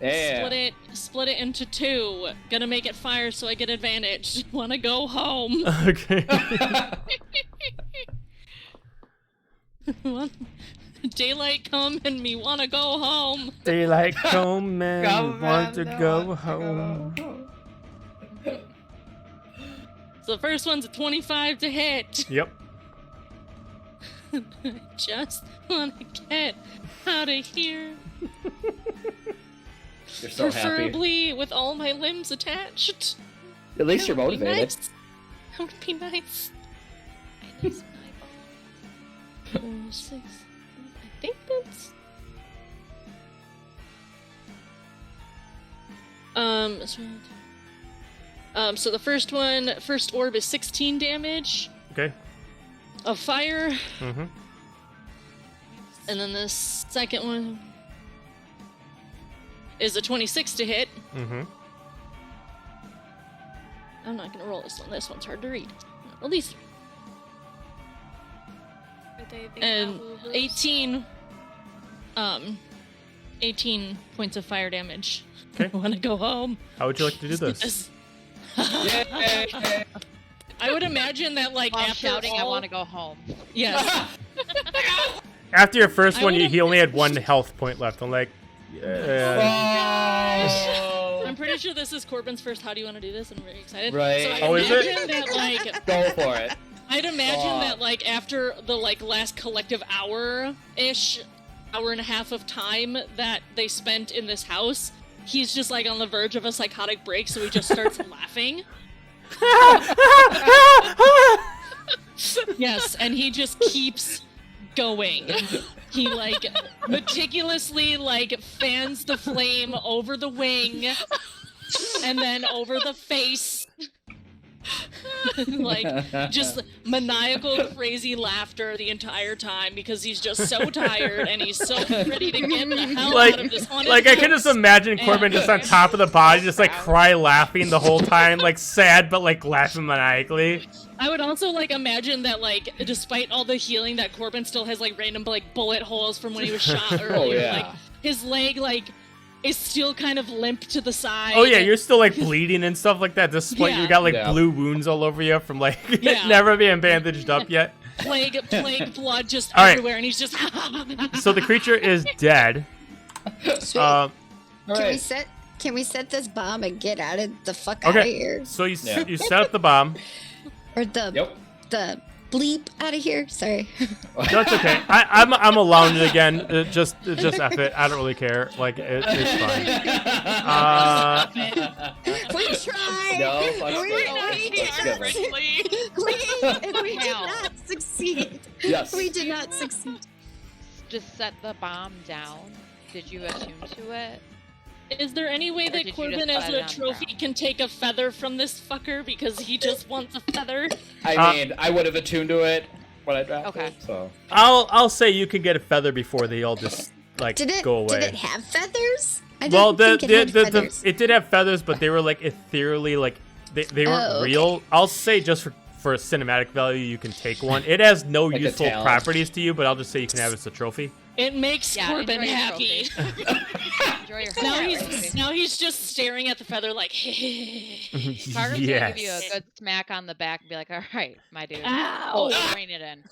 Yeah. Split it into 2. Gonna make it fire so I get advantage. Wanna go home. Okay. Daylight come and me wanna go home. Daylight come and want to go home. So the first one's a 25 to hit. Yep. I just wanna get out of here. You're so happy. Preferably with all my limbs attached. At least you're That would be motivated. nice. That would be nice. I lose my ball. 4, 6. I think that's. So the first orb is 16 damage Okay. of fire, Mm-hmm. and then the second one is a 26 to hit. Mm-hmm. I'm not gonna roll this one. This one's hard to read. At least and 18 points of fire damage. Okay. I want to go home. How would you like to do this? Yay! I would imagine that like While after shouting, I all- want to go home. Yes. After your first I one, would've- he only had 1 health point left. I'm like, Yeah. Oh, I'm pretty sure this is Corbin's first. How do you want to do this? I'm very excited. Right. So Oh, is it? that, like, go for it. I'd imagine that, like, after the, like, last collective hour-ish, hour and a half of time that they spent in this house, he's just, like, on the verge of a psychotic break, so he just starts laughing. Yes, and he just keeps going. He, like, meticulously, like, fans the flame over the wing, and then over the face. Like, just maniacal, crazy laughter the entire time because he's just so tired and he's so ready to get the hell out of this haunted Like I house. can just imagine Corbin just on top of the body, just like cry laughing the whole time, like sad but like laughing maniacally. I would also like imagine that like despite all the healing that Corbin still has like random like bullet holes from when he was shot earlier. yeah. Like his leg like is still kind of limp to the side. Oh yeah, you're still like bleeding and stuff like that. Despite you got like Yeah. blue wounds all over you from like Yeah. never being bandaged up yet. plague blood just All right. everywhere, and he's just. So the creature is dead. Sweet. Uh, Can we set this bomb and get out of the fuck out of okay. here? So you Yeah. you set up the bomb. Or the bleep out of here? Sorry. That's okay. I'm allowing it again. Just F it. I don't really care. Like it's fine. We tried. No, fuck we no. tried. Let's give We did Hell. not succeed. Yes. We did not succeed. Just set the bomb down. Did you attune to it? Is there any way Or that did you Corbin, just as put it a on the trophy, ground? can take a feather from this fucker because he just wants a feather? I mean, I would have attuned to it when I dropped Okay. it, so. I'll say you can get a feather before they all just like Did it? go away. Did it have feathers? I didn't Well, think it had feathers. it did have feathers, but they were like ethereally, like they weren't Oh, okay. real. I'll say just for cinematic value, you can take one. It has no Like a useful talent. properties to you, but I'll just say you can have it as a trophy. It makes Yeah, Corbin enjoy your happy. Enjoy your now happy he's trophy. now he's just staring at the feather like. Carter's gonna give you a good smack on the back and be like, "All right, my dude, Ow! rein it in."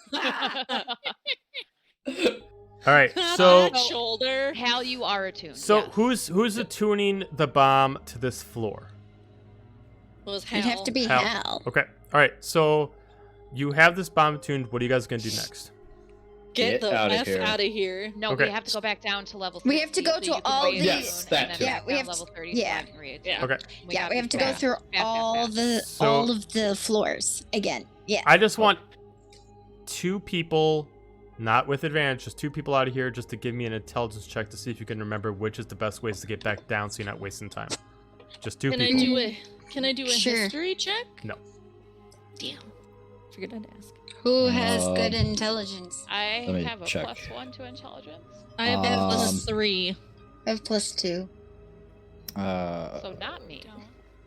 All right, Not so that shoulder. Hal, you are attuned. so yes. who's attuning the bomb to this floor? Was It'd have to be Hal. Hal. Okay, all right, so you have this bomb attuned. What are you guys gonna do next? Get the outta F here. out of here. No, Okay. we have to go back down to level. We have to 60 go so to you can all re-attune, the- Yes, that and then too. Yeah, back we down have to- level 30 yeah. so I can re-attune. Yeah. Okay, Yeah, we have to go fast. through Fast. all the floors again. Yeah. I just want 2 people, not with advantage, just 2 people out of here, just to give me an intelligence check to see if you can remember which is the best ways to get back down, so you're not wasting time. Just 2 Can people. Can I do a Sure. history check? No. Damn. Figured I'd ask. Who has good Um, intelligence? I Let me have a check. +1 to intelligence, I have a Um, +3. I have +2. so not me.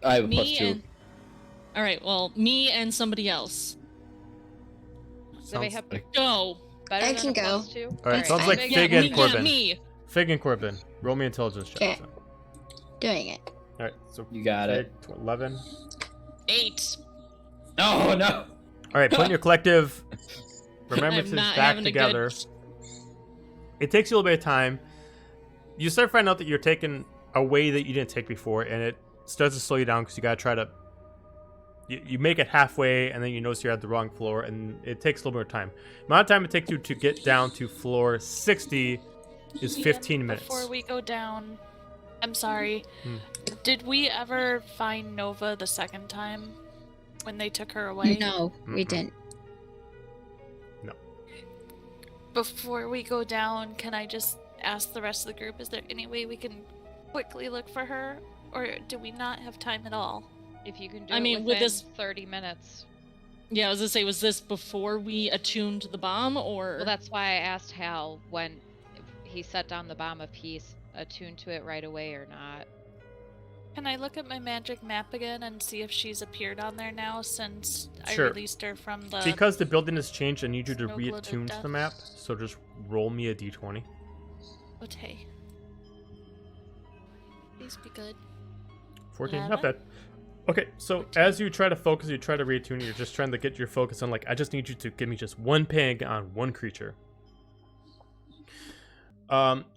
I have a Me +2. and. All right. Well, me and somebody else. Do they Sounds have like- Go. better I than can a go. +2? All right, sounds fine. like Yeah, Fig and me, Corbin. me. Fig and Corbin, roll me intelligence checks. Okay. Doing it. All right, so You got it. Fig, 11. 8. Oh, no! All right, putting your collective I'm remembrances not back having a together. good. It takes you a little bit of time. You start finding out that you're taking a way that you didn't take before, and it starts to slow you down because you gotta try to. You make it halfway, and then you notice you're at the wrong floor, and it takes a little bit of time. The amount of time it takes you to get down to floor 60 is 15 minutes. Before we go down, I'm sorry. Hmm. Did we ever find Nova the second time when they took her away? No, we Mm-mm. didn't. Before we go down, can I just ask the rest of the group, is there any way we can quickly look for her? Or do we not have time at all? If you can do I it mean, with within this- 30 minutes. Yeah, I was gonna say, was this before we attuned the bomb, or? Well, that's why I asked Hal when he set down the bomb if he's attuned to it right away or not. Can I look at my magic map again and see if she's appeared on there now since Sure. I released her from the... Because the building has changed, I need you to Snow Glow to reattune to the death. map. So just roll me a d20. Okay. Please be good. 14, not 11? bad. Okay, so as you try to focus, you try to reattune, you're just trying to get your focus on, like, I just need you to give me just one ping on one creature.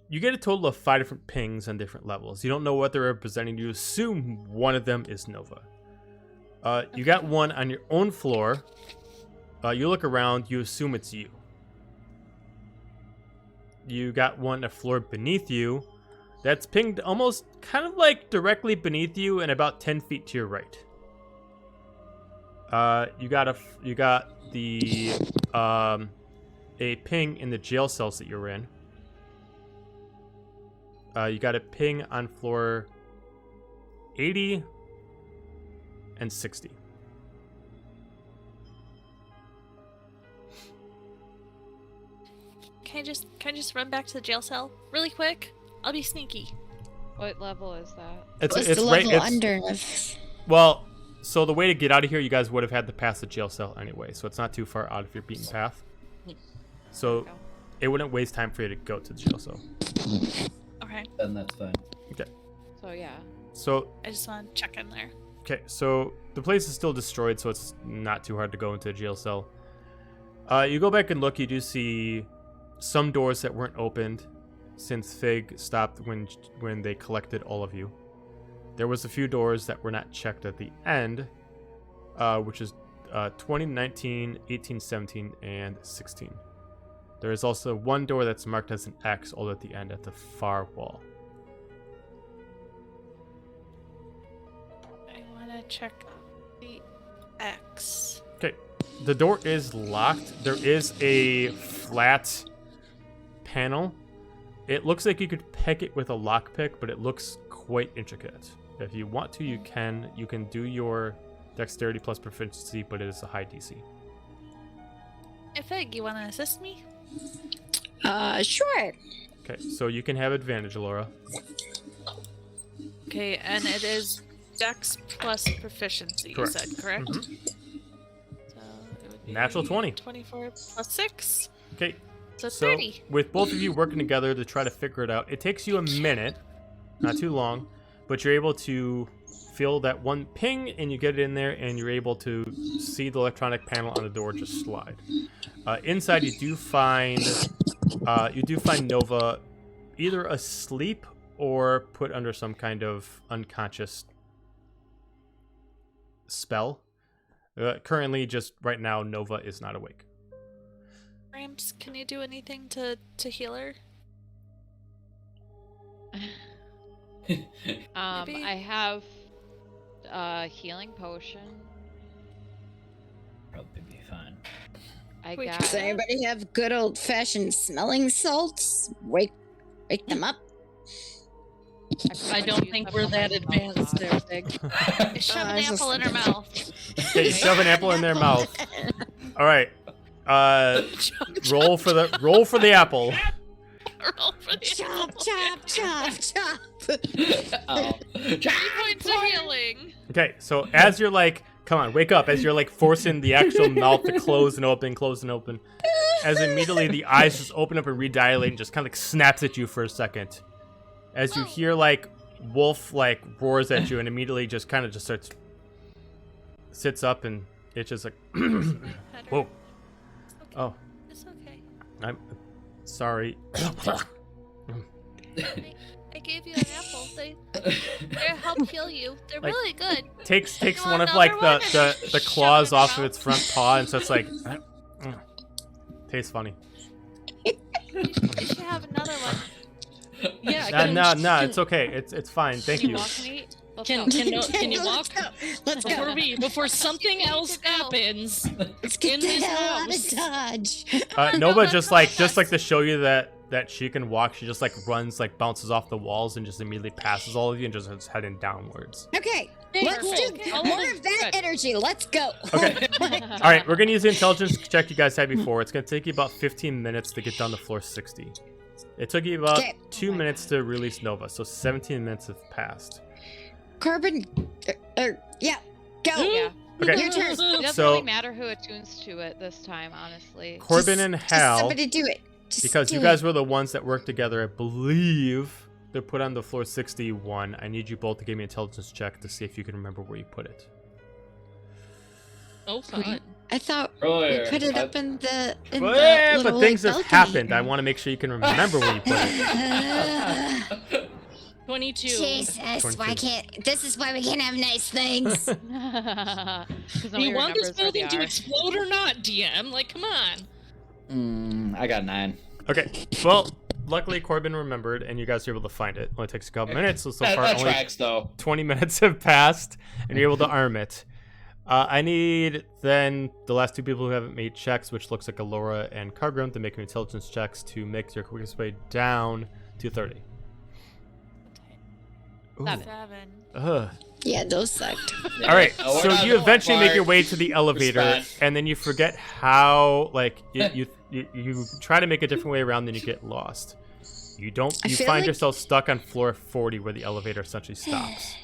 You you get a total of 5 different pings on different levels. You don't know what they're representing. You assume one of them is Nova. You got one on your own floor. You look around. You assume it's you. You got one a floor beneath you. That's pinged almost kind of like directly beneath you and about 10 feet to your right. You got a ping in the jail cells that you're in. You got a ping on floor 80 and 60. Can I just run back to the jail cell really quick? I'll be sneaky. What level is that? It's What's the right. level It's, under? well, so the way to get out of here, you guys would have had to pass the jail cell anyway, so it's not too far out of your beaten path. So it wouldn't waste time for you to go to the jail cell. Okay. Then that's fine. Okay. So yeah. So I just want to check in there. okay, so the place is still destroyed, so it's not too hard to go into a jail cell. You go back and look. You do see some doors that weren't opened since Fig stopped when they collected all of you. There was a few doors that were not checked at the end, which is 20, 19, 18, 17, and 16. There is also one door that's marked as an X all at the end at the far wall. I want to check the X. Okay, the door is locked. There is a flat panel. It looks like you could pick it with a lockpick, but it looks quite intricate. If you want to, you can do your dexterity plus proficiency, but it is a high DC. Hey, Fig, you want to assist me? Sure. Okay, so you can have advantage, Laura. Okay, and it is Dex plus proficiency, Correct. you said, correct? Mhm. So it would be Natural 20. 24 plus 6. Okay, So so 30. with both of you working together to try to figure it out, it takes you a minute, not too long, but you're able to feel that one ping, and you get it in there, and you're able to see the electronic panel on the door just slide. Inside, you do find Nova either asleep or put under some kind of unconscious spell. Currently, just right now, Nova is not awake. Gramps, can you do anything to heal her? Maybe. I have a healing potion. Probably be fine. I Wait, got. Does anybody have good old fashioned smelling salts? Wake them up. I don't think we're that advanced there, Fig. Shove an I was apple in just her mouth. Okay, you shove an apple in their mouth. All right. Roll for the apple. Roll for the Chop, apple. chop, chop, chop. Oh. 3 points of healing. Okay, so as you're like, come on, wake up, as you're like forcing the actual mouth to close and open, as immediately the eyes just open up and redilate and just kind of like snaps at you for a second. As you hear like Wolf like roars at you and immediately just kind of just sits up and it's just like, whoa. Okay. Oh, It's okay. I'm sorry. I gave you an apple. They help heal you. They're Like- really good. Takes You one want of like another the Shove claws it in off your of its front paw and so it's like, tastes funny. You should have another one. Yeah. No, it's okay. It's fine. Thank Can you. you walk me? Let's Can you walk? Let's go. Before something else happens Let's get in the this hell out house. of Dodge. Nova just like to show you that she can walk. She just like runs, like bounces off the walls and just immediately passes all of you and just is heading downwards. Okay, let's do Perfect. more of that Good. energy. Let's go. Okay. All right, we're gonna use the intelligence check you guys had before. It's gonna take you about 15 minutes to get down to floor 60. It took you about Okay. 2 minutes to release Nova, so 17 minutes have passed. Corbin, yeah, go. Yeah. Okay. Your turn. It doesn't So- really matter who attunes to it this time, honestly. Corbin and Just Hal, somebody do it. Just because do you guys it. were the ones that worked together, I believe they're put on the floor 61. I need you both to give me an intelligence check to see if you can remember where you put it. Oh, fun. I thought Earlier, we put it I- up in the But little things like, have balcony. happened. I want to make sure you can remember where you put it. 22. Jesus, 22. why can't? This is why we can't have nice things. Because Do nobody you want this remembers where they building to are. explode or not, DM? Like, come on. I got 9. Okay. Well, luckily Corbin remembered, and you guys are able to find it. Only takes a couple minutes, so That far only tracks, though. 20 minutes have passed, and you're able to arm it. I need then the last 2 people who haven't made checks, which looks like Alora and Cargrim, to make intelligence checks to make their quickest way down to 30. Ooh. 7. 7. Ugh. Yeah, those sucked. All right, Oh, we're so not you going eventually make far. your way to the elevator, Respect. and then you forget how, like, you try to make a different way around, then you get lost. You I feel find like- yourself stuck on floor 40 where the elevator essentially stops.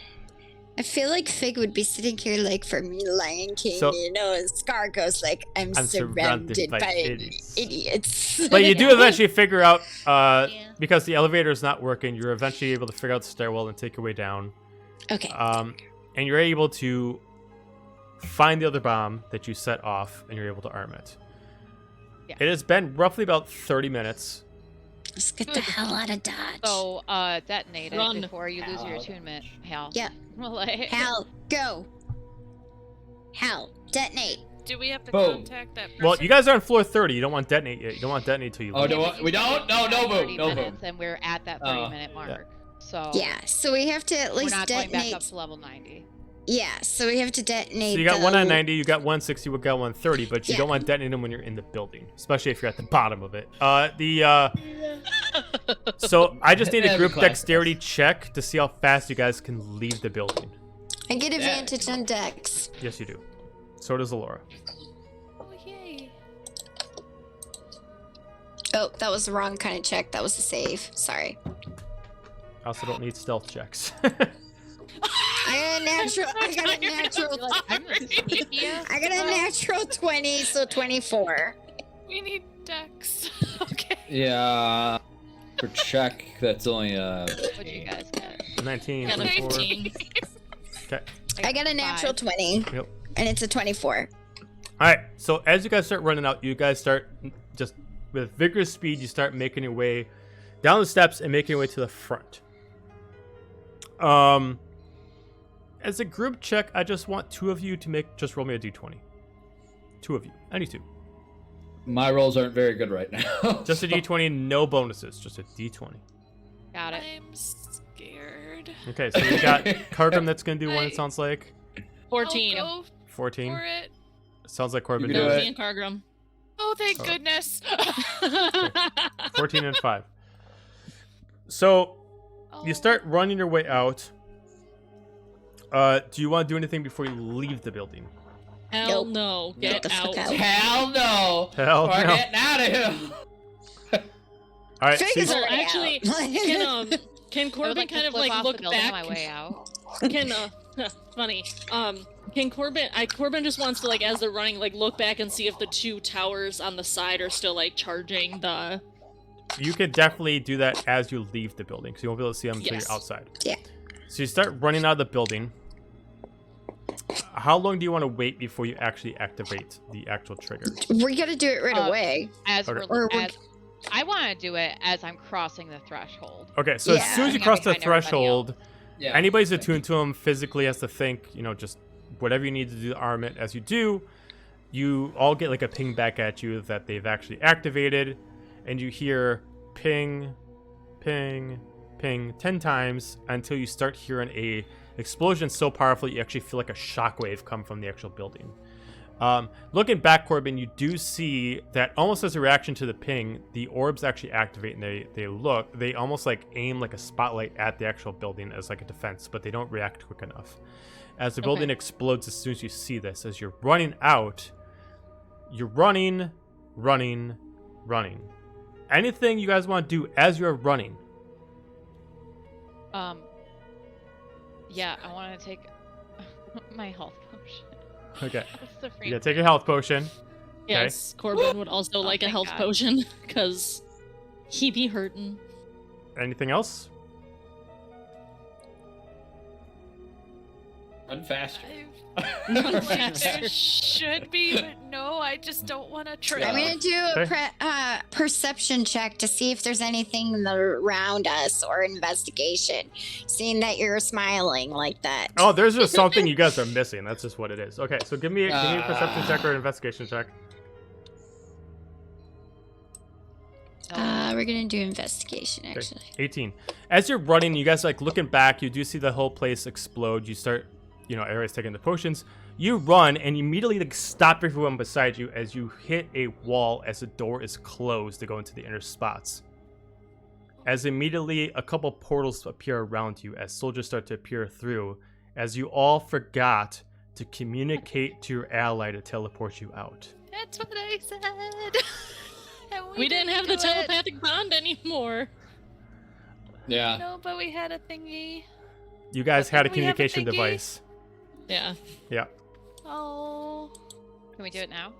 I feel like Fig would be sitting here like for me, Lion King, So- and Scar goes like, I'm surrounded by idiots. But you do eventually figure out, Yeah. because the elevator is not working, you're eventually able to figure out the stairwell and take your way down. Okay. And you're able to find the other bomb that you set off, and you're able to arm it. Yeah. It has been roughly about 30 minutes. Let's get the hell out of Dodge. So, detonate Run. it before you lose your attunement, Hal. Yeah. Like, Hal, go. Hal, detonate. Do we have to Boom. contact that person? Well, you guys are on floor 30. You don't want detonate yet. You don't want detonate till you Oh, leave. no, Yeah, but we you said don't? No, we no had boom, 30 no boom. minutes, and we're at that 30-minute mark. So, Yeah, so we have to at we're least not going detonate. back up to level 90. Yeah, so we have to detonate. So you got the- one on 90, you got 160, you got 130, but you Yeah. don't want to detonate them when you're in the building, especially if you're at the bottom of it. So I just need a Every group class dexterity check to see how fast you guys can leave the building. I get advantage on Dex. Yes, you do. So does Alora. Oh, yay. Oh, that was the wrong kind of check. That was a save. Sorry. I also don't need stealth checks. I got a natural. You're like, I'm the sneakiest. I got a natural 20, so 24. We need Dex. Okay. Yeah. For check, that's only What'd you guys get? 19, Got a 24. 15. Okay. I got a natural 5. 20, Yep. and it's a 24. All right. So as you guys start running out, you guys start just with vigorous speed. You start making your way down the steps and making your way to the front. As a group check, I just want 2 of you to just roll me a d20. 2 of you, any 2. my rolls aren't very good right now. Just a d20, no bonuses, just a d20. Got it. I'm scared. Okay, so we got Cargrim that's gonna do one. It sounds like 14. I'll go 14. for it. Sounds like Corbin You That can was do does. me and Cargrim. Oh, thank Oh. goodness. 14 and 5. So Oh. you start running your way out. Do you want to do anything before you leave the building? Hell Nope. no. Get the fuck out. out. Hell no. Hell We're no. getting out of here. All right. Fig So is you- Well, already actually, out. can I would Corbin like to kind of flip like off look the building back? on my way out. Can funny. Can Corbin just wants to, like, as they're running, like, look back and see if the 2 towers on the side are still, like, charging the. you could definitely do that as you leave the building, because you won't be able to see them until Yes. you're outside. Yeah. So you start running out of the building. How long do you want to wait before you actually activate the actual trigger? We gotta do it right away. As Okay. we're, Or we're- as I want to do it as I'm crossing the threshold. Okay, so as Yeah. soon as you Getting cross the behind everybody threshold, Yeah. anybody's attuned to them physically has to think, just whatever you need to do to arm it. As you do, you all get like a ping back at you that they've actually activated, and you hear ping, ping, ping 10 times until you start hearing a explosion so powerful you actually feel like a shockwave come from the actual building. Looking back, Corbin, you do see that almost as a reaction to the ping, the orbs actually activate and they almost like aim like a spotlight at the actual building as like a defense, but they don't react quick enough. As the building Okay. explodes as soon as you see this, as you're running out, you're running. Anything you guys want to do as you're running? Yeah, I want to take my health potion. Okay, What's the free? you gotta take a health potion. Yes, Corbin would also like a thank health God. potion, because he be hurting. Anything else? Run faster. There should be, but no, I just don't want to try. I'm gonna do a perception check to see if there's anything around us or investigation. Seeing that you're smiling like that. Oh, there's just something you guys are missing. That's just what it is. Okay, so give me a perception check or an investigation check. We're gonna do investigation actually. Okay, 18. As you're running, you guys like looking back. You do see the whole place explode. You start, everybody's taking the potions. You run and you immediately like stop everyone beside you as you hit a wall as the door is closed to go into the inner spots. As immediately a couple portals appear around you as soldiers start to appear through, as you all forgot to communicate to your ally to teleport you out. That's what I said. And We didn't have do the telepathic bond anymore. Yeah. No, but we had a thingy. You guys had a We have a communication thingy. device. Yeah. Yeah. Oh. Can we do it now?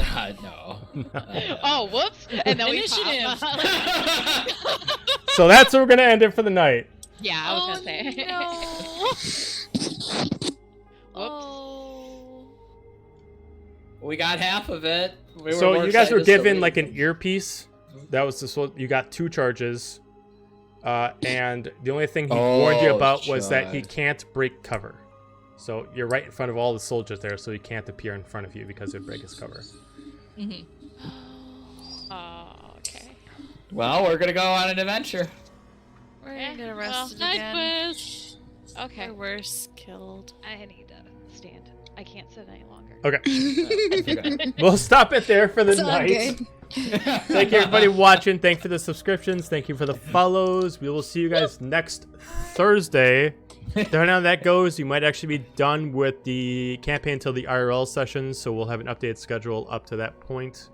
No. Oh, whoops! And then we Initiative. pop. So that's where we're gonna end it for the night. Yeah, I was gonna say. No. Whoops. Oh. We got half of it. So you guys were given like an earpiece. That was just what you got 2 charges. And the only thing he warned you about was that he can't break cover. So you're right in front of all the soldiers there, so he can't appear in front of you because it would break his cover. Mm-hmm. Okay. Well, we're gonna go on an adventure. We're gonna get Well, arrested Side again. quest. Okay. Or worse, killed. I need to stand. I can't sit any longer. Okay. We'll stop it there for the It's all night. good. Thank you everybody watching. Thank you for the subscriptions. Thank you for the follows. We will see you guys next Thursday. Depending on how that goes, you might actually be done with the campaign until the IRL sessions, so we'll have an updated schedule up to that point.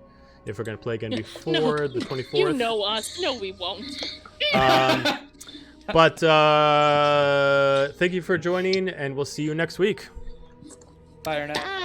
If we're going to play again before No, the 24th. You know us. No, we won't. But thank you for joining, and we'll see you next week. Bye, Internet. Bye.